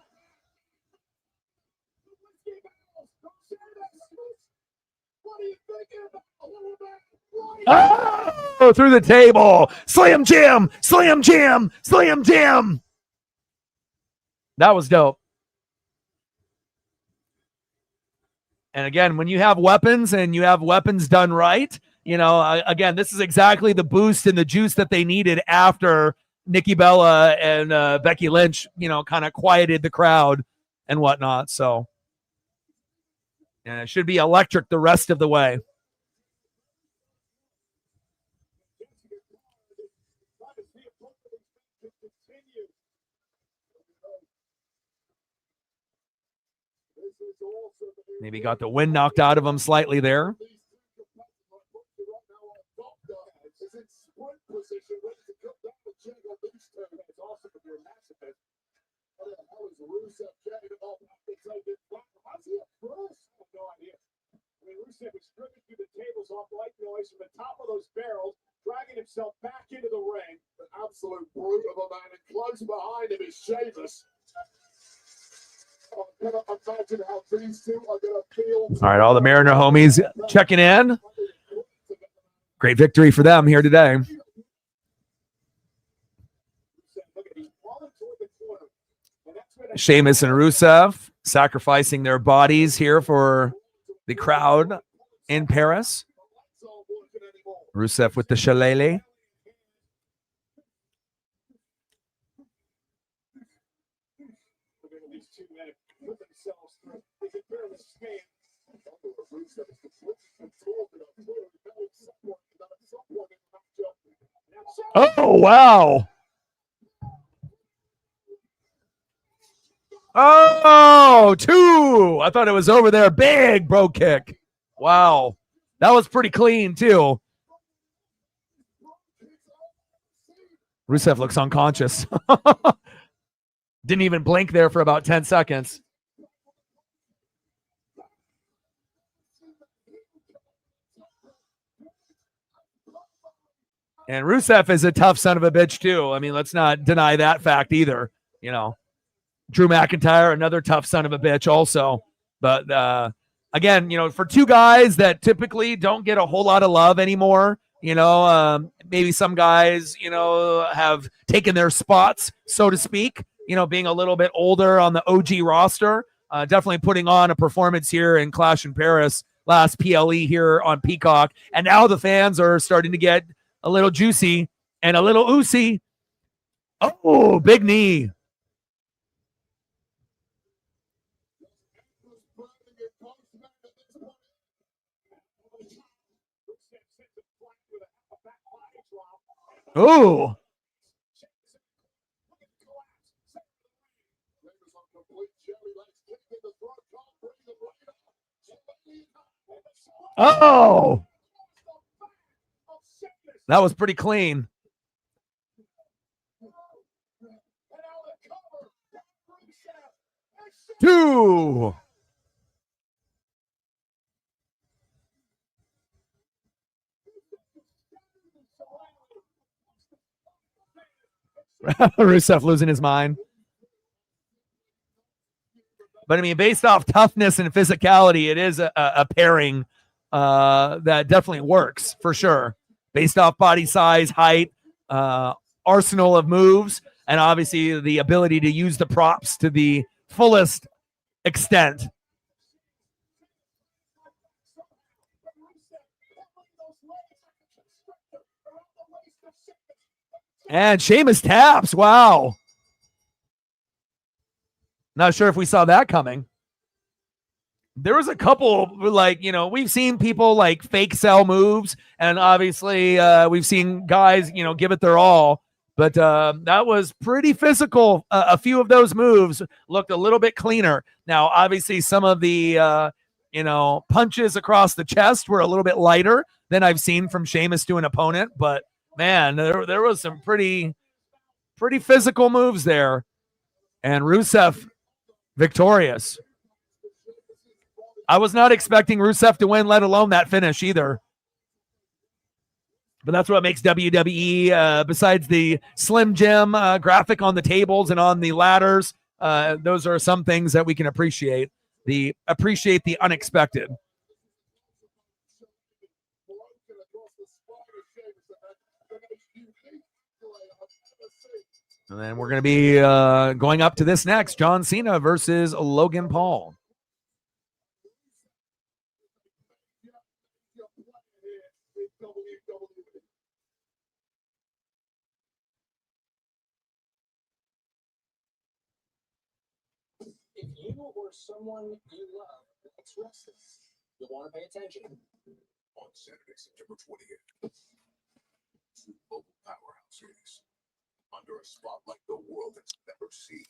S2: Oh, through the table. Slam jam, slam jam, slam jam. That was dope. And again, when you have weapons and you have weapons done right, again, this is exactly the boost and the juice that they needed after Nikki Bella and Becky Lynch, kind of quieted the crowd and whatnot. So it should be electric the rest of the way. Maybe got the wind knocked out of him slightly there.
S3: Rusev is stripping through the tables off white noise from the top of those barrels, dragging himself back into the ring. An absolute brute of a man, and close behind him is Sheamus. I'm gonna imagine how these two are gonna feel.
S2: All right, all the Mariner homies checking in. Great victory for them here today. Sheamus and Rusev sacrificing their bodies here for the crowd in Paris. Rusev with the shillelagh. Oh, wow. Oh, 2. I thought it was over there. Big bro kick. Wow. That was pretty clean, too. Rusev looks unconscious. Didn't even blink there for about 10 seconds. And Rusev is a tough son of a bitch, too. I mean, let's not deny that fact either. You know, Drew McIntyre, another tough son of a bitch also. But again, you know, for two guys that typically don't get a whole lot of love anymore, you know, maybe some guys, you know, have taken their spots, so to speak, you know, being a little bit older on the OG roster, definitely putting on a performance here in Clash in Paris, last PLE here on Peacock. And now the fans are starting to get a little juicy and a little oozy. Oh, big knee. Oh. Oh. That was pretty clean. Two. Rusev losing his mind. But I mean, based off toughness and physicality, it is a pairing that definitely works for sure. Based off body size, height, arsenal of moves, and obviously the ability to use the props to the fullest extent. And Sheamus taps. Wow. Not sure if we saw that coming. There was a couple, like, you know, we've seen people like fake sell moves, and obviously we've seen guys, you know, give it their all. But that was pretty physical. A few of those moves looked a little bit cleaner. Now, obviously, some of the, you know, punches across the chest were a little bit lighter than I've seen from Sheamus to an opponent. But, man, there was some pretty physical moves there. And Rusev victorious. I was not expecting Rusev to win, let alone that finish either. But that's what makes WWE, besides the Slim Jim graphic on the tables and on the ladders, those are some things that we can appreciate. Appreciate the unexpected. And then we're going to be going up to this next, John Cena versus Logan Paul.
S4: If you or someone you love likes wrestling, you'll want to pay attention. On Saturday, September 20th, two local powerhouse series under a spotlight the world has never seen.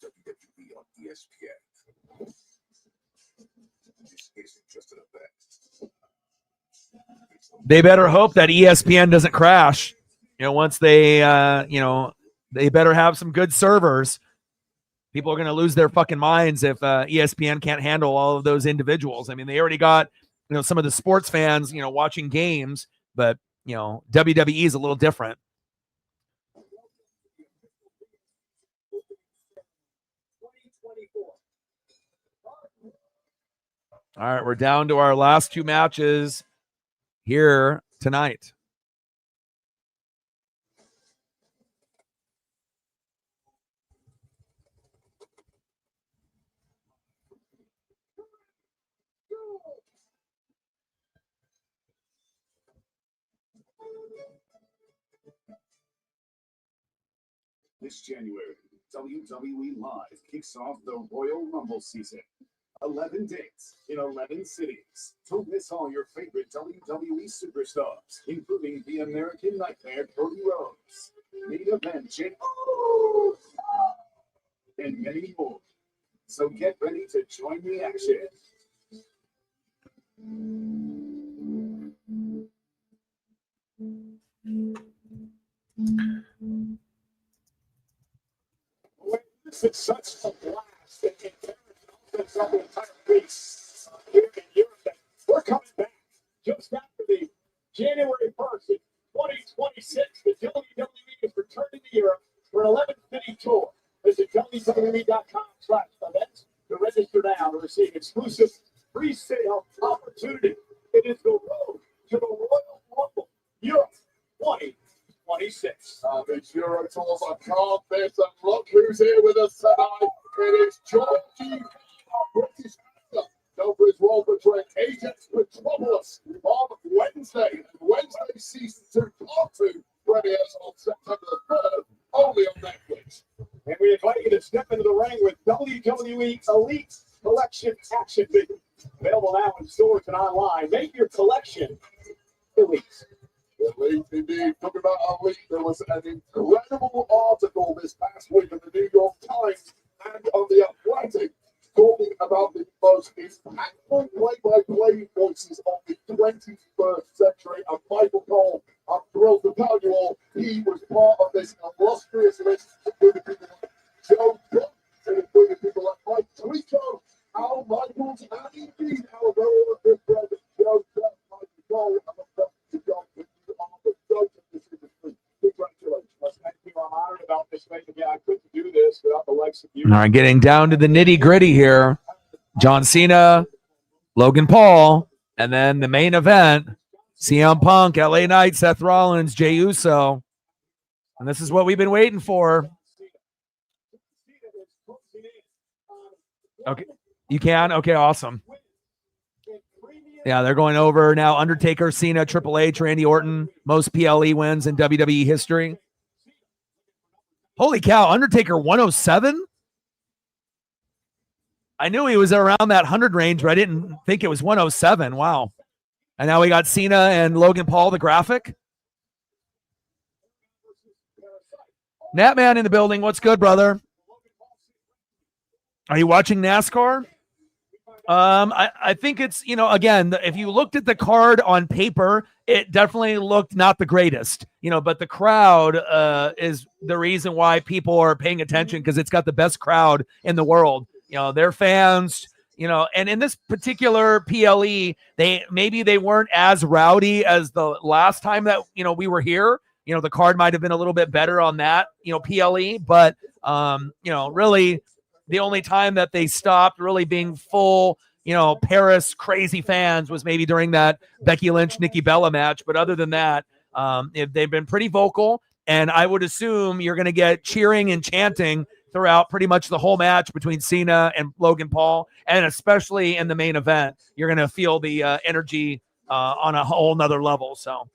S4: WWE on ESPN. This isn't just an event.
S2: They better hope that ESPN doesn't crash. You know, once they, you know, they better have some good servers. People are going to lose their fucking minds if ESPN can't handle all of those individuals. I mean, they already got, you know, some of the sports fans, you know, watching games, but, you know, WWE is a little different. All right, we're down to our last two matches here tonight.
S3: This January, WWE Live kicks off the Royal Rumble season. 11 dates in 11 cities. Don't miss all your favorite WWE superstars, including the American Nightmare Cody Rhodes, main event Jake, and many more. So get ready to join the action. This is such a blast that can opens up the entire piece here in Europe. We're coming back just after the January 1st in 2026. The WWE is returning to Europe for an 11-city tour. Visit WWE.com/events to register now to receive exclusive pre-sale opportunity. It is the road to the Royal Rumble Europe 2026. It's Euro Tours. I can't miss and look who's here with us tonight. It is Georgie, our British actor, known for his role portraying Agent Metropolis on Wednesday. And Wednesday Season 2 Part 2 premieres on September the 3rd, only on Netflix. And we invite you to step into the ring with WWE Elite Collection Action Figures. Available now in stores and online. Make your collection elite. Elite, indeed. Talking about Elite, there was an incredible article this past week in the New York Times and on the Atlantic talking about the most impactful play-by-play voices of the 21st century. And Michael Cole, I'm thrilled to tell you all, he was part of this illustrious list, including people like Joe Cook, and including people like Mike Tirico, Al Michaels, and indeed our very own good friend Joe Cook, Michael Cole, and I'm proud to go with you on the judge of this industry. Congratulations. Thank you. I'm honored about this thing. Again, I couldn't do this without the likes of you.
S2: All right, getting down to the nitty-gritty here. John Cena, Logan Paul, and then the main event, CM Punk, LA Knight, Seth Rollins, Jey Uso. And this is what we've been waiting for. Okay, you can? Okay, awesome. Yeah, they're going over now. Undertaker, Cena, Triple H, Randy Orton, most PLE wins in WWE history. Holy cow, Undertaker 107? I knew he was around that 100 range, but I didn't think it was 107. Wow. And now we got Cena and Logan Paul, the graphic. Natman in the building. What's good, brother? Are you watching NASCAR? I think it's, again, if you looked at the card on paper, it definitely looked not the greatest, but the crowd is the reason why people are paying attention, because it's got the best crowd in the world. They're fans, and in this particular PLE, they weren't as rowdy as the last time that, we were here. The card might have been a little bit better on that, PLE, but, really the only time that they stopped really being full, Paris crazy fans was maybe during that Becky Lynch, Nikki Bella match. But other than that, they've been pretty vocal, and I would assume you're going to get cheering and chanting throughout pretty much the whole match between Cena and Logan Paul, and especially in the main event, you're going to feel the energy on a whole nother level. So,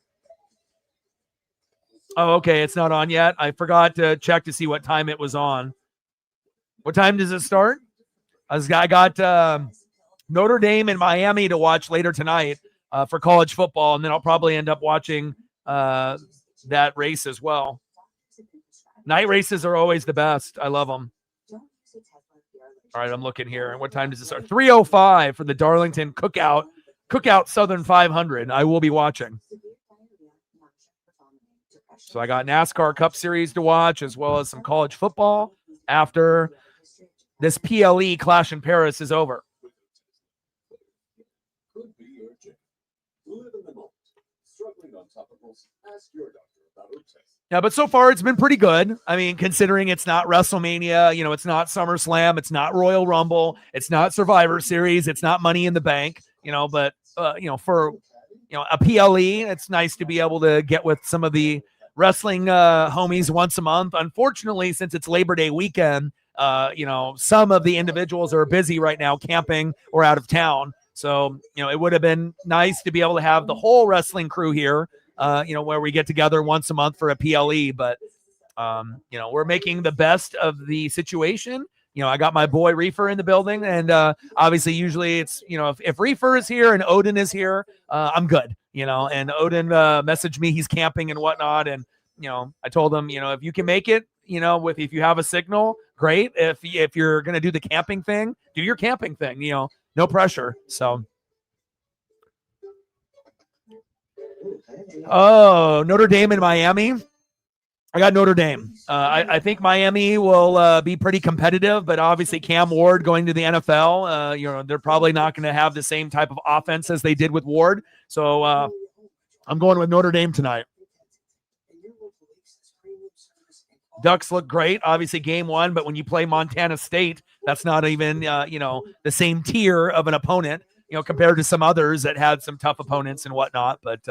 S2: oh, okay, it's not on yet. I forgot to check to see what time it was on. What time does it start? I got Notre Dame and Miami to watch later tonight for college football, and then I'll probably end up watching that race as well. Night races are always the best. I love them. All right, I'm looking here. And what time does it start? 3:05 for the Darlington Cookout Southern 500. I will be watching. So I got NASCAR Cup Series to watch, as well as some college football after this PLE Clash in Paris is over. Yeah, but so far it's been pretty good. I mean, considering it's not WrestleMania, it's not SummerSlam, it's not Royal Rumble, it's not Survivor Series, it's not Money in the Bank, but for a PLE. It's nice to be able to get with some of the wrestling homies once a month. Unfortunately, since it's Labor Day weekend, some of the individuals are busy right now camping or out of town. So, it would have been nice to be able to have the whole wrestling crew here, where we get together once a month for a PLE. But, we're making the best of the situation. I got my boy Reefer in the building, and obviously usually it's, if Reefer is here and Odin is here, I'm good, and Odin messaged me, he's camping and whatnot. And, I told him, if you can make it, if you have a signal, great. If you're going to do the camping thing, do your camping thing, no pressure. So, Notre Dame and Miami. I got Notre Dame. I think Miami will be pretty competitive, but obviously Cam Ward going to the NFL, they're probably not going to have the same type of offense as they did with Ward. So I'm going with Notre Dame tonight. Ducks look great. Obviously game one, but when you play Montana State, that's not even, the same tier of an opponent, compared to some others that had some tough opponents and whatnot. But,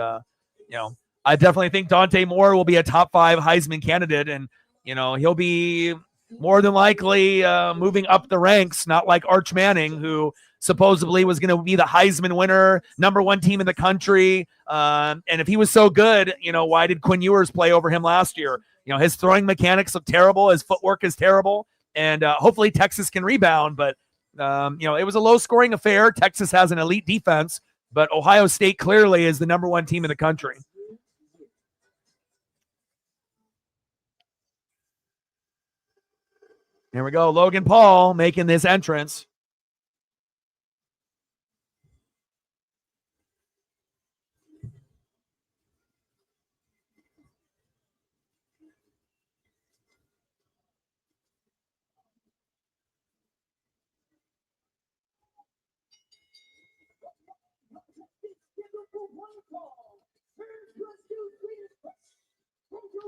S2: I definitely think Dante Moore will be a top 5 Heisman candidate, and he'll be more than likely moving up the ranks, not like Arch Manning, who supposedly was going to be the Heisman winner, number 1 team in the country. And if he was so good, why did Quinn Ewers play over him last year? His throwing mechanics look terrible, his footwork is terrible, and hopefully Texas can rebound. But it was a low-scoring affair. Texas has an elite defense, but Ohio State clearly is the number 1 team in the country. Here we go. Logan Paul making this entrance.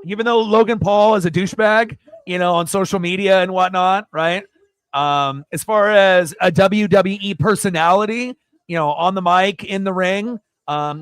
S2: Even though Logan Paul is a douchebag, on social media and whatnot, right? As far as a WWE personality, on the mic, in the ring,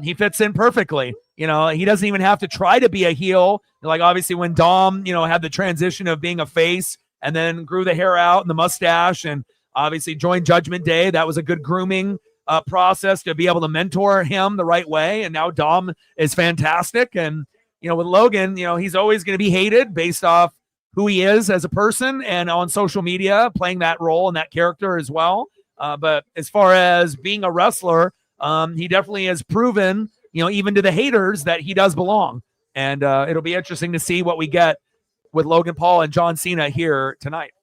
S2: he fits in perfectly. He doesn't even have to try to be a heel. Like obviously when Dom, had the transition of being a face and then grew the hair out and the mustache and obviously joined Judgment Day. That was a good grooming process to be able to mentor him the right way. And now Dom is fantastic. And, with Logan, he's always going to be hated based off who he is as a person and on social media, playing that role and that character as well. But as far as being a wrestler, he definitely has proven, even to the haters, that he does belong. And it'll be interesting to see what we get with Logan Paul and John Cena here tonight.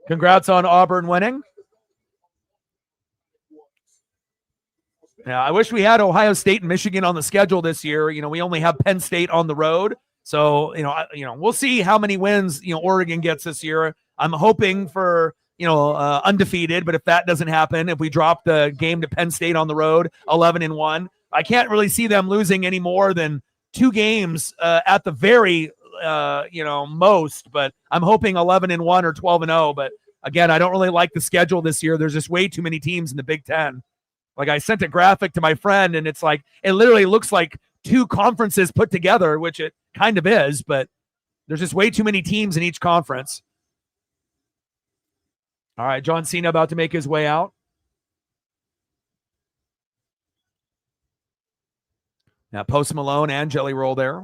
S2: Congrats on Auburn winning. Yeah, I wish we had Ohio State and Michigan on the schedule this year. We only have Penn State on the road. So, we'll see how many wins, Oregon gets this year. I'm hoping for, undefeated, but if that doesn't happen, if we drop the game to Penn State on the road, 11-1, I can't really see them losing any more than 2 games at the very, most, but I'm hoping 11-1 or 12-0. But again, I don't really like the schedule this year. There's just way too many teams in the Big Ten. Like I sent a graphic to my friend and it's like, it literally looks like 2 conferences put together, which it kind of is, but there's just way too many teams in each conference. All right, John Cena about to make his way out. Now Post Malone and Jelly Roll there.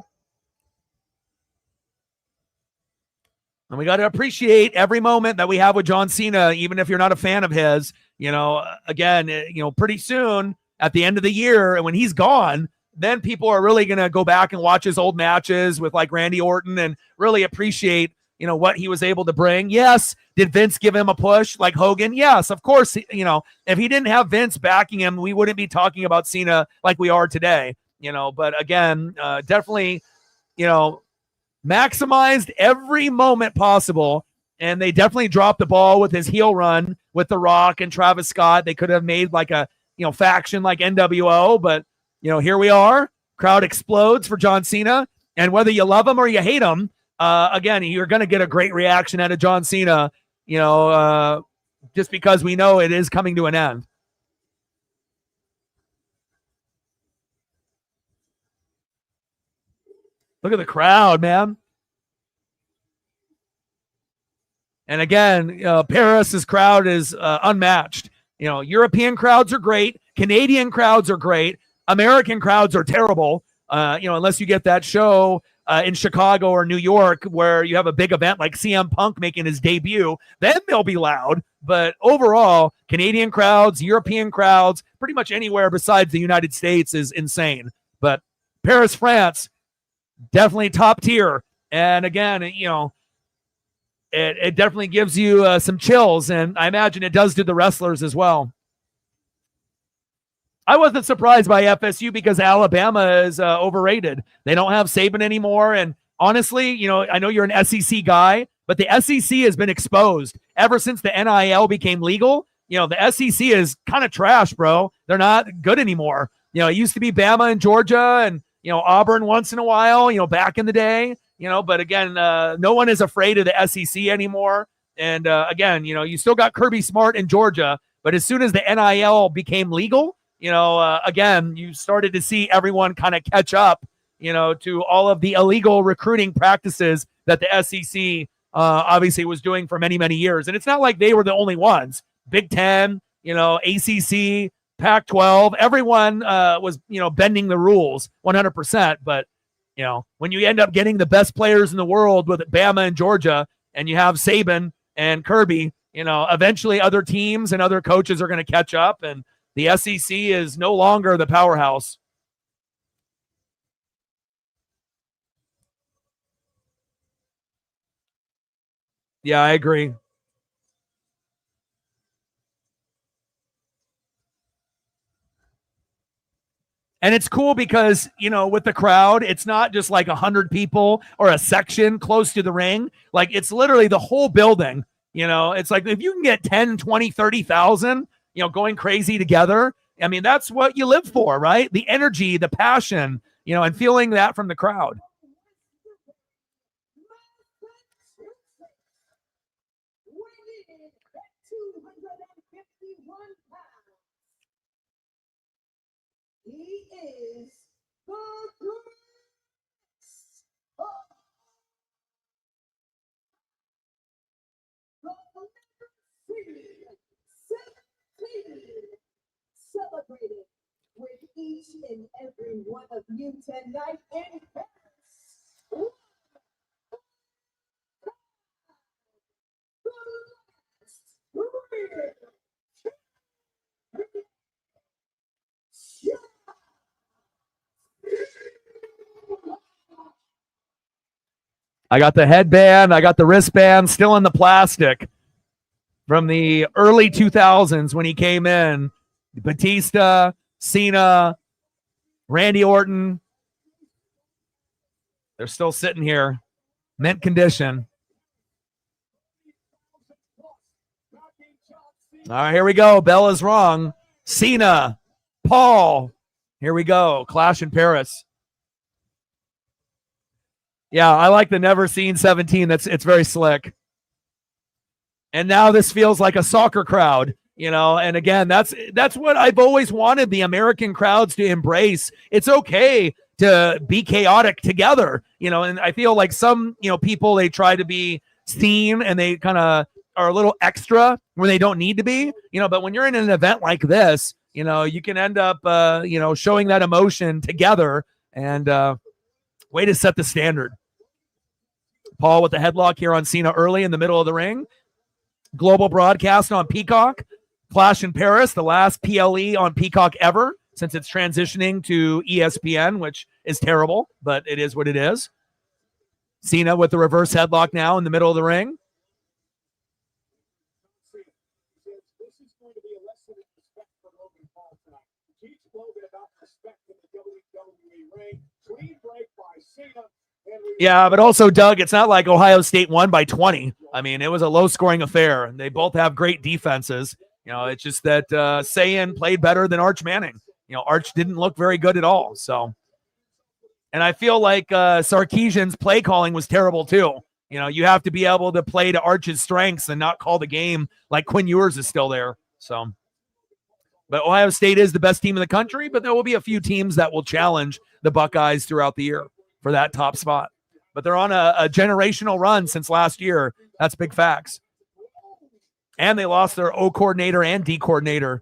S2: And we got to appreciate every moment that we have with John Cena, even if you're not a fan of his. Again, pretty soon at the end of the year, and when he's gone, then people are really going to go back and watch his old matches with like Randy Orton and really appreciate, what he was able to bring. Yes. Did Vince give him a push like Hogan? Yes, of course. If he didn't have Vince backing him, we wouldn't be talking about Cena like we are today, but again, definitely, maximized every moment possible. And they definitely dropped the ball with his heel run with The Rock and Travis Scott. They could have made like a, faction like NWO, but, here we are. Crowd explodes for John Cena. And whether you love him or you hate him, again, you're going to get a great reaction out of John Cena, just because we know it is coming to an end. Look at the crowd, man. And again, Paris's crowd is unmatched. European crowds are great. Canadian crowds are great. American crowds are terrible. Unless you get that show in Chicago or New York where you have a big event like CM Punk making his debut, then they'll be loud. But overall, Canadian crowds, European crowds, pretty much anywhere besides the United States is insane. But Paris, France, definitely top tier. And again, it definitely gives you some chills, and I imagine it does to the wrestlers as well. I wasn't surprised by FSU because Alabama is overrated. They don't have Saban anymore, and honestly, I know you're an SEC guy, but the SEC has been exposed ever since the NIL became legal. The SEC is kind of trash, bro. They're not good anymore. It used to be Bama and Georgia and, Auburn once in a while, back in the day, but again, no one is afraid of the SEC anymore. And again, you still got Kirby Smart in Georgia, but as soon as the NIL became legal, again, you started to see everyone kind of catch up, to all of the illegal recruiting practices that the SEC obviously was doing for many, many years. And it's not like they were the only ones. Big Ten, ACC, Pac-12, everyone was, bending the rules 100%. But, when you end up getting the best players in the world with Bama and Georgia, and you have Saban and Kirby, eventually other teams and other coaches are going to catch up, and the SEC is no longer the powerhouse. Yeah, I agree. And it's cool because, with the crowd, it's not just like 100 people or a section close to the ring. Like, it's literally the whole building. It's like if you can get 10, 20, 30,000, going crazy together, I mean, that's what you live for, right? The energy, the passion, and feeling that from the crowd.
S5: He is the greatest celebrated with each and every one of you tonight in Paris.
S2: I got the headband. I got the wristband still in the plastic from the early 2000s when he came in. Batista, Cena, Randy Orton. They're still sitting here. Mint condition. All right, here we go. Bella's wrong. Cena, Paul. Here we go. Clash in Paris. Yeah, I like the never seen 17. It's very slick. And now this feels like a soccer crowd, and again, that's what I've always wanted the American crowds to embrace. It's okay to be chaotic together, and I feel like some, people, they try to be seen and they kind of are a little extra when they don't need to be, but when you're in an event like this, you can end up, showing that emotion together and way to set the standard. Paul with the headlock here on Cena early in the middle of the ring. Global broadcast on Peacock. Clash in Paris, the last PLE on Peacock ever since it's transitioning to ESPN, which is terrible, but it is what it is. Cena with the reverse headlock now in the middle of the ring.
S3: This is going to be a lesson in respect for Logan Paul tonight. Teach Logan about respect in the WWE ring. Clean break by Cena.
S2: Yeah, but also, Doug, it's not like Ohio State won by 20. I mean, it was a low-scoring affair. They both have great defenses. It's just that Sayan played better than Arch Manning. Arch didn't look very good at all. So, and I feel like Sarkisian's play calling was terrible too. You know, you have to be able to play to Arch's strengths and not call the game like Quinn Ewers is still there. So, but Ohio State is the best team in the country, but there will be a few teams that will challenge the Buckeyes throughout the year for that top spot. But they're on a generational run since last year. That's big facts. And they lost their O coordinator and D coordinator.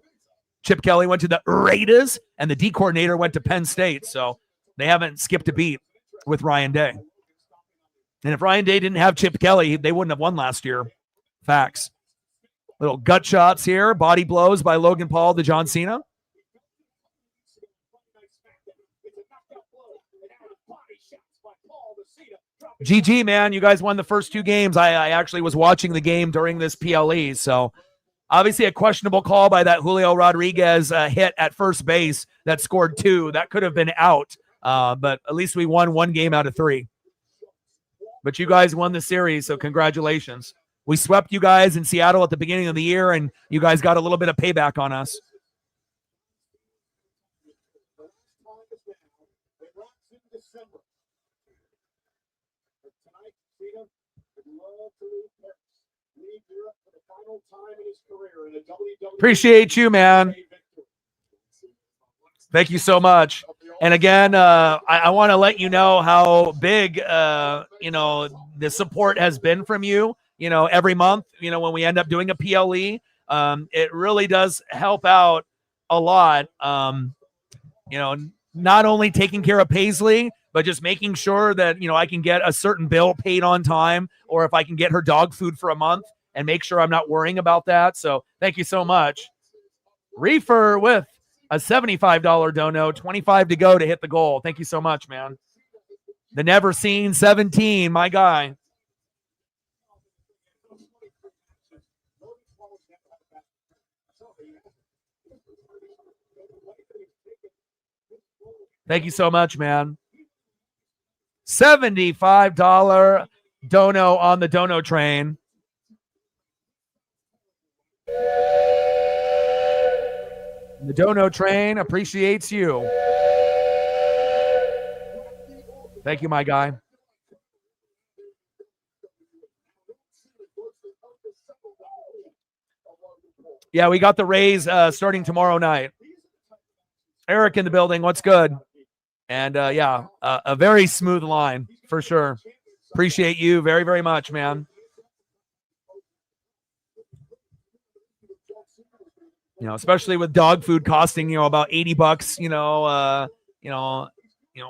S2: Chip Kelly went to the Raiders, and the D coordinator went to Penn State. So they haven't skipped a beat with Ryan Day. And if Ryan Day didn't have Chip Kelly, they wouldn't have won last year. Facts. Little gut shots here. Body blows by Logan Paul to John Cena. GG, man. You guys won the first two games. I actually was watching the game during this PLE. So obviously a questionable call by that Julio Rodriguez hit at first base that scored 2. That could have been out. But at least we won 1 game out of 3. But you guys won the series, so congratulations. We swept you guys in Seattle at the beginning of the year, and you guys got a little bit of payback on us. Appreciate you, man. Thank you so much. And again, I want to let you know how big, the support has been from you, every month, when we end up doing a PLE. It really does help out a lot, not only taking care of Paisley, but just making sure that, I can get a certain bill paid on time, or if I can get her dog food for a month and make sure I'm not worrying about that. So thank you so much. Reefer with a $75 dono, 25 to go to hit the goal. Thank you so much, man. The Never Seen 17, my guy. Thank you so much, man. $75 dono on the dono train. The dono train appreciates you. Thank you, my guy. Yeah, we got the Rays starting tomorrow night. Eric in the building. What's good? And a very smooth line for sure. Appreciate you very, very much, man. Especially with dog food costing, about $80,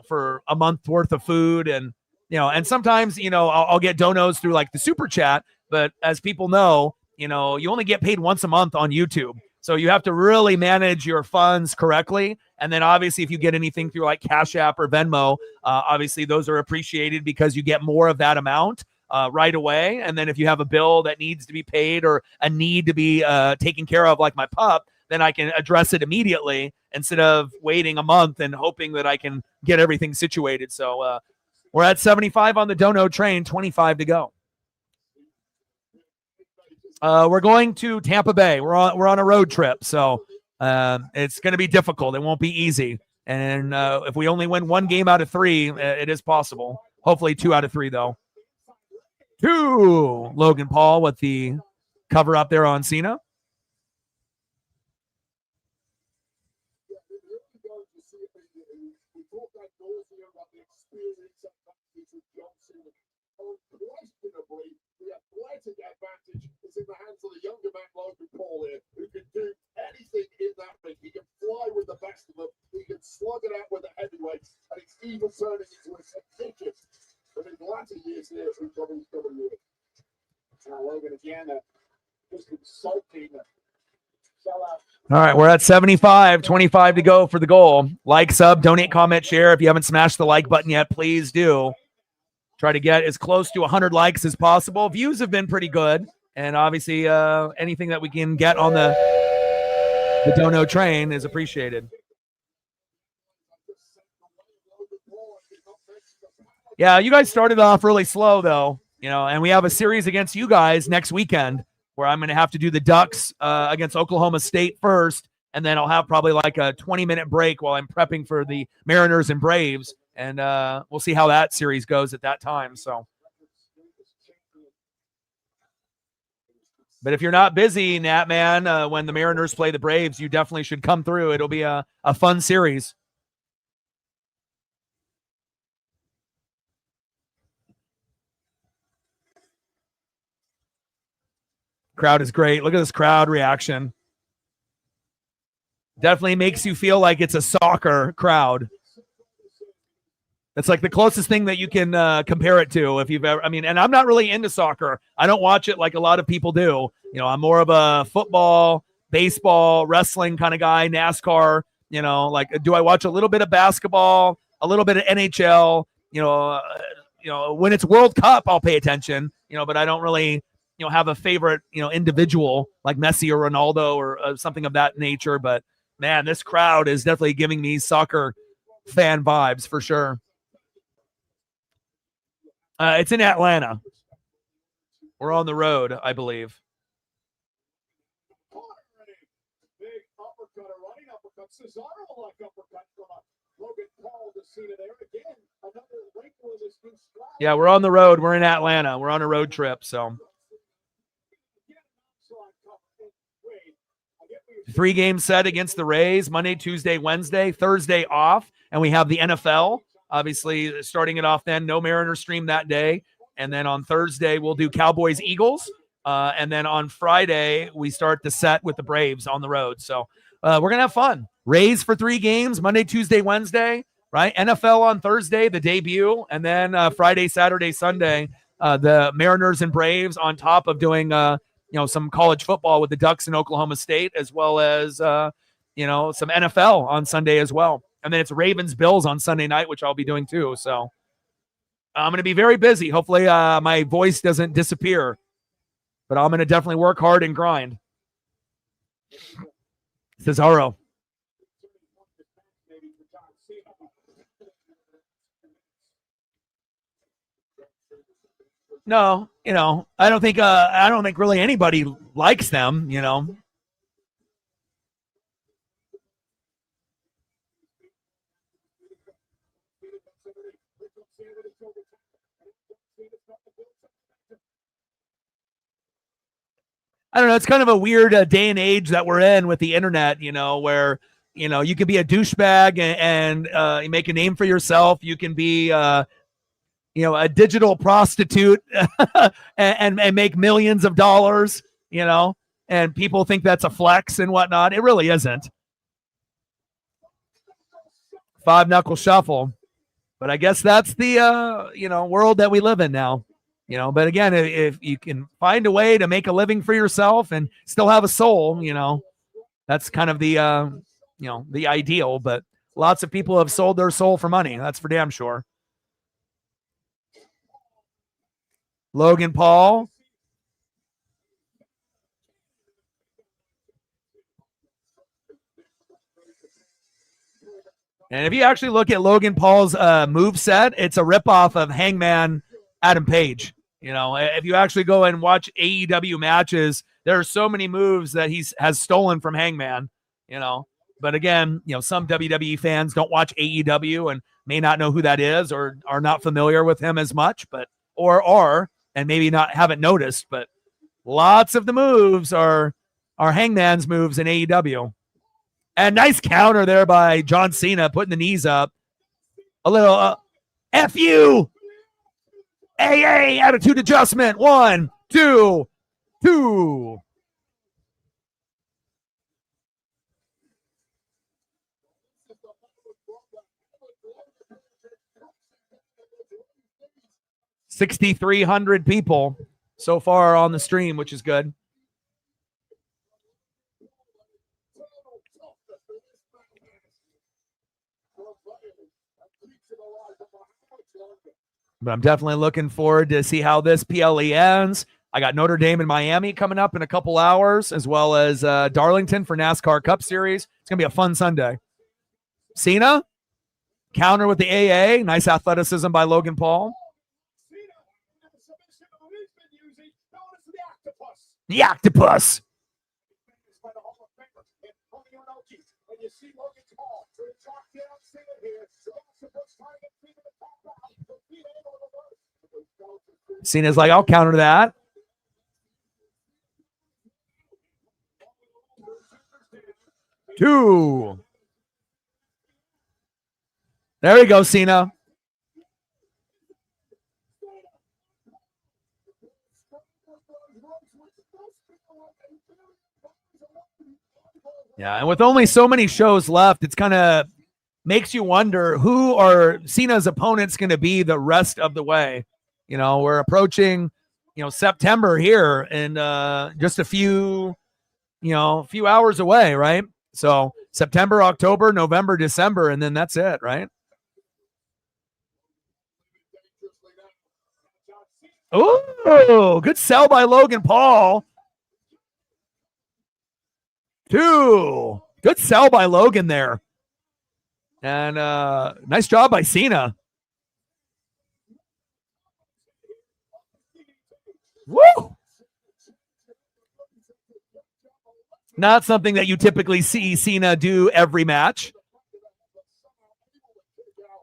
S2: for a month worth of food. And, and sometimes, I'll get donos through like the super chat, but as people know, you only get paid once a month on YouTube. So you have to really manage your funds correctly. And then obviously if you get anything through like Cash App or Venmo, obviously those are appreciated because you get more of that amount right away. And then if you have a bill that needs to be paid or a need to be taken care of, like my pup, then I can address it immediately instead of waiting a month and hoping that I can get everything situated. So we're at 75 on the dono train, 25 to go. We're going to Tampa Bay. We're on a road trip, so it's going to be difficult. It won't be easy. And if we only win 1 game out of 3, it is possible. Hopefully 2 out of 3, though. 2. Logan Paul with the cover up there on Cena.
S3: In the hands of the younger man Logan Paul here, who can do anything in that ring. He can fly with the best of them. He can slug it out with the heavyweights, and it's even turning into a competition from his latter years here through WWE. Now Logan again, just insulting.
S2: All right, we're at 75, 25 to go for the goal. Like, sub, donate, comment, share. If you haven't smashed the like button yet, please do. Try to get as close to 100 likes as possible. Views have been pretty good. And obviously, anything that we can get on the dono train is appreciated. Yeah, you guys started off really slow, though. And we have a series against you guys next weekend where I'm going to have to do the Ducks against Oklahoma State first. And then I'll have probably like a 20-minute break while I'm prepping for the Mariners and Braves. And we'll see how that series goes at that time. So But if you're not busy, Nat, man, when the Mariners play the Braves, you definitely should come through. It'll be a fun series. Crowd is great. Look at this crowd reaction. Definitely makes you feel like it's a soccer crowd. It's like the closest thing that you can compare it to if you've ever, I mean, and I'm not really into soccer. I don't watch it like a lot of people do. You know, I'm more of a football, baseball, wrestling kind of guy, NASCAR, you know, like do I watch a little bit of basketball, a little bit of NHL, you know, when it's World Cup, I'll pay attention, you know, but I don't really, you know, have a favorite, you know, individual like Messi or Ronaldo or something of that nature. But man, this crowd is definitely giving me soccer fan vibes for sure. It's in Atlanta. We're on the road, I believe.
S3: Big uppercut, a running uppercut. Cesaro-like uppercut from Logan Paul to Cena there again. Another wrinkle in this new stride.
S2: Yeah, we're on the road. We're in Atlanta. We're on a road trip. So 3-game set against the Rays, Monday, Tuesday, Wednesday, Thursday off. And we have the NFL, obviously starting it off then. No Mariner stream that day. And then on Thursday, we'll do Cowboys, Eagles. And then on Friday, we start the set with the Braves on the road. So we're going to have fun. Rays for 3 games, Monday, Tuesday, Wednesday, right? NFL on Thursday, the debut. And then Friday, Saturday, Sunday, the Mariners and Braves on top of doing, you know, some college football with the Ducks in Oklahoma State, as well as, you know, some NFL on Sunday as well. And then it's Ravens Bills on Sunday night, which I'll be doing too. So I'm going to be very busy. Hopefully my voice doesn't disappear, but I'm going to definitely work hard and grind. Cesaro. No, you know, I don't think really anybody likes them, you know. I don't know. It's kind of a weird day and age that we're in with the internet, you know, where, you know, you can be a douchebag and you make a name for yourself. You can be, you know, a digital prostitute and make millions of dollars, you know, and people think that's a flex and whatnot. It really isn't. 5-knuckle shuffle. But I guess that's the, you know, world that we live in now. You know, but again, if you can find a way to make a living for yourself and still have a soul, you know, that's kind of the, you know, the ideal. But lots of people have sold their soul for money. That's for damn sure. Logan Paul. And if you actually look at Logan Paul's move set, it's a ripoff of Hangman Adam Page. You know, if you actually go and watch AEW matches, there are so many moves that has stolen from Hangman, you know. But again, you know, some WWE fans don't watch AEW and may not know who that is or are not familiar with him as much, but or are and maybe haven't noticed, but lots of the moves are Hangman's moves in AEW. And nice counter there by John Cena, putting the knees up. A little F you. AA attitude adjustment. 1, 2, 2. $6,300 people so far on the stream, which is good. But I'm definitely looking forward to see how this PLE ends. I got Notre Dame and Miami coming up in a couple hours, as well as Darlington for NASCAR Cup Series. It's going to be a fun Sunday. Cena, counter with the AA. Nice athleticism by Logan Paul. The octopus. Cena's like, I'll counter that. 2. There you go, Cena. Yeah, and with only so many shows left, it's kind of makes you wonder who are Cena's opponents going to be the rest of the way. You know, we're approaching, September here and just a few hours away, right? So September, October, November, December, and then that's it, right? Oh, good sell by Logan Paul. 2. Good sell by Logan there. And nice job by Cena. Woo! Not something that you typically see Cena do every match.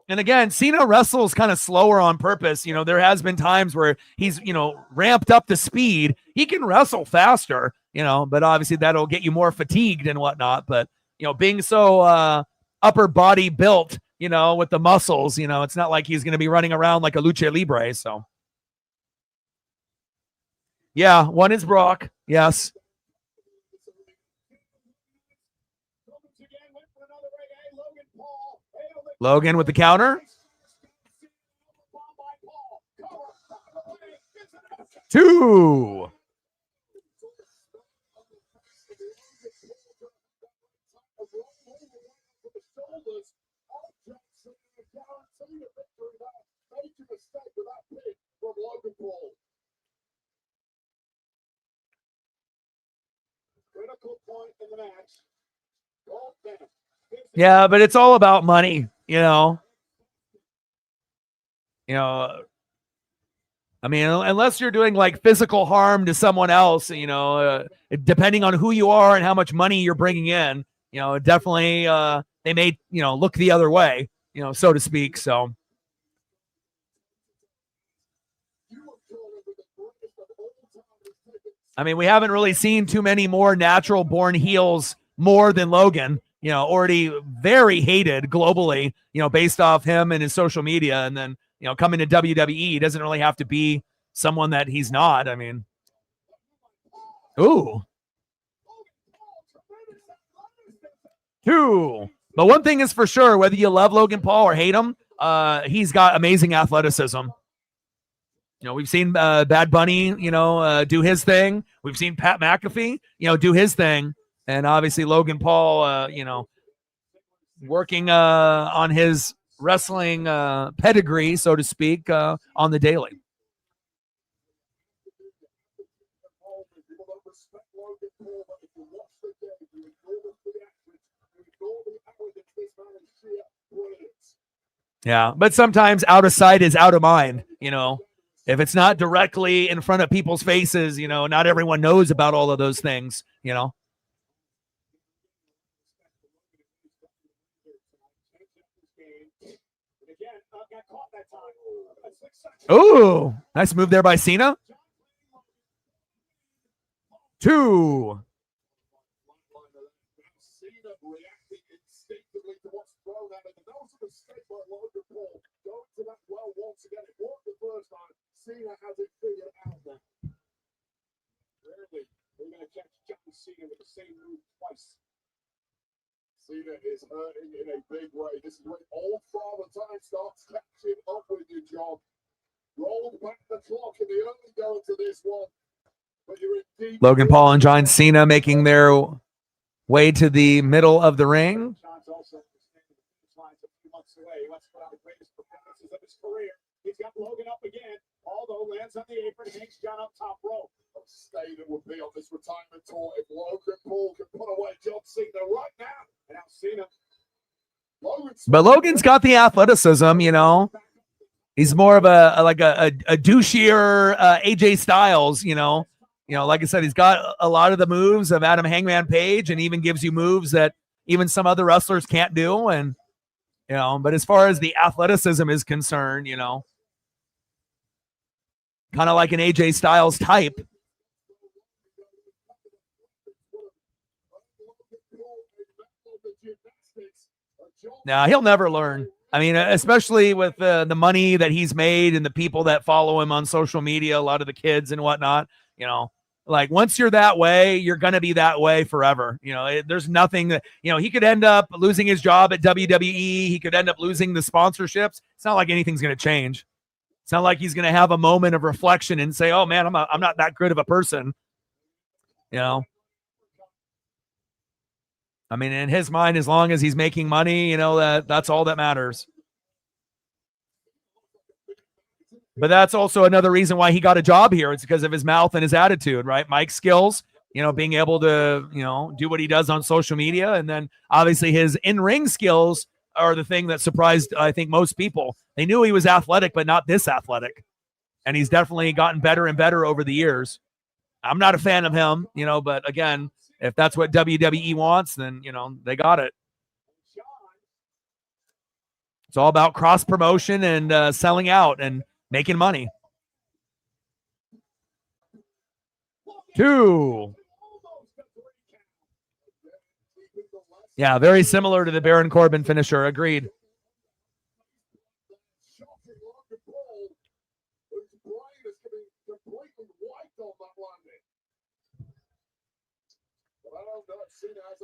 S2: And again, Cena wrestles kind of slower on purpose. There has been times where he's, ramped up the speed. He can wrestle faster, but obviously that'll get you more fatigued and whatnot. But, being so upper body built, with the muscles, it's not like he's going to be running around like a lucha libre. So, yeah, one is Brock. Yes. Logan with the counter. 2. Yeah, but it's all about money, I mean, unless you're doing like physical harm to someone else, depending on who you are and how much money you're bringing in, definitely they may, look the other way, so to speak. So. I mean, we haven't really seen too many more natural born heels more than Logan, already very hated globally, based off him and his social media. And then, coming to WWE, he doesn't really have to be someone that he's not. I mean, ooh. 2. But one thing is for sure, whether you love Logan Paul or hate him, he's got amazing athleticism. We've seen Bad Bunny, do his thing. We've seen Pat McAfee, do his thing. And obviously Logan Paul, working on his wrestling pedigree, so to speak, on the daily. Yeah, but sometimes out of sight is out of mind, If it's not directly in front of people's faces, not everyone knows about all of those things, Oh, nice move there by Cena. 2.
S3: Cena has it figured out now. Rarely we're going to catch Cena with the same move twice. Cena is hurting in a big way. This is when old father time starts catching up with you, John. Rolled back the clock and they only go into this one. But you're in deep.
S2: Logan Paul and John Cena making their way to the middle of the ring.
S3: He's got Logan up again. Although lands on the apron, takes John up top rope. How stayed it would be on this retirement tour if Logan Paul can put away John Cena right now. And now Cena.
S2: But Logan's got the athleticism, He's more of a douchier AJ Styles, Like I said, he's got a lot of the moves of Adam Hangman Page, and even gives you moves that even some other wrestlers can't do. And but as far as the athleticism is concerned, kind of like an AJ Styles type. No, he'll never learn. I mean, especially with the money that he's made and the people that follow him on social media, a lot of the kids and whatnot, like once you're that way, you're going to be that way forever. There's nothing that, he could end up losing his job at WWE. He could end up losing the sponsorships. It's not like anything's going to change. It's not like he's going to have a moment of reflection and say, oh man, I'm not that good of a person. I mean, in his mind, as long as he's making money, that's all that matters. But that's also another reason why he got a job here. It's because of his mouth and his attitude, right? Mike's skills, being able to, do what he does on social media. And then obviously his in-ring skills are the thing that surprised, I think, most people. They knew he was athletic, but not this athletic. And he's definitely gotten better and better over the years. I'm not a fan of him, but again, if that's what WWE wants, then, they got it. It's all about cross promotion and selling out and making money. 2. Yeah, very similar to the Baron Corbin finisher. Agreed.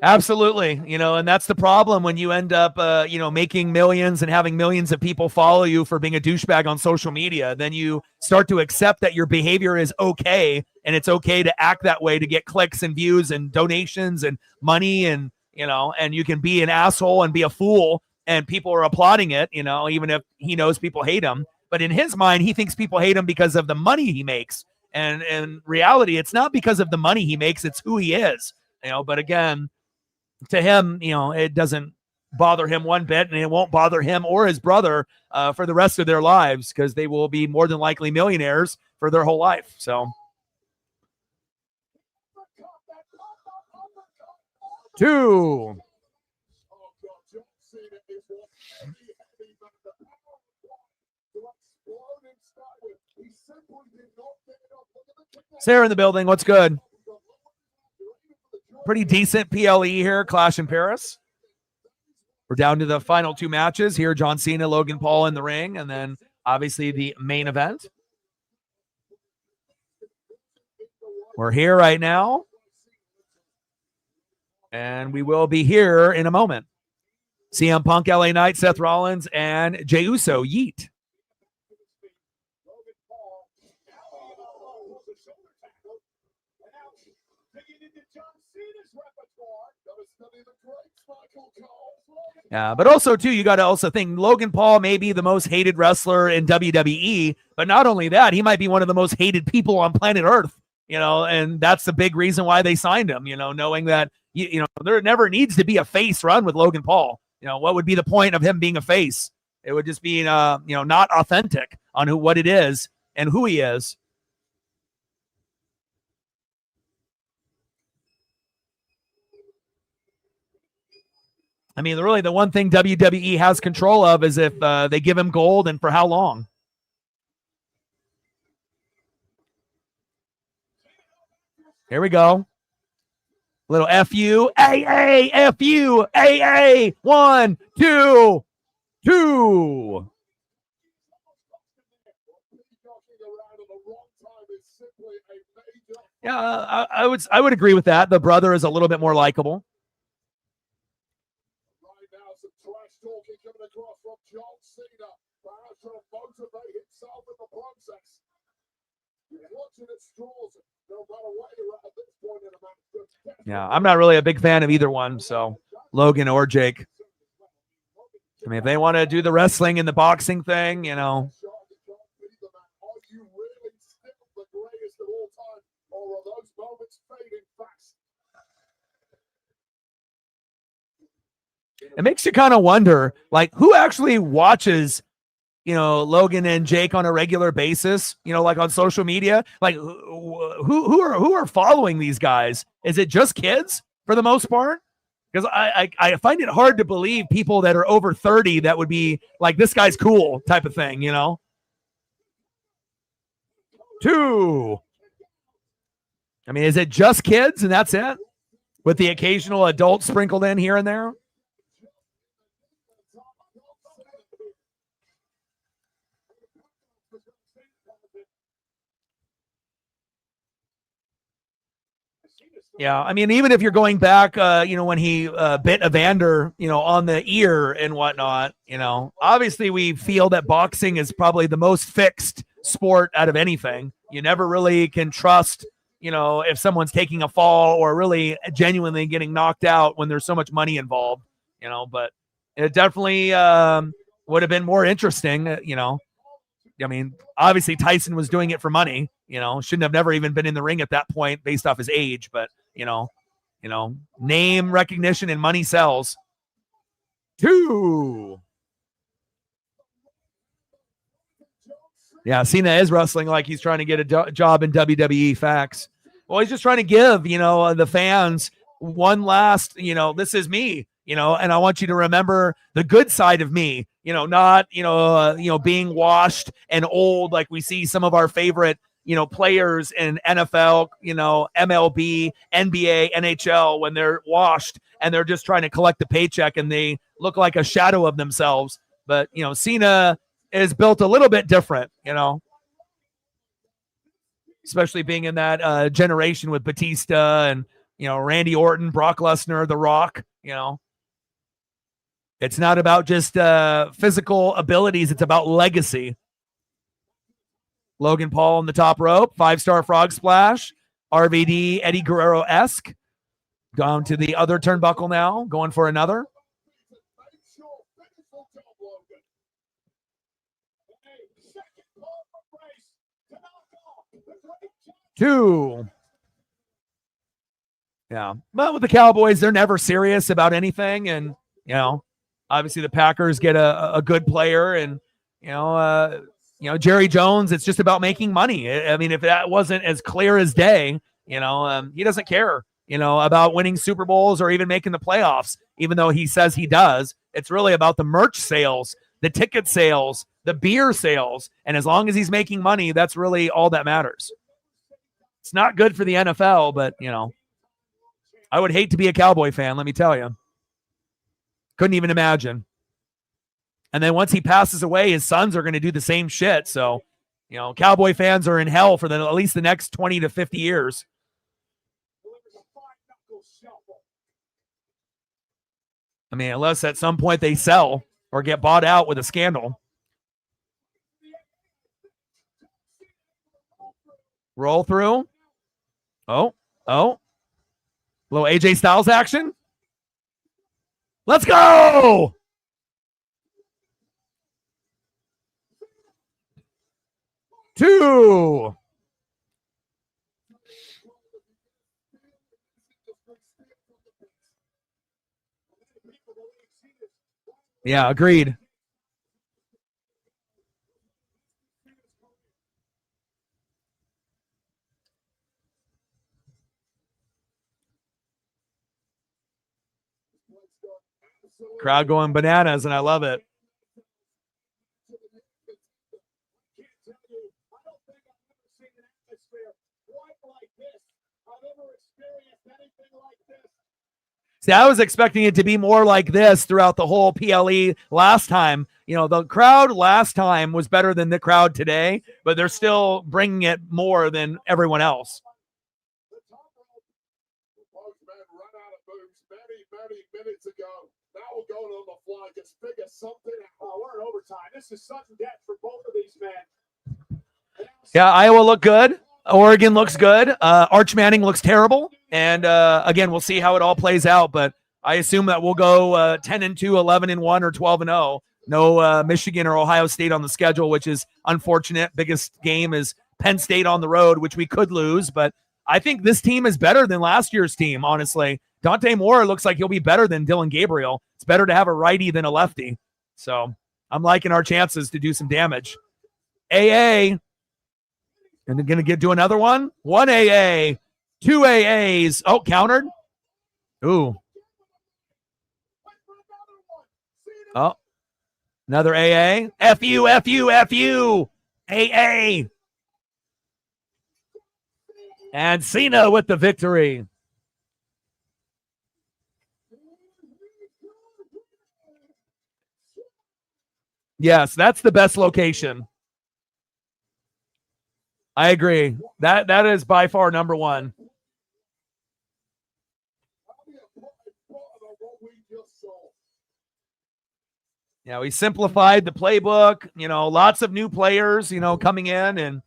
S2: Absolutely. And that's the problem when you end up, making millions and having millions of people follow you for being a douchebag on social media. Then you start to accept that your behavior is okay. And it's okay to act that way to get clicks and views and donations and money. And, and you can be an asshole and be a fool and people are applauding it, even if he knows people hate him. But in his mind, he thinks people hate him because of the money he makes. And in reality, it's not because of the money he makes. It's who he is, but again, to him, it doesn't bother him one bit, and it won't bother him or his brother for the rest of their lives because they will be more than likely millionaires for their whole life. So 2. Sarah in the building. What's good? Pretty decent PLE here, Clash in Paris. We're down to the final 2 matches here. John Cena, Logan Paul in the ring, and then obviously the main event. We're here right now, and we will be here in a moment. CM Punk, LA Knight, Seth Rollins, and Jey Uso, Yeet. Yeah, but also, too, you got to also think Logan Paul may be the most hated wrestler in WWE, but not only that, he might be one of the most hated people on planet Earth, and that's the big reason why they signed him, knowing that, there never needs to be a face run with Logan Paul. What would be the point of him being a face? It would just be, not authentic on what it is and who he is. I mean, really, the one thing WWE has control of is if they give him gold and for how long. Here we go. Little FU, AA, FU, AA, 1, 2, 2. Yeah, I would agree with that. The brother is a little bit more likable.
S3: Talking coming across from John Cena, perhaps to motivate himself in the process. You're watching at straws, no matter what you're at this point in the match.
S2: Yeah, I'm not really a big fan of either one, so Logan or Jake. I mean, if they want to do the wrestling and the boxing thing,
S3: Are you really still the greatest of all time, or are those moments fading fast?
S2: It makes you kind of wonder, like, who actually watches, Logan and Jake on a regular basis, like on social media? Like, who are following these guys? Is it just kids for the most part? Because I find it hard to believe people that are over 30 that would be like, this guy's cool type of thing, 2. I mean, is it just kids and that's it? With the occasional adult sprinkled in here and there? Yeah, I mean, even if you're going back, when he bit Evander, on the ear and whatnot, obviously we feel that boxing is probably the most fixed sport out of anything. You never really can trust, if someone's taking a fall or really genuinely getting knocked out when there's so much money involved, but it definitely would have been more interesting, I mean, obviously Tyson was doing it for money, shouldn't have never even been in the ring at that point based off his age, but name recognition and money sells. 2. Yeah, Cena is wrestling like he's trying to get a job in WWE. Facts. Well, he's just trying to give, the fans one last, this is me, and I want you to remember the good side of me, not, being washed and old like we see some of our favorite, players in NFL, MLB, NBA, NHL, when they're washed and they're just trying to collect the paycheck and they look like a shadow of themselves. But, Cena is built a little bit different, especially being in that generation with Batista and, Randy Orton, Brock Lesnar, The Rock, It's not about just physical abilities. It's about legacy. Logan Paul on the top rope, 5-star frog splash. RVD, Eddie Guerrero-esque. Down to the other turnbuckle now, going for another. 2. Yeah. But with the Cowboys, they're never serious about anything. And, obviously the Packers get a good player. And, Jerry Jones, it's just about making money. I mean, if that wasn't as clear as day, he doesn't care, about winning Super Bowls or even making the playoffs, even though he says he does. It's really about the merch sales, the ticket sales, the beer sales. And as long as he's making money, that's really all that matters. It's not good for the NFL, but, I would hate to be a Cowboy fan, let me tell you. Couldn't even imagine. And then once he passes away, his sons are going to do the same shit. So, Cowboy fans are in hell for at least the next 20 to 50 years. I mean, unless at some point they sell or get bought out with a scandal. Roll through. Oh. Little AJ Styles action. Let's go. Two. Yeah, agreed. Crowd going bananas, and I love it. See, I was expecting it to be more like this throughout the whole PLE last time. The crowd last time was better than the crowd today, but they're still bringing it more than everyone else.
S3: Many minutes ago. Now we're going on the fly. Just figure something out. Oh, we're in overtime. This is sudden death for both of these men.
S2: Yeah, Iowa looked good. Oregon looks good. Arch Manning looks terrible. And again, we'll see how it all plays out. But I assume that we'll go 10-2, 11-1, or 12-0. No Michigan or Ohio State on the schedule, which is unfortunate. Biggest game is Penn State on the road, which we could lose. But I think this team is better than last year's team, honestly. Dante Moore looks like he'll be better than Dylan Gabriel. It's better to have a righty than a lefty. So I'm liking our chances to do some damage. AA. And they're going to do another one. 1 AA. 2 AAs. Oh, countered. Ooh. Oh. Another AA. FU, FU, FU. AA. And Cena with the victory. Yes, that's the best location. I agree. That is by far number one. You know, he simplified the playbook, you know, lots of new players, you know, coming in. And,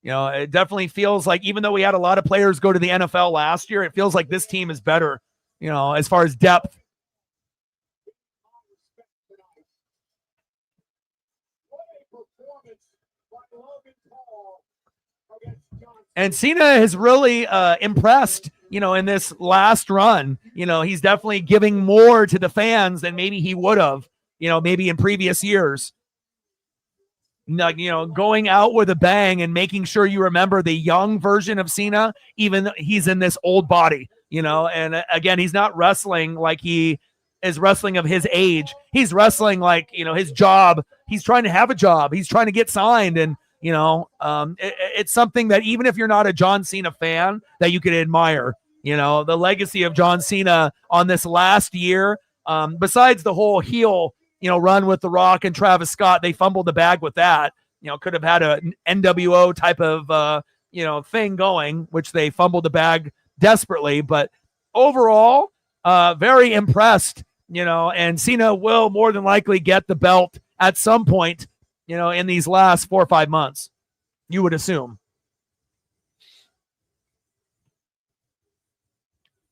S2: you know, it definitely feels like even though we had a lot of players go to the NFL last year, it feels like this team is better, you know, as far as depth. And Cena has really impressed, you know, in this last run. You know, he's definitely giving more to the fans than maybe he would have, you know, maybe in previous years. You know, going out with a bang and making sure you remember the young version of Cena, even though he's in this old body, you know. And again, he's not wrestling like he is wrestling of his age. He's wrestling like, you know, his job. He's trying to have a job. He's trying to get signed. And, you know, it's something that even if you're not a John Cena fan, that you could admire. You know, the legacy of John Cena on this last year, besides the whole heel, you know, run with The Rock and Travis Scott, they fumbled the bag with that. You know, could have had an NWO type of, you know, thing going, which they fumbled the bag desperately. But overall, very impressed, you know, and Cena will more than likely get the belt at some point, you know, in these last 4 or 5 months, you would assume.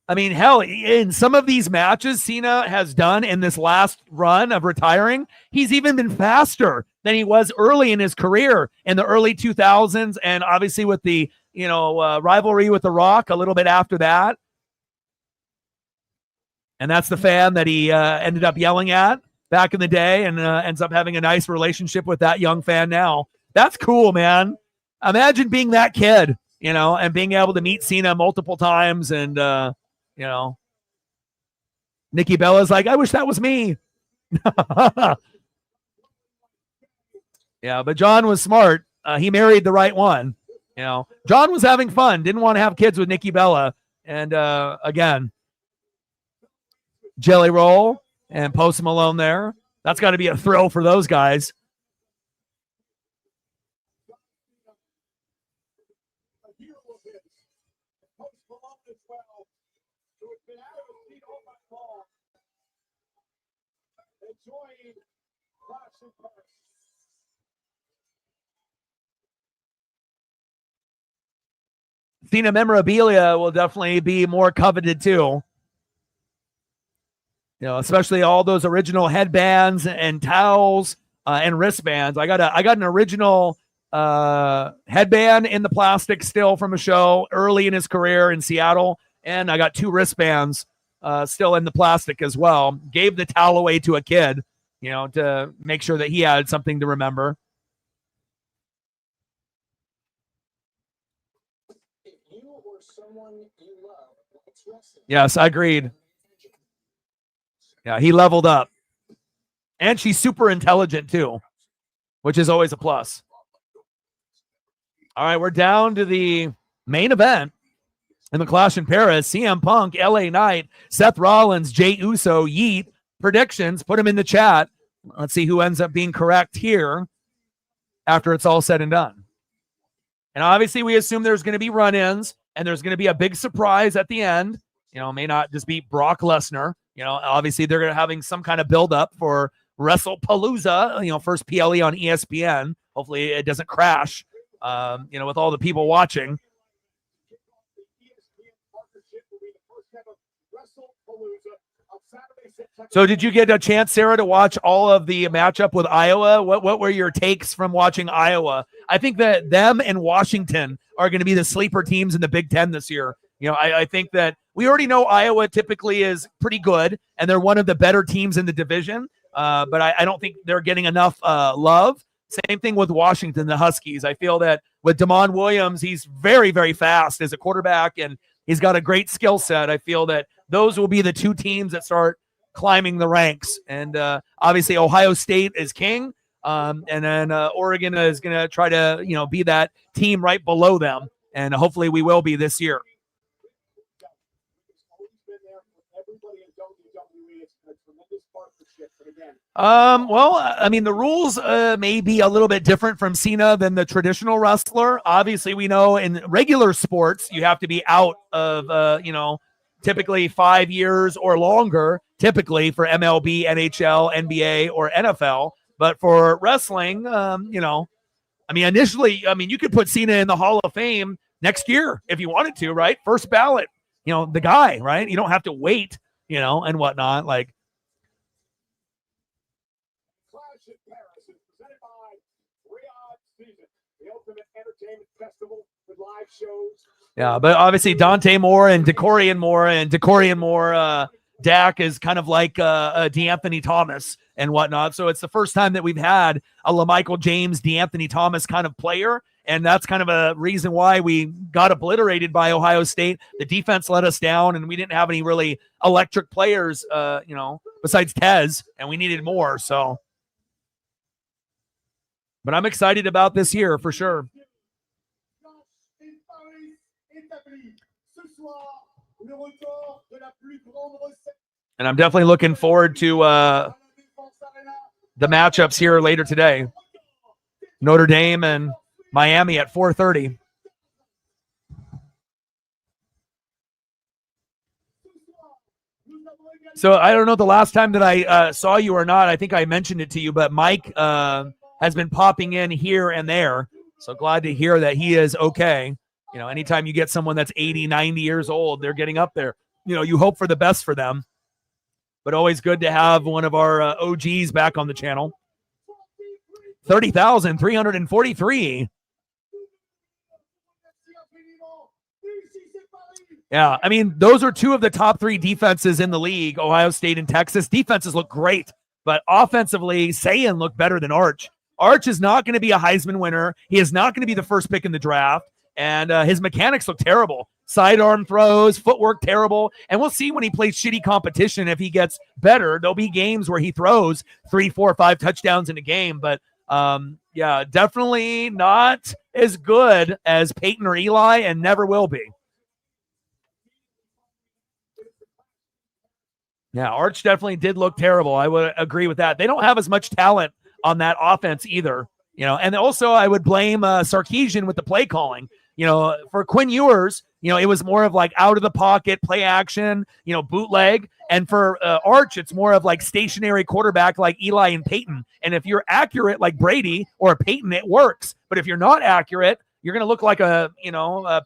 S2: I mean, hell, in some of these matches Cena has done in this last run of retiring, he's even been faster than he was early in his career in the early 2000s. And obviously with the, you know, rivalry with The Rock a little bit after that. And that's the fan that he ended up yelling at back in the day, and ends up having a nice relationship with that young fan now. That's cool, man. Imagine being that kid, you know, and being able to meet Cena multiple times. And, you know, Nikki Bella's like, I wish that was me. Yeah, but John was smart. He married the right one. You know, John was having fun, didn't want to have kids with Nikki Bella. And again, Jelly Roll and Post Malone there. That's got to be a thrill for those guys. Cena memorabilia will definitely be more coveted too. You know, especially all those original headbands and towels and wristbands. I got an original headband in the plastic still from a show early in his career in Seattle, and I got 2 wristbands still in the plastic as well. Gave the towel away to a kid, you know, to make sure that he had something to remember.
S3: If you or someone you love likes wrestling,
S2: Yes, I agreed. Yeah, he leveled up. And she's super intelligent too, which is always a plus. All right, we're down to the main event in the Clash in Paris. CM Punk, LA Knight, Seth Rollins, Jey Uso, Yeet. Predictions, put them in the chat. Let's see who ends up being correct here after it's all said and done. And obviously we assume there's going to be run-ins and there's going to be a big surprise at the end. You know, it may not just be Brock Lesnar. You know, obviously they're going to having some kind of build-up for WrestlePalooza, you know, first PLE on ESPN. Hopefully it doesn't crash, you know, with all the people watching. So did you get a chance, Sarah, to watch all of the matchup with Iowa? What were your takes from watching Iowa? I think that them and Washington are going to be the sleeper teams in the Big Ten this year. You know, I think that we already know Iowa typically is pretty good, and they're one of the better teams in the division. But I don't think they're getting enough love. Same thing with Washington, the Huskies. I feel that with Damon Williams, he's very, very fast as a quarterback, and he's got a great skill set. I feel that those will be the 2 teams that start climbing the ranks. And obviously Ohio State is king. And then Oregon is going to try to, you know, be that team right below them. And hopefully we will be this year. Well, I mean, the rules may be a little bit different from Cena than the traditional wrestler. Obviously, we know in regular sports, you have to be out of, you know, typically 5 years or longer, typically for MLB, NHL, NBA, or NFL. But for wrestling, initially, you could put Cena in the Hall of Fame next year if you wanted to, right? First ballot, the guy, right? You don't have to wait, and whatnot. Like,
S3: Clash in Paris is presented by Season, the ultimate entertainment festival with live shows.
S2: yeah, but obviously Dante Moore and Decorian Moore, Dak is kind of like DeAnthony Thomas and whatnot. So it's the first time that we've had a LaMichael James, DeAnthony Thomas kind of player. And that's kind of a reason why we got obliterated by Ohio State. The defense let us down, and we didn't have any really electric players, besides Tez, and we needed more. So, but I'm excited about this year for sure. And I'm definitely looking forward to the matchups here later today. Notre Dame and Miami at 4:30. So I don't know the last time that I saw you or not. I think I mentioned it to you, but Mike has been popping in here and there. So glad to hear that he is okay. Anytime you get someone that's 80, 90 years old, they're getting up there. You hope for the best for them. But always good to have one of our OGs back on the channel. 30,343. Yeah, those are two of the top 3 defenses in the league, Ohio State and Texas. Defenses look great, but offensively, Sayan looked better than Arch. Arch is not going to be a Heisman winner. He is not going to be the first pick in the draft, and his mechanics look terrible. Sidearm throws, footwork terrible, and we'll see when he plays shitty competition if he gets better. There'll be games where he throws 3, 4, 5 touchdowns in a game, but yeah, definitely not as good as Peyton or Eli, and never will be. Yeah, Arch definitely did look terrible. I would agree with that. They don't have as much talent on that offense either, and also I would blame Sarkisian with the play calling. For Quinn Ewers, it was more of like out of the pocket, play action, bootleg. And for Arch, it's more of like stationary quarterback like Eli and Peyton. And if you're accurate like Brady or Peyton, it works. But if you're not accurate, you're going to look like a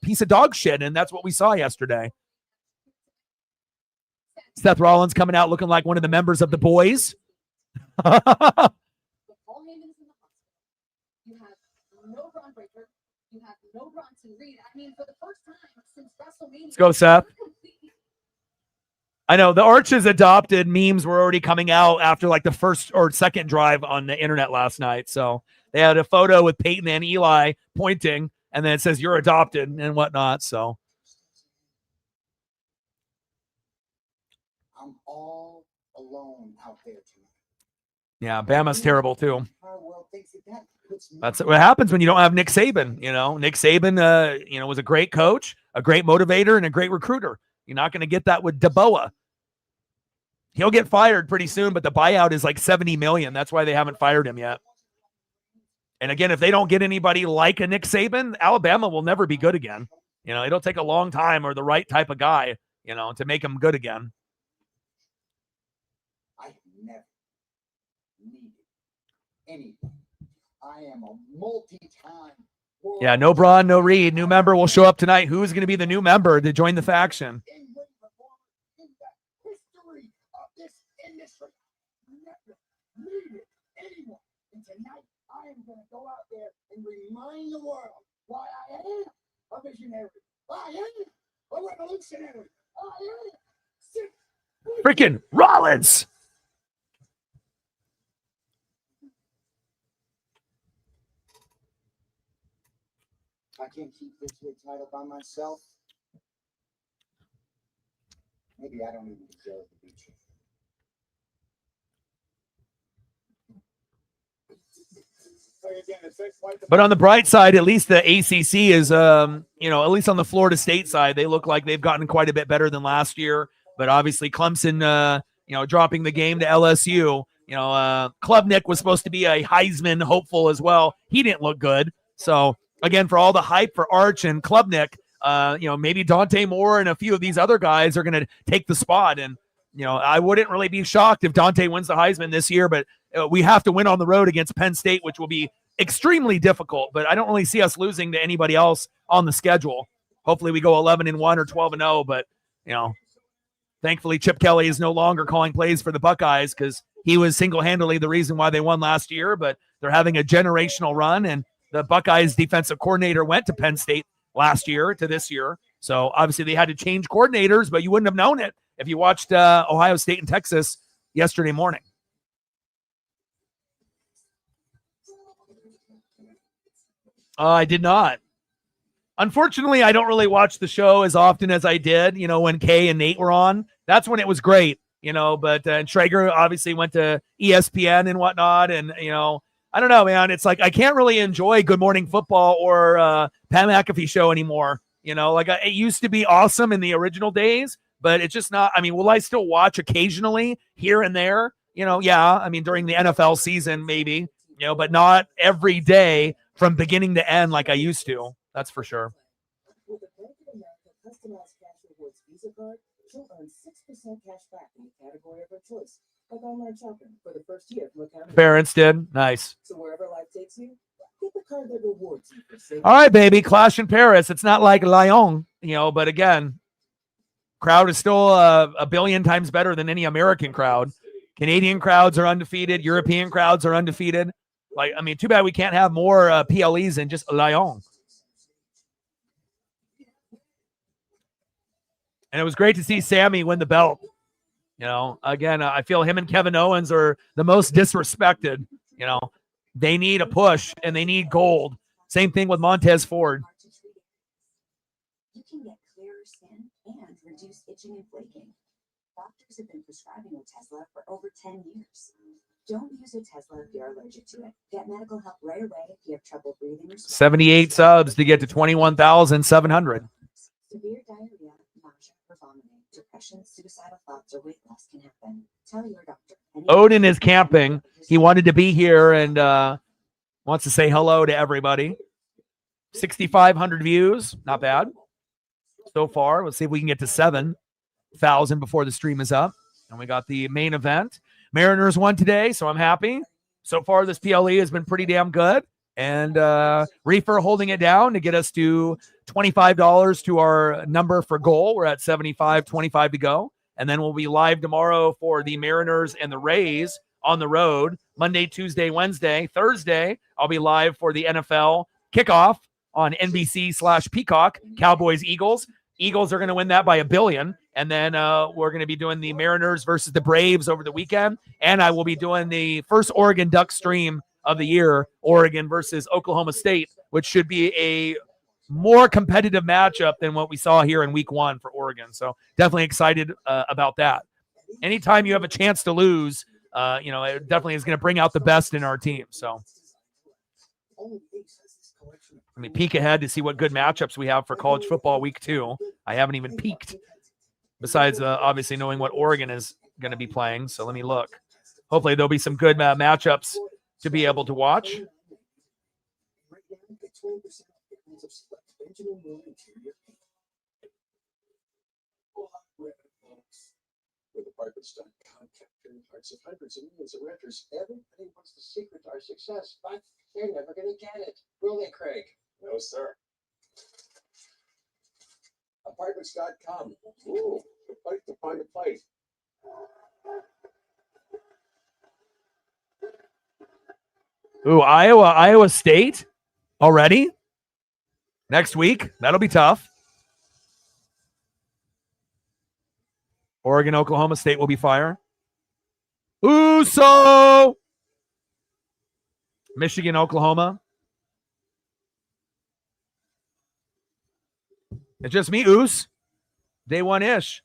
S2: piece of dog shit. And that's what we saw yesterday. Seth Rollins coming out looking like one of the members of the boys.
S5: You have no Braun Breaker. You have no Bronson Reed. For the first time since WrestleMania.
S2: Let's go, Seth. I know the Arches adopted memes were already coming out after like the first or second drive on the internet last night. So they had a photo with Peyton and Eli pointing, and then it says you're adopted and whatnot. So
S6: I'm all alone out there tonight.
S2: yeah, Bama's terrible too.
S6: Our world thinks that puts me
S2: That's what happens when you don't have Nick Saban. Nick Saban, was a great coach, a great motivator, and a great recruiter. You're not going to get that with DeBoa. He'll get fired pretty soon, but the buyout is like $70 million. That's why they haven't fired him yet. And again, if they don't get anybody like a Nick Saban, Alabama will never be good again. It'll take a long time or the right type of guy, to make him good again.
S6: I have never needed anything. I am a multi-time.
S2: Yeah, no Braun, no Reed. New member will show up tonight. Who's going to be the new member to join the faction?
S6: In the history of this industry, never needed anyone. And tonight, I am going to go out there and remind the world why I am a visionary. I am a revolutionary. I am
S2: Freaking Rollins.
S6: I can't keep this here title by myself. Maybe I don't even deserve to be champion.
S2: But on the bright side, at least the ACC is, at least on the Florida State side, they look like they've gotten quite a bit better than last year. But obviously Clemson, dropping the game to LSU. Klubnik was supposed to be a Heisman hopeful as well. He didn't look good. So again, for all the hype for Arch and Klubnik, Maybe Dante Moore and a few of these other guys are going to take the spot. And, I wouldn't really be shocked if Dante wins the Heisman this year, but we have to win on the road against Penn State, which will be extremely difficult. But I don't really see us losing to anybody else on the schedule. Hopefully we go 11-1 or 12-0, but, thankfully Chip Kelly is no longer calling plays for the Buckeyes because he was single-handedly the reason why they won last year, but they're having a generational run, and the Buckeyes defensive coordinator went to Penn State last year to this year. So obviously they had to change coordinators, but you wouldn't have known it if you watched Ohio State and Texas yesterday morning. I did not. Unfortunately, I don't really watch the show as often as I did, when Kay and Nate were on. That's when it was great, but and Traeger obviously went to ESPN and whatnot. And, I don't know, man. It's like I can't really enjoy Good Morning Football or Pat McAfee show anymore. It used to be awesome in the original days, but it's just not. I mean, will I still watch occasionally here and there? Yeah. I mean, during the NFL season, maybe, but not every day from beginning to end like I used to. That's for sure.
S4: With the Bank of America customized cash rewards Visa card, she'll earn 6% cash back in the category of her choice, like online shopping for the first year from account.
S2: Parents did. Nice.
S4: So wherever life takes you, get the card that rewards you for saving.
S2: All right, baby. Clash in Paris. It's not like Lyon, but again, crowd is still a billion times better than any American crowd. Canadian crowds are undefeated. European crowds are undefeated. Too bad we can't have more PLEs than just Lyon. And it was great to see Sammy win the belt. Again, I feel him and Kevin Owens are the most disrespected. They need a push and they need gold. Same thing with Montez Ford.
S7: You can get clearer skin and reduce itching and flaking. Doctors have been prescribing Otezla for over 10 years. Don't use Otezla if you're allergic to it. Get medical help right away if you have trouble breathing or
S2: 78 subs to get to 21,700.
S7: Severe diarrhea, nausea, or vomiting, depression, suicidal thoughts, or weight loss can happen. Tell your doctor.
S2: Odin is camping. He wanted to be here and wants to say hello to everybody. 6,500 views. Not bad so far. Let's see if we can get to 7,000 before the stream is up. And we got the main event. Mariners won today, so I'm happy. So far, this PLE has been pretty damn good. And Reefer holding it down to get us to $25 to our number for goal. We're at 75-25 to go. And then we'll be live tomorrow for the Mariners and the Rays on the road. Monday, Tuesday, Wednesday. Thursday, I'll be live for the NFL kickoff on NBC/Peacock. Cowboys, Eagles. Eagles are going to win that by $1 billion. And then we're going to be doing the Mariners versus the Braves over the weekend. And I will be doing the first Oregon Duck stream of the year, Oregon versus Oklahoma State, which should be a more competitive matchup than what we saw here in week 1 for Oregon. So definitely excited about that. Anytime you have a chance to lose, it definitely is going to bring out the best in our team. So let me peek ahead to see what good matchups we have for college football week 2. I haven't even peeked, besides obviously knowing what Oregon is going to be playing. So let me look. Hopefully there'll be some good matchups to be able to watch.
S3: With the Barclays.com capturing hearts of hundreds of millions of renters, everybody wants the secret to our success, but they're never going to get it. Will they, Craig? No, sir. Apartments.com. Ooh, the fight to find a fight.
S2: Ooh, Iowa State already next week. That'll be tough. Oregon, Oklahoma State will be fire. Uso. Michigan, Oklahoma. It's just me, Oos. Day 1-ish.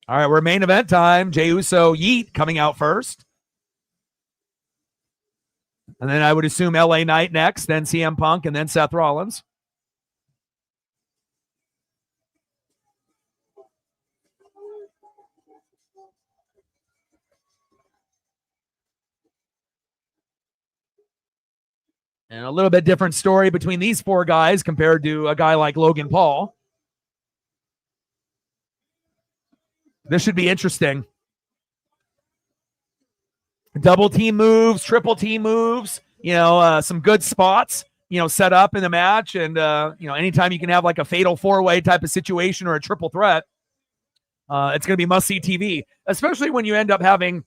S2: All right, we're main event time. Jey Uso, Yeet coming out first. And then I would assume LA Knight next, then CM Punk, and then Seth Rollins. And a little bit different story between these four guys compared to a guy like Logan Paul. This should be interesting. Double team moves, triple team moves, some good spots, set up in the match. And, anytime you can have like a fatal four-way type of situation or a triple threat, it's going to be must-see TV, especially when you end up having,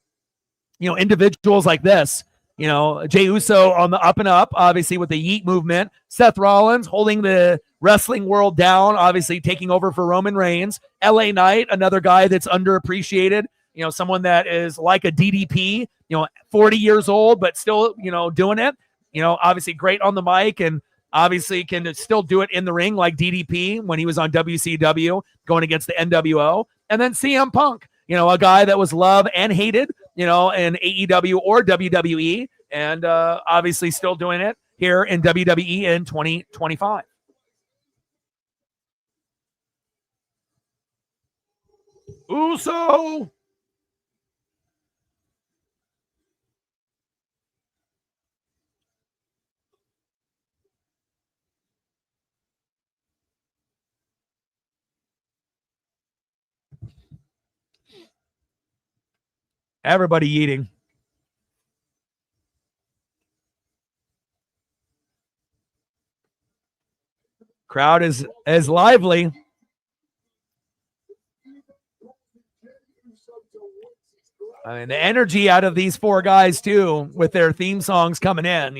S2: individuals like this. Jey Uso on the up and up, obviously with the yeet movement. Seth Rollins holding the wrestling world down, obviously taking over for Roman Reigns. LA Knight, another guy that's underappreciated, someone that is like a DDP, 40 years old, but still, doing it. Obviously great on the mic and obviously can still do it in the ring like DDP when he was on WCW going against the NWO. And then CM Punk, a guy that was loved and hated, in AEW or WWE, and obviously still doing it here in WWE in 2025. Uso! Everybody eating. Crowd is lively. I mean, the energy out of these four guys, too, with their theme songs coming in,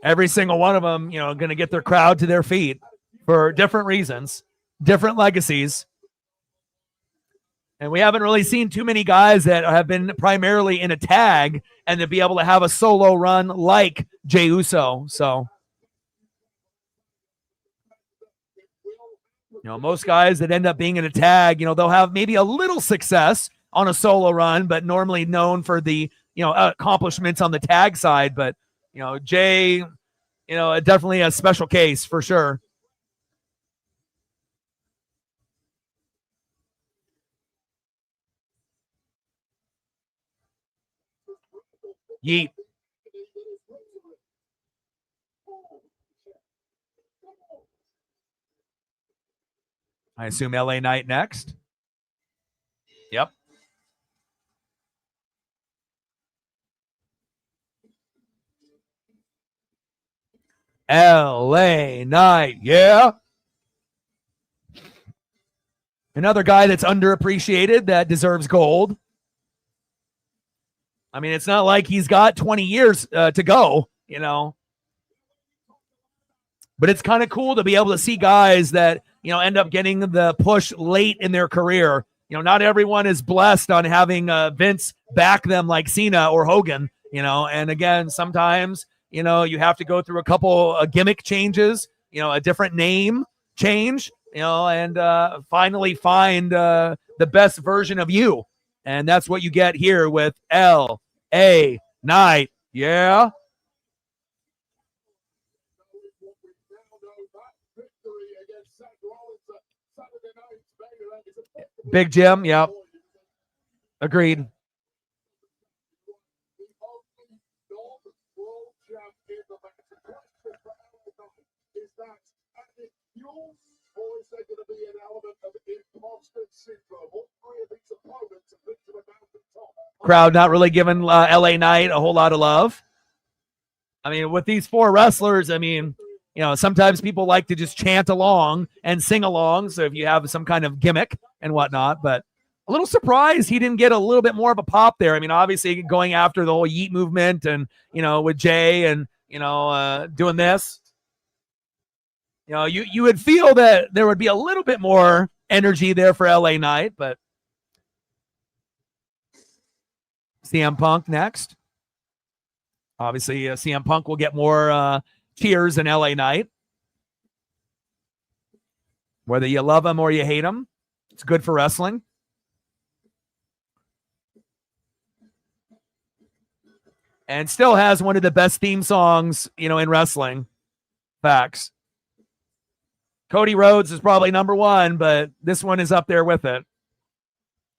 S2: Every single one of them, going to get their crowd to their feet for different reasons, different legacies. And we haven't really seen too many guys that have been primarily in a tag and to be able to have a solo run like Jey Uso. So, most guys that end up being in a tag, they'll have maybe a little success on a solo run, but normally known for the, accomplishments on the tag side. But, Jey, definitely a special case for sure. Yeet. I assume LA Knight next. Yep. LA Knight, yeah. Another guy that's underappreciated that deserves gold. I mean, it's not like he's got 20 years to go, But it's kind of cool to be able to see guys that, end up getting the push late in their career. Not everyone is blessed on having Vince back them like Cena or Hogan, And again, sometimes, you have to go through a couple gimmick changes, a different name change, and finally find the best version of you. And that's what you get here with L.A. Knight. Yeah. Big Jim, yep. Agreed. Crowd not really giving LA Knight a whole lot of love. I mean, with these four wrestlers, sometimes people like to just chant along and sing along. So if you have some kind of gimmick and whatnot, but a little surprised he didn't get a little bit more of a pop there. I mean, obviously going after the whole yeet movement and, with Jey and, doing this, you would feel that there would be a little bit more energy there for LA Knight, but CM Punk next. Obviously, CM Punk will get more cheers than LA Knight. Whether you love him or you hate him, it's good for wrestling. And still has one of the best theme songs, in wrestling. Facts. Cody Rhodes is probably number one, but this one is up there with it.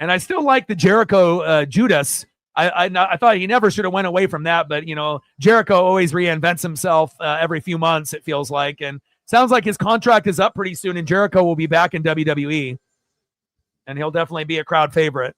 S2: And I still like the Jericho Judas I thought he never should have went away from that, but Jericho always reinvents himself every few months, it feels like, and sounds like his contract is up pretty soon, and Jericho will be back in WWE, and he'll definitely be a crowd favorite.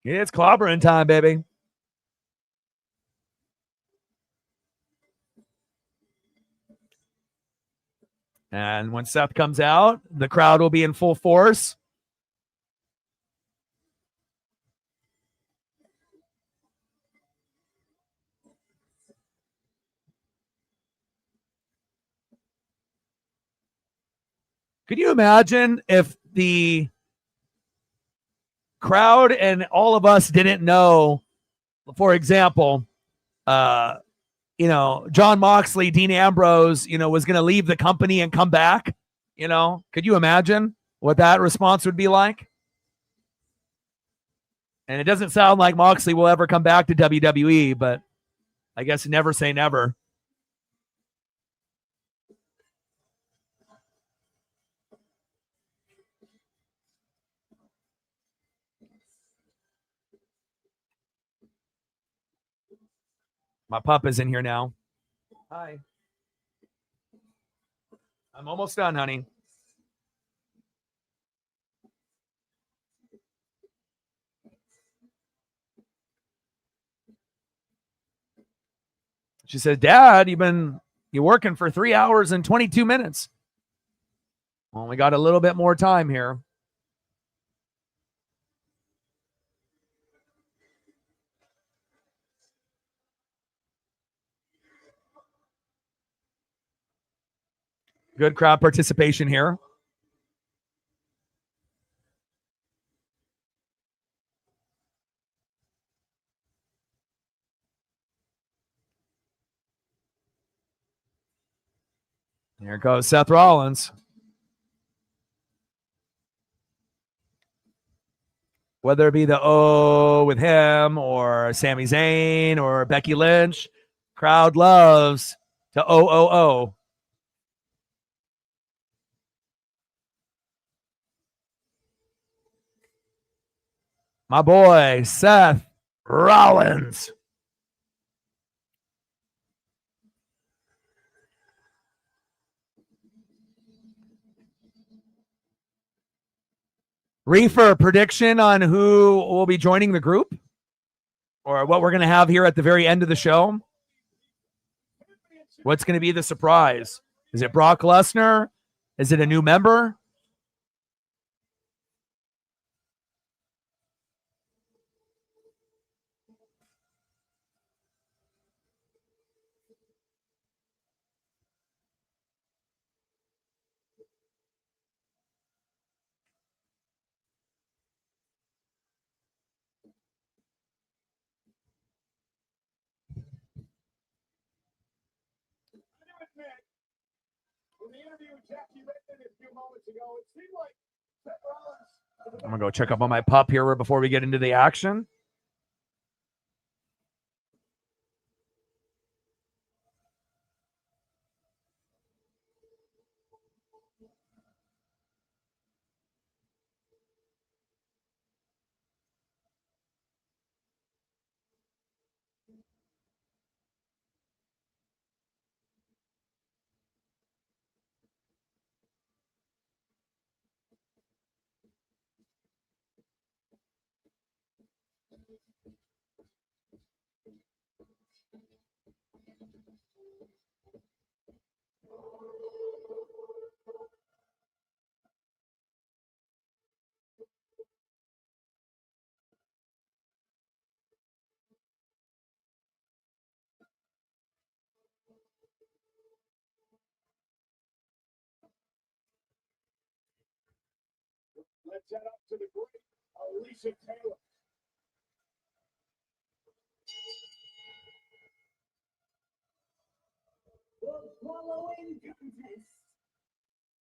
S2: It's clobbering time, baby. And when Seth comes out, the crowd will be in full force. Could you imagine if the crowd and all of us didn't know, for example, John Moxley, Dean Ambrose, was going to leave the company and come back? Could you imagine what that response would be like? And it doesn't sound like Moxley will ever come back to WWE, but I guess never say never. My pup is in here now. Hi. I'm almost done, honey. She said, Dad, you're working for 3 hours and 22 minutes. Well, we got a little bit more time here. Good crowd participation here. Here goes Seth Rollins. Whether it be the O with him or Sami Zayn or Becky Lynch, crowd loves to O. My boy, Seth Rollins. Reefer, prediction on who will be joining the group or what we're going to have here at the very end of the show? What's going to be the surprise? Is it Brock Lesnar? Is it a new member? I'm going to go check up on my pup here before we get into the action.
S3: Let's head up to the great Alicia Taylor.
S8: The following contest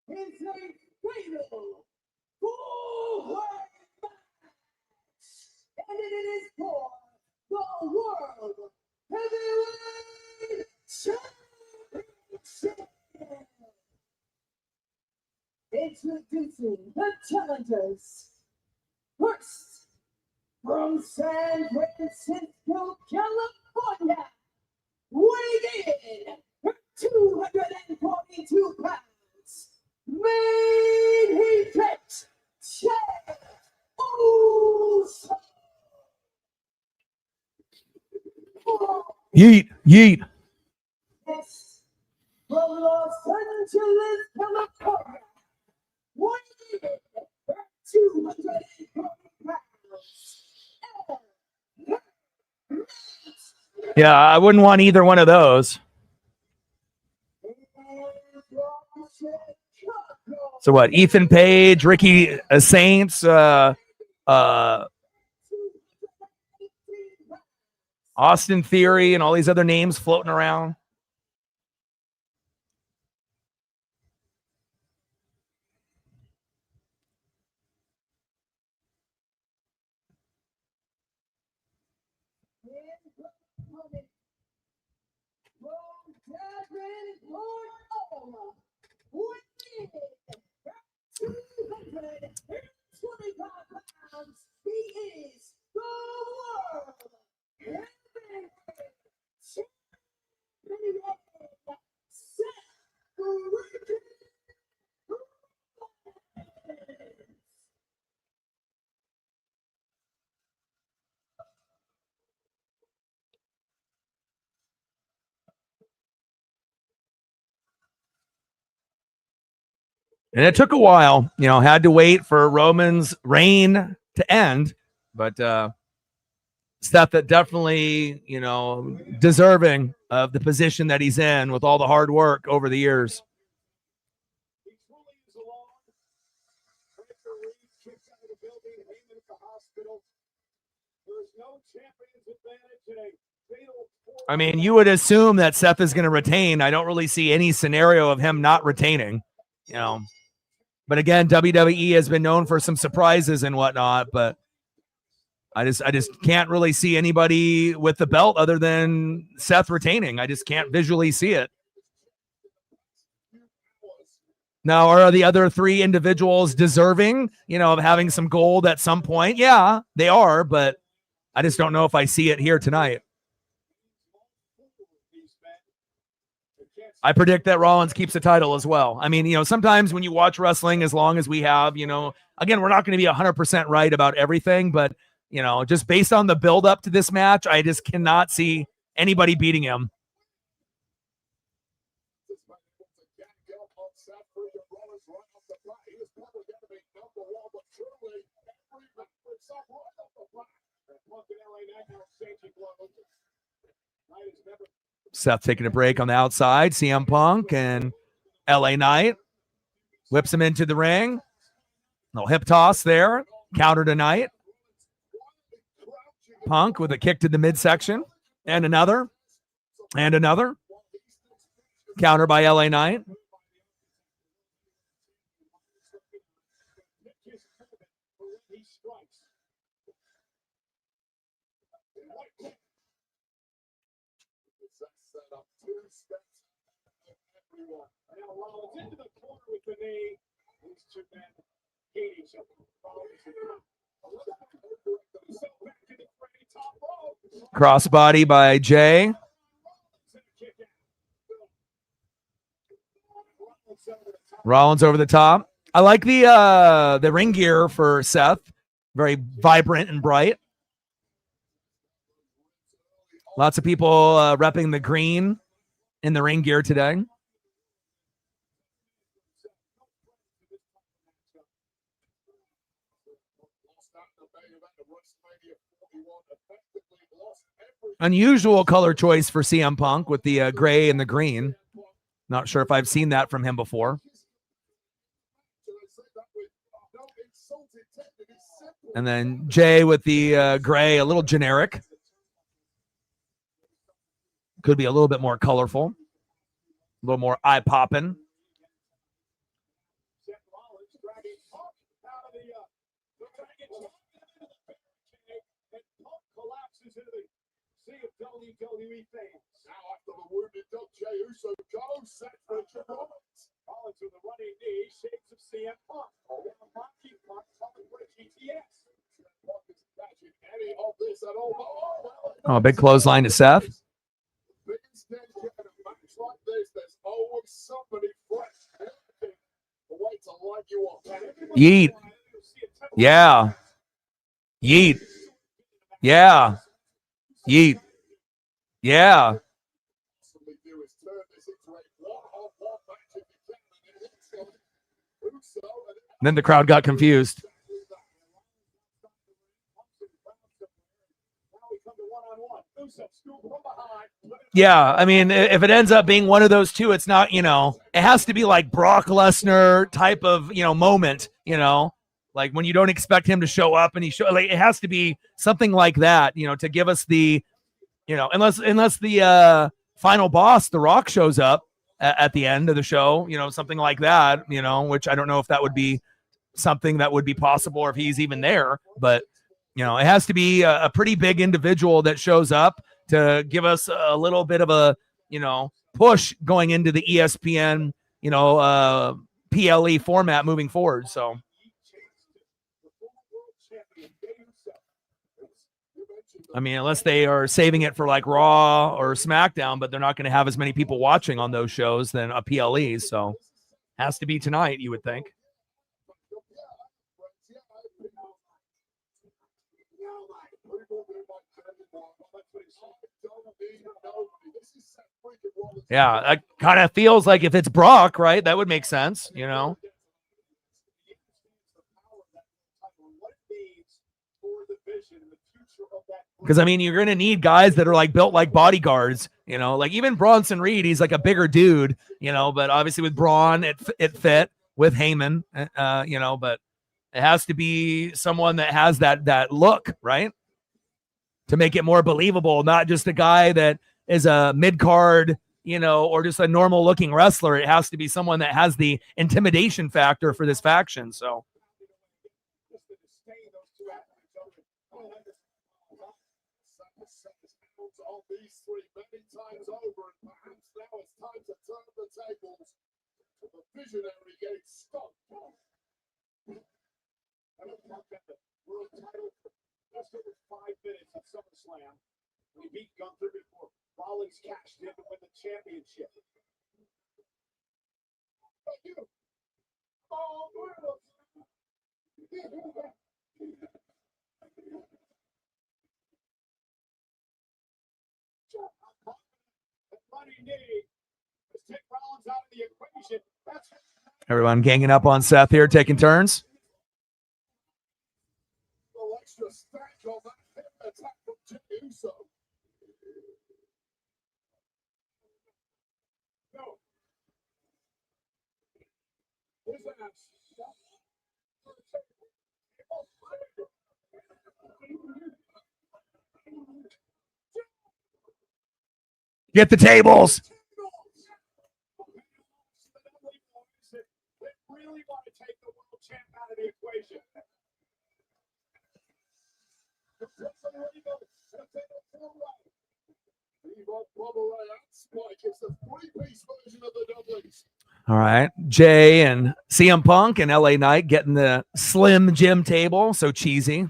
S8: is a fatal 4
S6: Introducing the challengers. First, from San Francisco, California, weighing in at 242 pounds, main event, Uso.
S2: Yeet, yeet.
S6: Next, from Los Angeles, California, weighing in at 240 pounds.
S2: Yeah, I wouldn't want either one of those. So what? Ethan Page, Ricky Saints, Austin Theory, and all these other names floating around.
S6: He is the world
S2: And it took a while, you know, had to wait for Roman's reign to end, but Seth that definitely, you know, deserving of the position that he's in with all the hard work over the years. I mean, you would assume that Seth is going to retain. I don't really see any scenario of him not retaining, you know. But again, WWE has been known for some surprises and whatnot, but I just can't really see anybody with the belt other than Seth retaining. I just can't visually see it. Now, are the other three individuals deserving, you know, of having some gold at some point? Yeah, they are, but I just don't know if I see it here tonight. I predict that Rollins keeps the title as well. I mean, you know, sometimes when you watch wrestling, as long as we have, you know, again, we're not going to be 100% right about everything, but, you know, just based on the build up to this match, I just cannot see anybody beating him. Seth taking a break on the outside. CM Punk and LA Knight whips him into the ring. Little hip toss there. Counter to Knight. Punk with a kick to the midsection. And another. And another. Counter by LA Knight. Crossbody by Jay. Rollins over the top. I like the ring gear for Seth. Very vibrant and bright. Lots of people repping the green in the ring gear today. Unusual color choice for CM Punk with the gray and the green. Not sure if I've seen that from him before. And then Jay with the gray, a little generic. Could be a little bit more colorful. A little more eye-popping.
S3: WWE fans. Now after the wounded dog, Jey Uso goes set for Rollins. Rollins with a running knee, shakes of CM Punk.
S2: Oh, big clothesline to Seth.
S3: Biggest danger in a match like this, there's always somebody fresh. The way to light you up.
S2: Yeet. Yeah. Yeet. Yeah. Yeet. Yeah. Then the crowd got confused. Yeah, I mean, if it ends up being one of those two, it's not, it has to be like Brock Lesnar type of, moment, like when you don't expect him to show up and it has to be something like that, to give us the, unless the final boss, The Rock, shows up at the end of the show, something like that, which I don't know if that would be something that would be possible or if he's even there, but it has to be a pretty big individual that shows up to give us a little bit of a, push going into the ESPN, PLE format moving forward. So, I mean, unless they are saving it for like Raw or SmackDown, but they're not going to have as many people watching on those shows than a PLE. So, has to be tonight, you would think. Yeah, that kind of feels like if it's Brock, right? That would make sense, Because, I mean, you're going to need guys that are like built like bodyguards, like even Bronson Reed, he's like a bigger dude, but obviously with Braun, it fit with Heyman, but it has to be someone that has that look, right? To make it more believable, not just a guy that is a mid-card, or just a normal looking wrestler. It has to be someone that has the intimidation factor for this faction. So,
S3: these three many times over, and perhaps now it's time to turn the tables to the visionary gets stopped. I don't talk about the world title just over 5 minutes at SummerSlam. We beat Gunther before Rollins cashed in to win the championship. Thank you. Oh,
S2: everyone ganging up on Seth here, taking turns. Get the tables.
S3: Really want to take the world champ out of the equation.
S2: All right. Jay and CM Punk and LA Knight getting the Slim Jim table. So cheesy.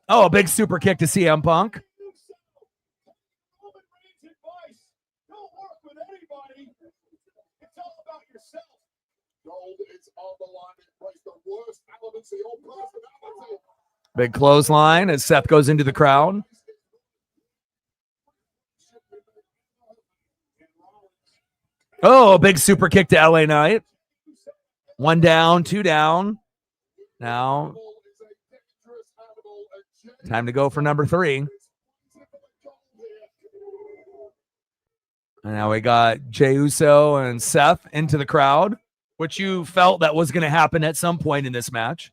S2: Oh, a big super kick to CM Punk. Big clothesline as Seth goes into the crowd. Oh, a big super kick to LA Knight. 1 down, 2 down. Now, time to go for number 3. And now we got Jey Uso and Seth into the crowd, which you felt that was going to happen at some point in this match.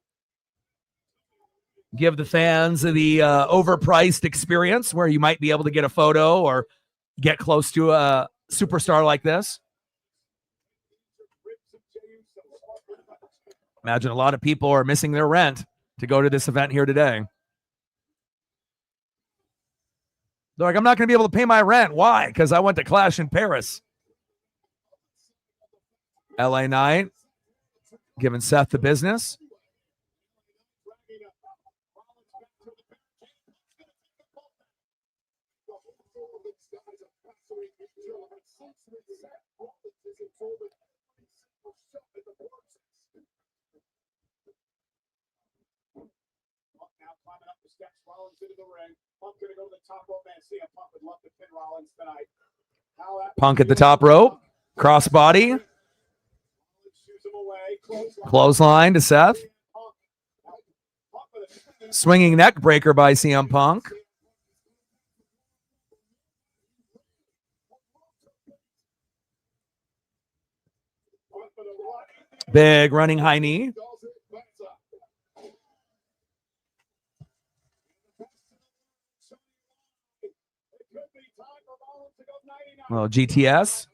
S2: Give the fans the overpriced experience where you might be able to get a photo or get close to a superstar like this. Imagine a lot of people are missing their rent to go to this event here today. They're like, I'm not going to be able to pay my rent. Why? Because I went to Clash in Paris. LA Knight giving Seth the business.
S3: Now climbing up the steps, Rollins into the ring. Punk gonna go to the top rope, man. CM Punk would love to pin Rollins tonight.
S2: Punk at the top rope. Crossbody. Clothesline to Seth. Swinging neck breaker by CM Punk. Big running high knee. Well, GTS.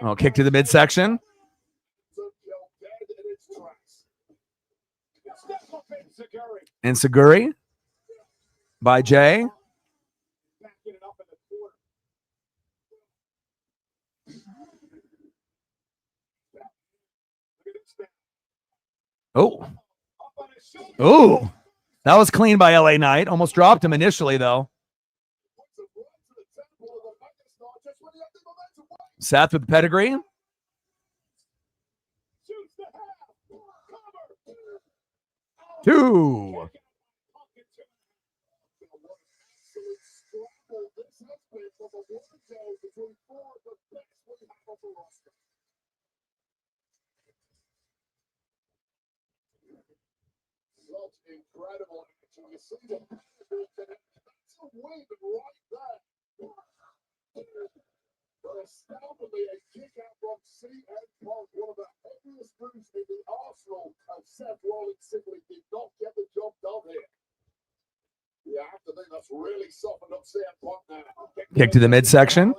S2: Oh, kick to the midsection. And Seguri by Jay. Oh. Oh. That was clean by LA Knight. Almost dropped him initially, though. Seth with the pedigree. Two.
S3: Incredible action. You see the that's a win right there. But astoundingly, a kick out from CM Punk, one of the heaviest moves in the arsenal of Seth Rollins, simply did not get the job done here. Yeah, I have to think that's really softened up CM Punk now.
S2: Kick to the midsection.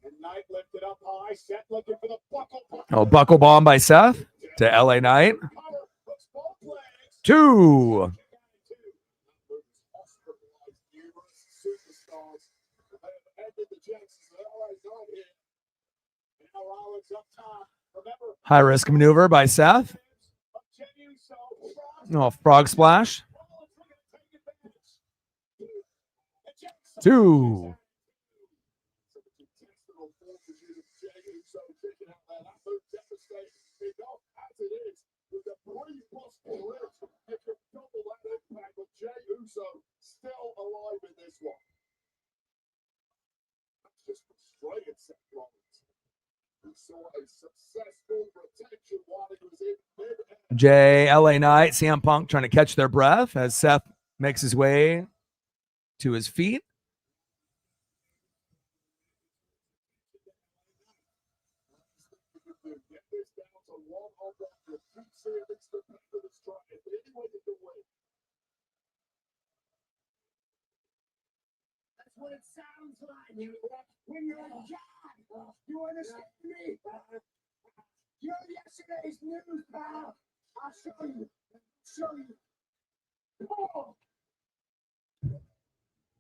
S3: And Knight lifted up high, Seth looking for the buckle.
S2: Oh, buckle bomb by Seth to LA Knight. Two. High risk maneuver by Seth. Oh, frog splash. Two.
S3: Still alive in this one. That's just frustrated Seth Rollins. We saw a successful retention while he was in mid-air.
S2: Jay, LA Knight, CM Punk trying to catch their breath as Seth makes his way to his feet.
S3: Get this down to one on one. Keep seeing this to the strike. Any way you can win.
S6: That's what it sounds like when you're a job. You understand me? You're yesterday's news, pal. I'll show you. Show you. Oh.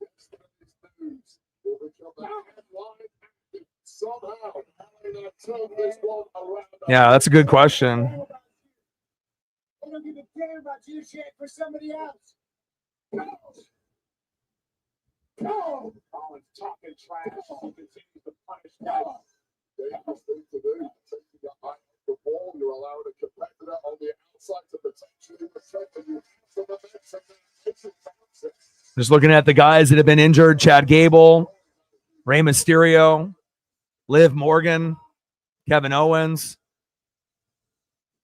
S3: Yesterday's news will become a headline active somehow. How they turn this one around?
S2: Yeah, that's a good question.
S6: I don't give a damn about you shit for somebody else. Go. Go.
S3: Rollins talking trash. He continues to punish Knight. Dangerous thing to do. Taking your eye off the ball, you're allowing a competitor on the outside to potentially protect you. So the next thing
S2: Just looking at the guys that have been injured: Chad Gable, Rey Mysterio, Liv Morgan, Kevin Owens,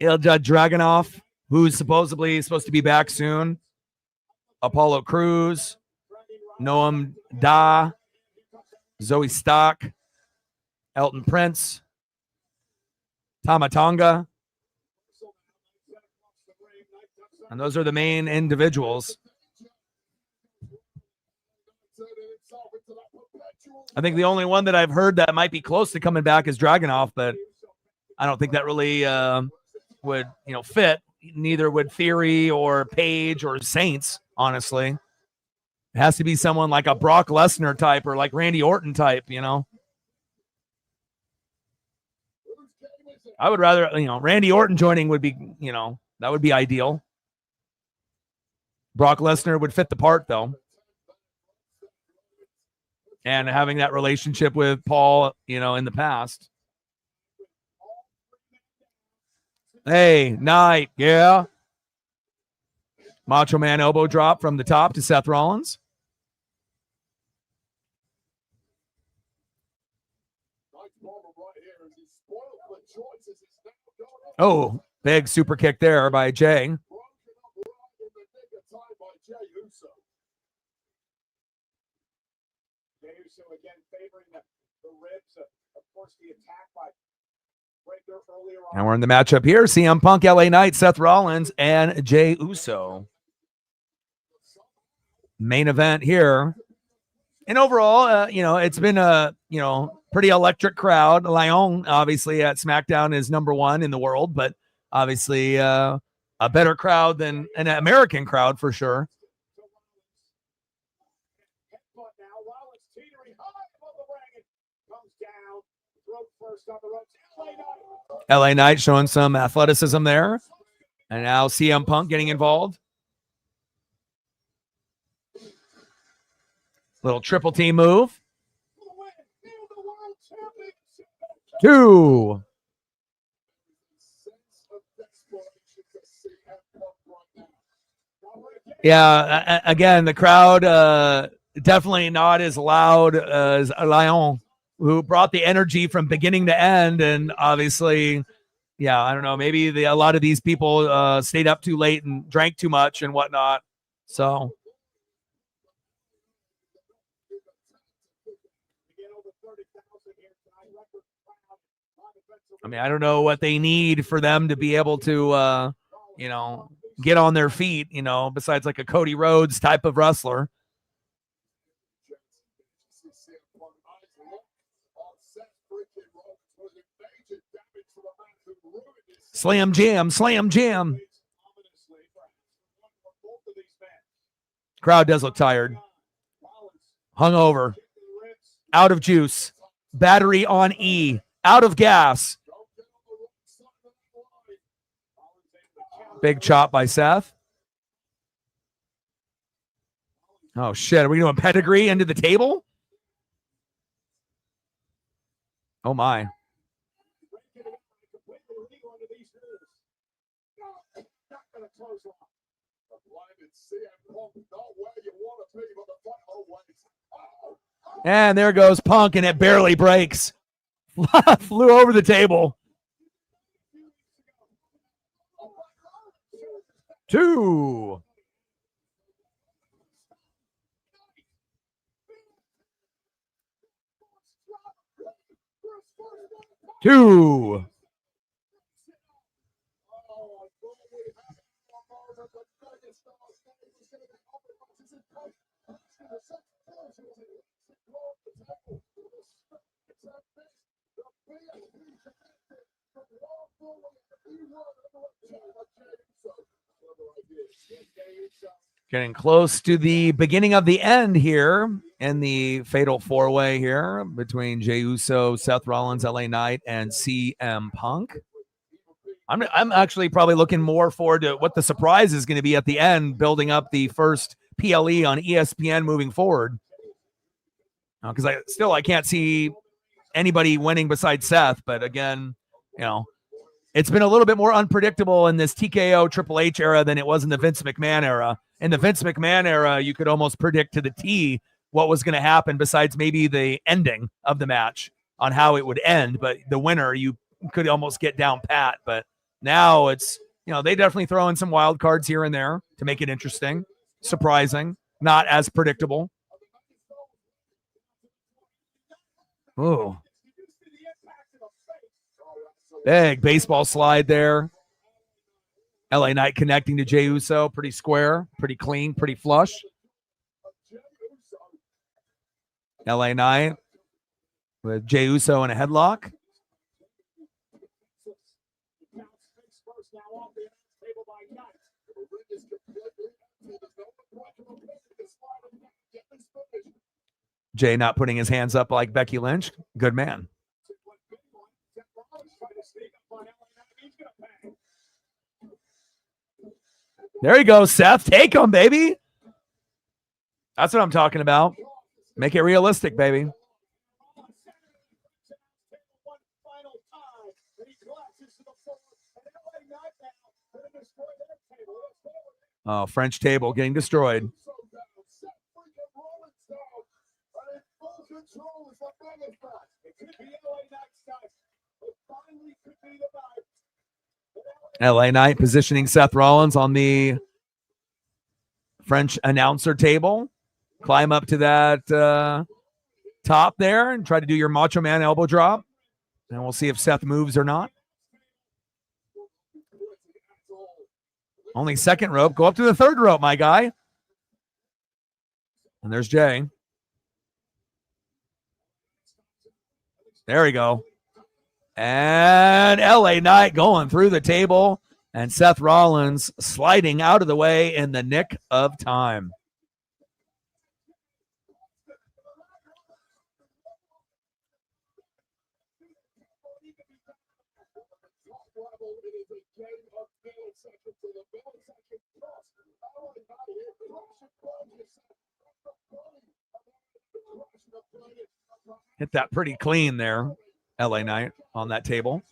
S2: Ilja Dragunov, who's supposedly supposed to be back soon, Apollo Crews, Noam Da, Zoe Stock, Elton Prince, Tama Tonga. And those are the main individuals. I think the only one that I've heard that might be close to coming back is Dragunov, but I don't think that really would, fit. Neither would Theory or Paige or Saints, honestly. It has to be someone like a Brock Lesnar type or like Randy Orton type, I would rather, Randy Orton joining would be, that would be ideal. Brock Lesnar would fit the part, though. And having that relationship with Paul, you know, in the past. Hey, Knight, yeah. Macho Man elbow drop from the top to Seth Rollins. Oh, big super kick there by Jay. And we're in the matchup here. CM Punk, LA Knight, Seth Rollins, and Jey Uso. Main event here. And overall, you know, it's been a, you know, pretty electric crowd. Lyon, obviously, at SmackDown is #1 in the world, but obviously a better crowd than an American crowd for sure. LA Knight showing some athleticism there. And now CM Punk getting involved. Little triple team move. 2. Yeah, again, the crowd definitely not as loud as Lyon, who brought the energy from beginning to end. And obviously, yeah, I don't know, maybe a lot of these people stayed up too late and drank too much and whatnot. So, I mean, I don't know what they need for them to be able to, you know, get on their feet, you know, besides like a Cody Rhodes type of wrestler. Slam jam, slam jam. Crowd does look tired. Hungover. Out of juice. Battery on E. Out of gas. Big chop by Seth. Oh, shit. Are we doing pedigree into the table? Oh, my. And there goes Punk, and it barely breaks. Flew over the table. 2. 2. Getting close to the beginning of the end here in the fatal 4-way here between Jey Uso, Seth Rollins, LA Knight, and CM Punk. I'm actually probably looking more forward to what the surprise is going to be at the end, building up the first PLE on ESPN moving forward. Because I can't see anybody winning besides Seth. But again, you know, it's been a little bit more unpredictable in this TKO Triple H era than it was in the Vince McMahon era. In the Vince McMahon era, you could almost predict to the T what was going to happen besides maybe the ending of the match on how it would end. But the winner, you could almost get down pat. But now it's, you know, they definitely throw in some wild cards here and there to make it interesting, surprising, not as predictable. Oh. Big baseball slide there. LA Knight connecting to Jey Uso. Pretty square, pretty clean, pretty flush. LA Knight with Jey Uso in a headlock. Jay not putting his hands up like Becky Lynch. Good man. There you go, Seth. Take him, baby. That's what I'm talking about. Make it realistic, baby. Oh, French table getting destroyed. LA Knight positioning Seth Rollins on the French announcer table. Climb up to that top there and try to do your Macho Man elbow drop. And we'll see if Seth moves or not. Only second rope. Go up to the third rope, my guy. And there's Jay. There we go. And LA Knight going through the table. And Seth Rollins sliding out of the way in the nick of time. Hit that pretty clean there, LA Knight, on that table.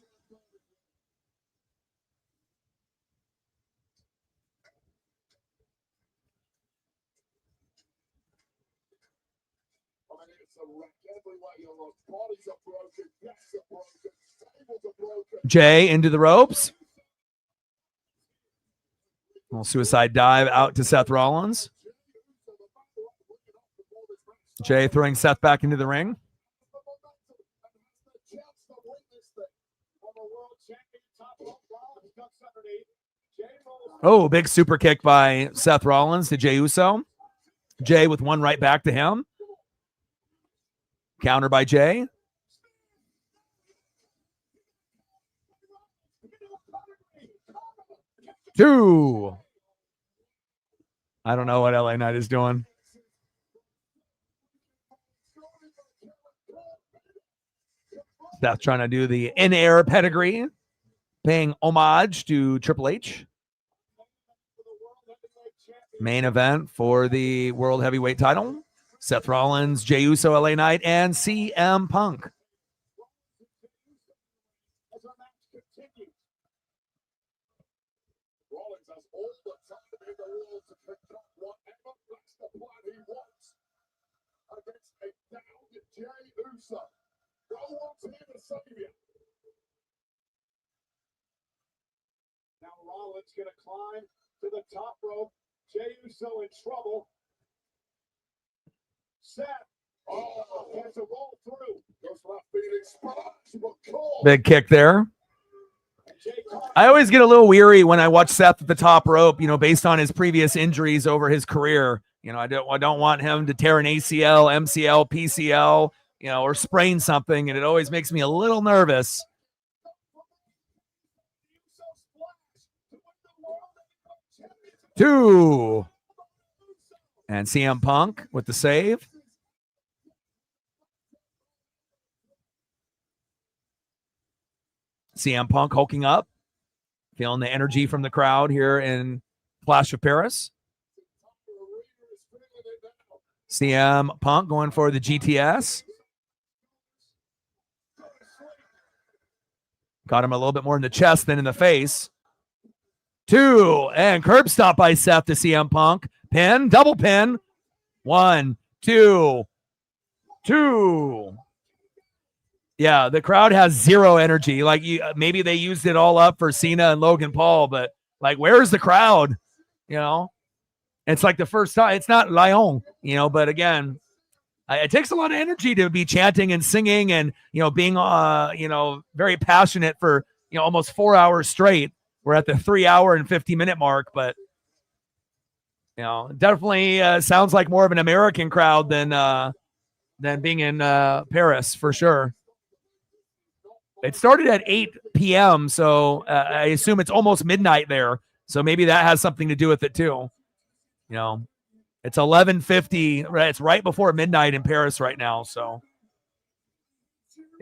S2: Jay into the ropes. Little suicide dive out to Seth Rollins. Jay throwing Seth back into the ring. Oh, big super kick by Seth Rollins to Jey Uso. Jay with one right back to him. Counter by Jay. Two. I don't know what LA Knight is doing. Seth trying to do the in-air pedigree, paying homage to Triple H. Main event for the World Heavyweight title. Seth Rollins, Jey Uso, LA Knight, and CM Punk.
S3: Now Rollins gonna climb to the top rope. Jey Uso in trouble. Seth. Oh, has to roll through. Goes for a Phoenix splash.
S2: Big kick there. I always get a little weary when I watch Seth at the top rope, you know, based on his previous injuries over his career. You know, I don't want him to tear an ACL, MCL, PCL, you know, or sprain something, and it always makes me a little nervous. Two. And CM Punk with the save. CM Punk hulking up. Feeling the energy from the crowd here in Clash of Paris. CM Punk going for the GTS. Got him a little bit more in the chest than in the face. Two, and curb stop by Seth to CM Punk. Pin, double pin. 1, 2, 2. Yeah, the crowd has zero energy. Like, maybe they used it all up for Cena and Logan Paul, but like, where's the crowd? You know, it's like the first time. It's not Lyon, you know, but again, it takes a lot of energy to be chanting and singing and, you know, being, you know, very passionate for, you know, almost 4 hours straight. We're at the 3 hour and 50-minute mark, but, you know, definitely sounds like more of an American crowd than being in Paris for sure. It started at 8 p.m., so I assume it's almost midnight there. So maybe that has something to do with it too. You know, it's 11:50. Right, it's right before midnight in Paris right now. So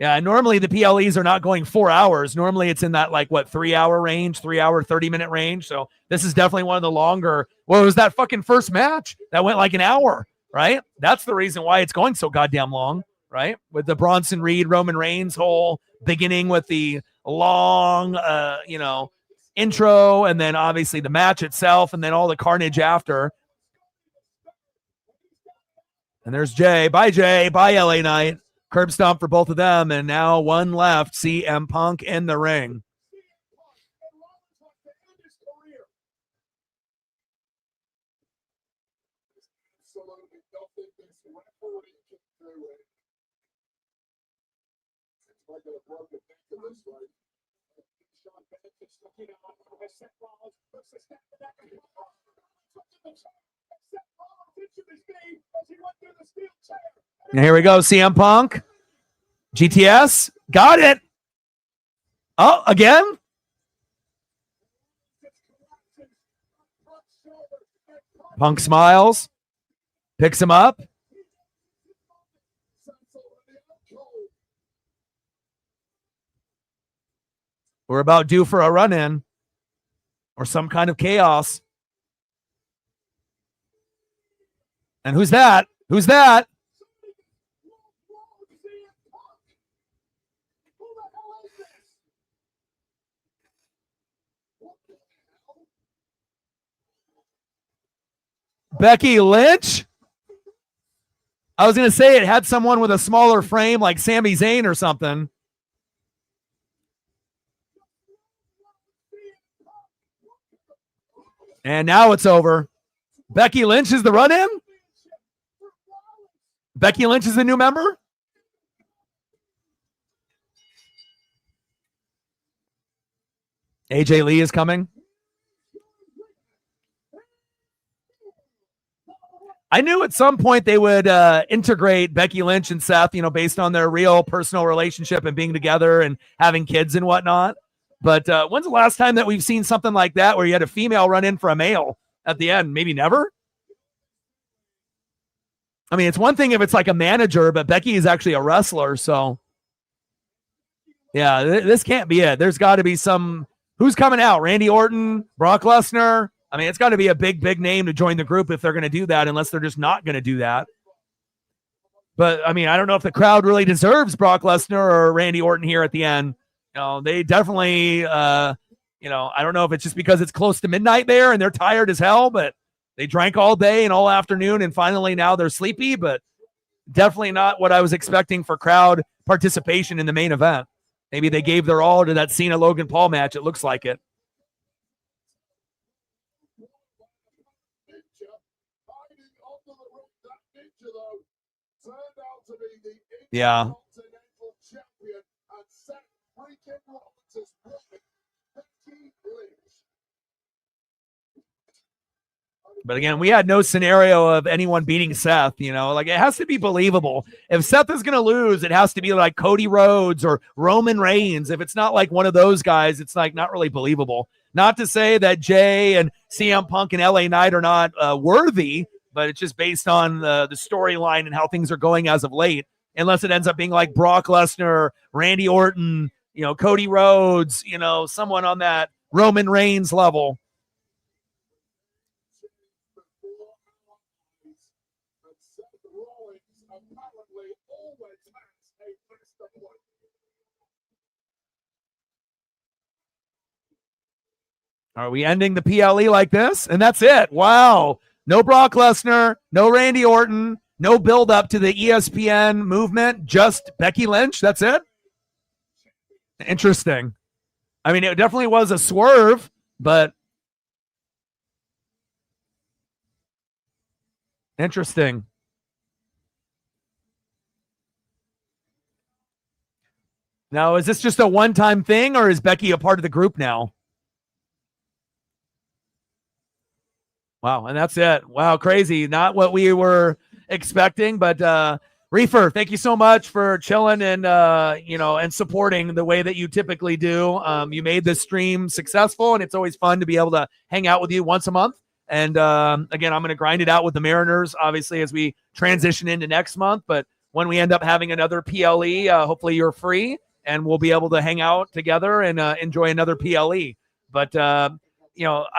S2: Yeah, normally the PLEs are not going 4 hours. Normally it's in that 3-hour range, 3-hour, 30-minute range. So this is definitely one of the longer. Well, it was that fucking first match that went like an hour, right? That's the reason why it's going so goddamn long, right? With the Bronson Reed, Roman Reigns whole beginning with the long, intro, and then obviously the match itself, and then all the carnage after. And there's Jay. Bye, Jay. Bye, LA Knight. Curb stomp for both of them, and now one left. CM Punk in the ring. And here we go, CM Punk. GTS. Got it. Oh, again? Punk smiles. Picks him up. We're about due for a run-in or some kind of chaos. And who's that? Who's that? Becky Lynch? I was going to say it had someone with a smaller frame like Sami Zayn or something. And now it's over. Becky Lynch is the run-in? Becky Lynch is the new member? AJ Lee is coming. I knew at some point they would integrate Becky Lynch and Seth, based on their real personal relationship and being together and having kids and whatnot. But when's the last time that we've seen something like that where you had a female run in for a male at the end? Maybe never. I mean, it's one thing if it's like a manager, but Becky is actually a wrestler. So, yeah, this can't be it. There's got to be some. Who's coming out? Randy Orton, Brock Lesnar. I mean, it's got to be a big name to join the group if they're going to do that, unless they're just not going to do that. But, I mean, I don't know if the crowd really deserves Brock Lesnar or Randy Orton here at the end. They definitely, I don't know if it's just because it's close to midnight there and they're tired as hell, but they drank all day and all afternoon, and finally now they're sleepy, but definitely not what I was expecting for crowd participation in the main event. Maybe they gave their all to that Cena Logan Paul match. It looks like it. Yeah. But again, we had no scenario of anyone beating Seth, it has to be believable. If Seth is going to lose, it has to be like Cody Rhodes or Roman Reigns. If it's not like one of those guys, it's like not really believable. Not to say that Jay and CM Punk and LA Knight are not worthy, but it's just based on the storyline and how things are going as of late. Unless it ends up being like Brock Lesnar, Randy Orton, Cody Rhodes, someone on that Roman Reigns level. Are we ending the PLE like this? And that's it. Wow. No Brock Lesnar, no Randy Orton, no build up to the ESPN movement, just Becky Lynch. That's it. Interesting. I mean, it definitely was a swerve, but interesting. Now, is this just a one-time thing, or is Becky a part of the group now? Wow, and that's it. Wow, crazy. Not what we were expecting, but Reefer, thank you so much for chilling and and supporting the way that you typically do. You made this stream successful, and it's always fun to be able to hang out with you once a month. And again, I'm going to grind it out with the Mariners, obviously, as we transition into next month. But when we end up having another PLE. Hopefully you're free and we'll be able to hang out together and enjoy another PLE. But, I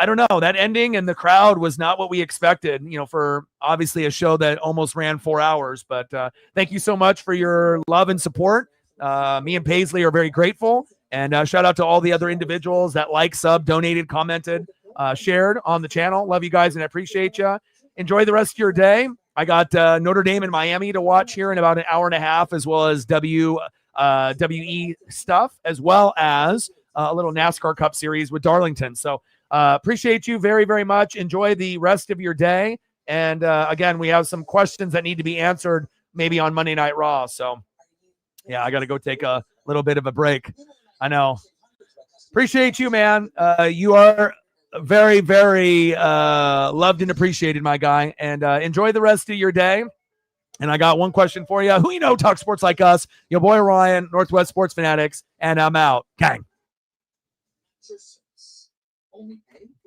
S2: don't know. That ending and the crowd was not what we expected, for obviously a show that almost ran 4 hours. But thank you so much for your love and support. Me and Paisley are very grateful. And shout out to all the other individuals that sub, donated, commented, shared on the channel. Love you guys and I appreciate you. Enjoy the rest of your day. I got Notre Dame and Miami to watch here in about an hour and a half, as well as WWE stuff, as well as a little NASCAR Cup Series with Darlington. So appreciate you very, very much. Enjoy the rest of your day. And again, we have some questions that need to be answered maybe on Monday Night Raw. So yeah, I got to go take a little bit of a break. I know. Appreciate you, man. You are very, very loved and appreciated, my guy. And enjoy the rest of your day. And I got one question for you. Who talk sports like us? Your boy Ryan, Northwest Sports Fanatics, and I'm out. Gang.